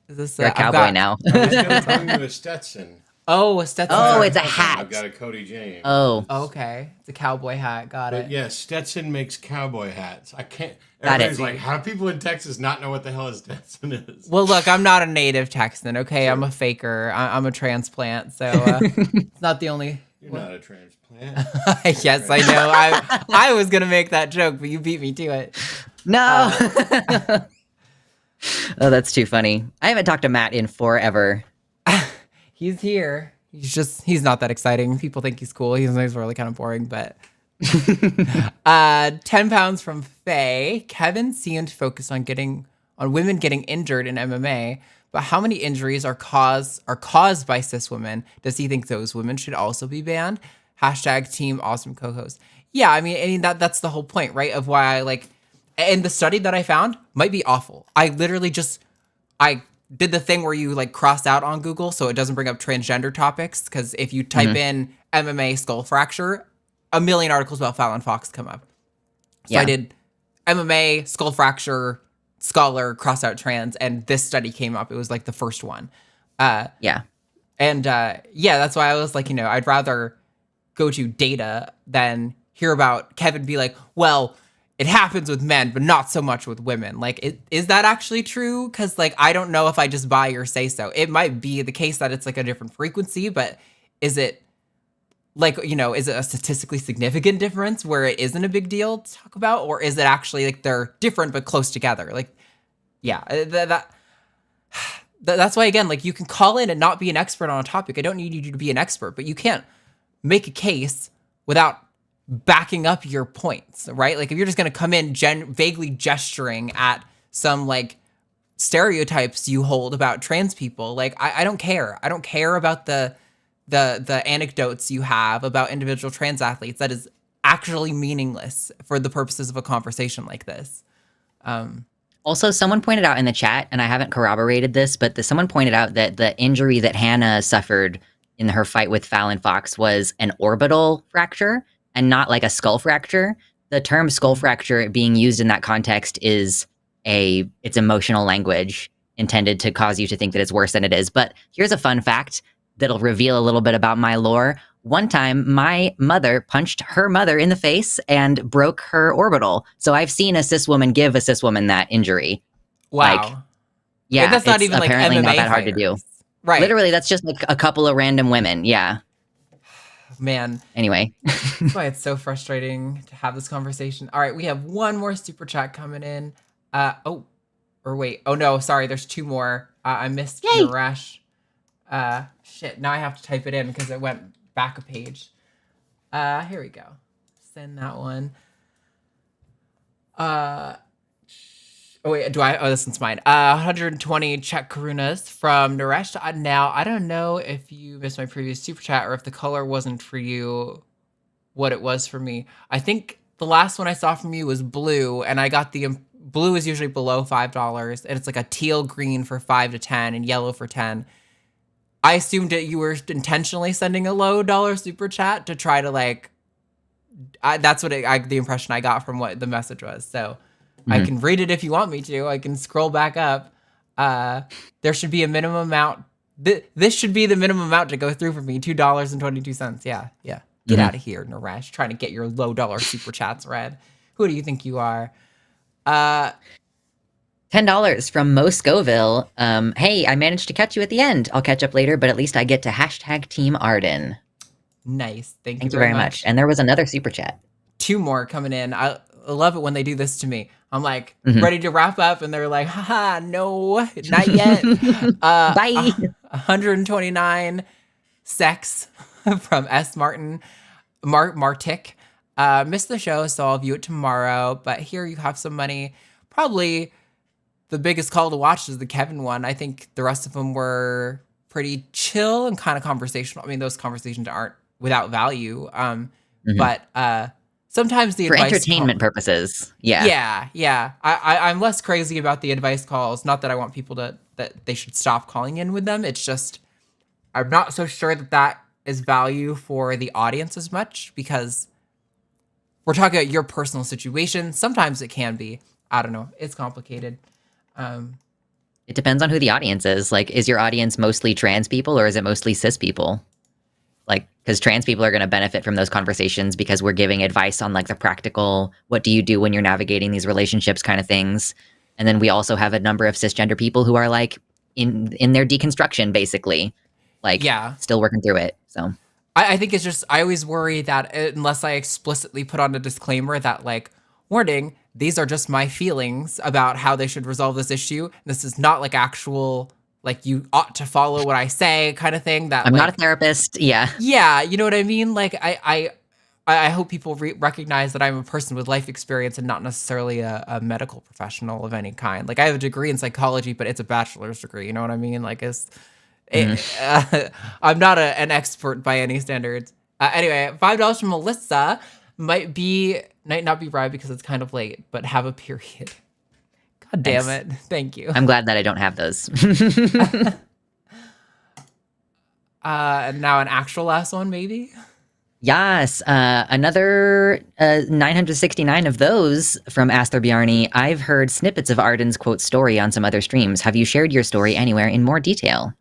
is this you're a cowboy now? I was going to bring you a Stetson. Oh, a Stetson. Oh, it's a hat. I've got a Cody James. Oh, okay, it's a cowboy hat. Got it. But yeah, Stetson makes cowboy hats. I can't. Got it. Everybody's like, how do people in Texas not know what the hell a Stetson is? Well, look, I'm not a native Texan. Okay, I'm a faker. I'm a transplant, so it's not the only. You're not a transplant. Yes, I know. I was gonna make that joke, but you beat me to it. no. Oh, that's too funny. I haven't talked to Matt in forever. He's here. He's not that exciting. People think he's cool. He's really kind of boring, but 10 pounds from Faye. Kevin seemed focused on women getting injured in MMA, but how many injuries are caused by cis women? Does he think those women should also be banned? # team awesome co-host. Yeah, I mean that's the whole point, right? Of why I like, and the study that I found might be awful. I literally I did the thing where you like cross out on Google so it doesn't bring up transgender topics, because if you type in MMA skull fracture, a million articles about Fallon Fox come up. So I did MMA skull fracture scholar cross out trans, and this study came up. It was like the first one. And that's why I was like, I'd rather go to data than hear about Kevin be like, well, it happens with men, but not so much with women. Like, is that actually true? Because, like, I don't know if I just buy or say so. It might be the case that it's, like, a different frequency, but is it, like, is it a statistically significant difference where it isn't a big deal to talk about? Or is it actually, like, they're different but close together? Like, yeah, that's why, again, like, you can call in and not be an expert on a topic. I don't need you to be an expert, but you can't make a case without backing up your points, right? Like, if you're just going to come in vaguely gesturing at some like stereotypes you hold about trans people, like, I don't care. I don't care about the anecdotes you have about individual trans athletes. That is actually meaningless for the purposes of a conversation like this. Also, someone pointed out in the chat, and I haven't corroborated this, but someone pointed out that the injury that Hannah suffered in her fight with Fallon Fox was an orbital fracture and not like a skull fracture. The term skull fracture being used in that context is it's emotional language intended to cause you to think that it's worse than it is. But here's a fun fact that'll reveal a little bit about my lore. One time, my mother punched her mother in the face and broke her orbital. So I've seen a cis woman give a cis woman that injury. Wow. Like, yeah, and that's not it's even like apparently MMA not that hard to do. fighters. Right. Literally, that's just like a couple of random women. Yeah. Man. Anyway. That's why it's so frustrating to have this conversation. All right, we have one more super chat coming in. Oh no, sorry, there's two more. I missed Naresh. Shit, now I have to type it in because it went back a page. Here we go. Send that one. This one's mine. 120 Czech Karunas from Naresh. Now, I don't know if you missed my previous super chat or if the color wasn't for you what it was for me. I think the last one I saw from you was blue, and I got the blue is usually below $5, and it's like a teal green for 5 to 10 and yellow for 10. I assumed that you were intentionally sending a low dollar super chat to try to like. That's what the impression I got from what the message was. So. I can read it if you want me to. I can scroll back up. There should be a minimum amount. This should be the minimum amount to go through for me. $2.22. Yeah. Get out of here, Naresh. Trying to get your low dollar super chats read. Who do you think you are? $10 from Mo Scoville. Hey, I managed to catch you at the end. I'll catch up later, but at least I get to hashtag Team Arden. Nice. Thank you very much. And there was another super chat. Two more coming in. I love it when they do this to me. I'm like ready to wrap up, and they're like, haha, no, not yet. Bye. 129 sex from S. Martin. Martic. Missed the show, so I'll view it tomorrow. But here you have some money. Probably the biggest call to watch is the Kevin one. I think the rest of them were pretty chill and kind of conversational. I mean, those conversations aren't without value. But sometimes the for advice entertainment purposes. Yeah. Yeah. I'm less crazy about the advice calls. Not that I want people that they should stop calling in with them. It's just I'm not so sure that is value for the audience as much because we're talking about your personal situation. Sometimes it can be. I don't know. It's complicated. It depends on who the audience is. Like, is your audience mostly trans people or is it mostly cis people? Like, because trans people are going to benefit from those conversations because we're giving advice on like the practical, what do you do when you're navigating these relationships kind of things. And then we also have a number of cisgender people who are like in their deconstruction, basically, like still working through it. So I think it's just, I always worry that unless I explicitly put on a disclaimer that like, warning, these are just my feelings about how they should resolve this issue. This is not like actual, like you ought to follow what I say kind of thing. That I'm like, not a therapist. Yeah. Yeah. You know what I mean? Like I hope people recognize that I'm a person with life experience and not necessarily a medical professional of any kind. Like I have a degree in psychology, but it's a bachelor's degree. You know what I mean? Like I'm not an expert by any standards. Anyway, $5 from Melissa might not be right because it's kind of late, but have a period. God damn it. Thank you. I'm glad that I don't have those. And now an actual last one, maybe? Yes. Another 969 of those from Astor Bjarni. I've heard snippets of Arden's quote story on some other streams. Have you shared your story anywhere in more detail?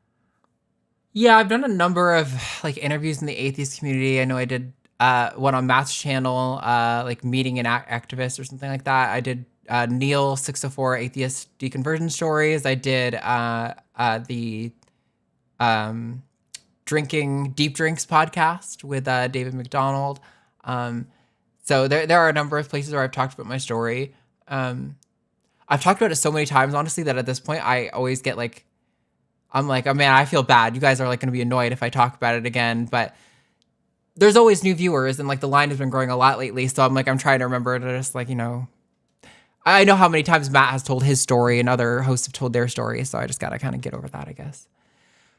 Yeah, I've done a number of like interviews in the atheist community. I know I did one on Matt's channel, like meeting an activist or something like that. I did Neil 604 atheist deconversion stories. I did the drinking deep drinks podcast with David McDonald. So there are a number of places where I've talked about my story. I've talked about it so many times, honestly, that at this point I always get like, I'm like, oh man, I feel bad. You guys are like going to be annoyed if I talk about it again, but there's always new viewers and like the line has been growing a lot lately. So I'm like, I'm trying to remember to just like, you know, I know how many times Matt has told his story and other hosts have told their story. So I just got to kind of get over that, I guess.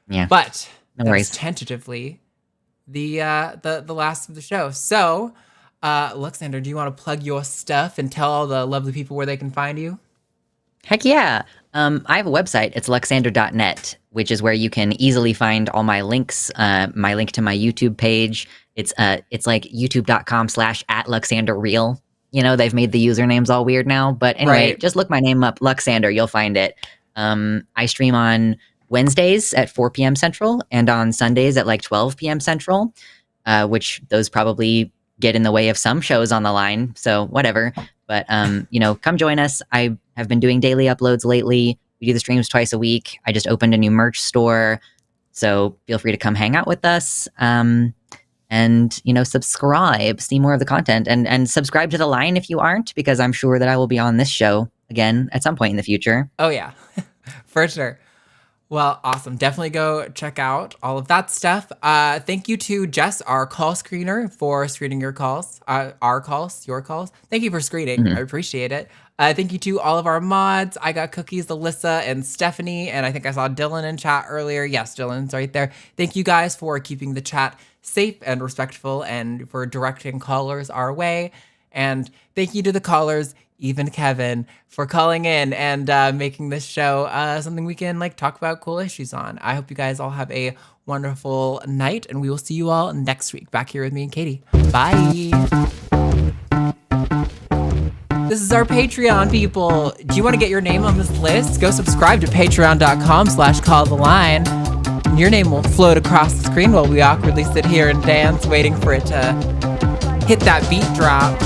Yeah. But no worries. Tentatively the last of the show. So, Luxander, do you want to plug your stuff and tell all the lovely people where they can find you? Heck yeah. I have a website. It's luxander.net, which is where you can easily find all my links. My link to my YouTube page. It's like youtube.com/@LuxanderReal. You know, they've made the usernames all weird now. But anyway, just look my name up, Luxander. You'll find it. I stream on Wednesdays at 4 p.m. Central and on Sundays at like 12 p.m. Central, which those probably get in the way of some shows on the line. So whatever. But, you know, come join us. I have been doing daily uploads lately. We do the streams twice a week. I just opened a new merch store, so feel free to come hang out with us. And, you know, subscribe, see more of the content, and subscribe to the line if you aren't, because I'm sure that I will be on this show again at some point in the future. Oh, yeah, for sure. Well, awesome. Definitely go check out all of that stuff. Thank you to Jess, our call screener, for screening your calls, your calls. Thank you for screening. I appreciate it. Thank you to all of our mods. I got Cookies, Alyssa, and Stephanie, and I think I saw Dylan in chat earlier. Yes, Dylan's right there. Thank you guys for keeping the chat safe and respectful and for directing callers our way. And thank you to the callers, even Kevin, for calling in and making this show something we can like talk about cool issues on. I hope you guys all have a wonderful night, and we will see you all next week back here with me and Katie. Bye. This is our Patreon, people. Do you want to get your name on this list? Go subscribe to patreon.com/calltheline. And your name will float across the screen while we awkwardly sit here and dance, waiting for it to hit that beat drop.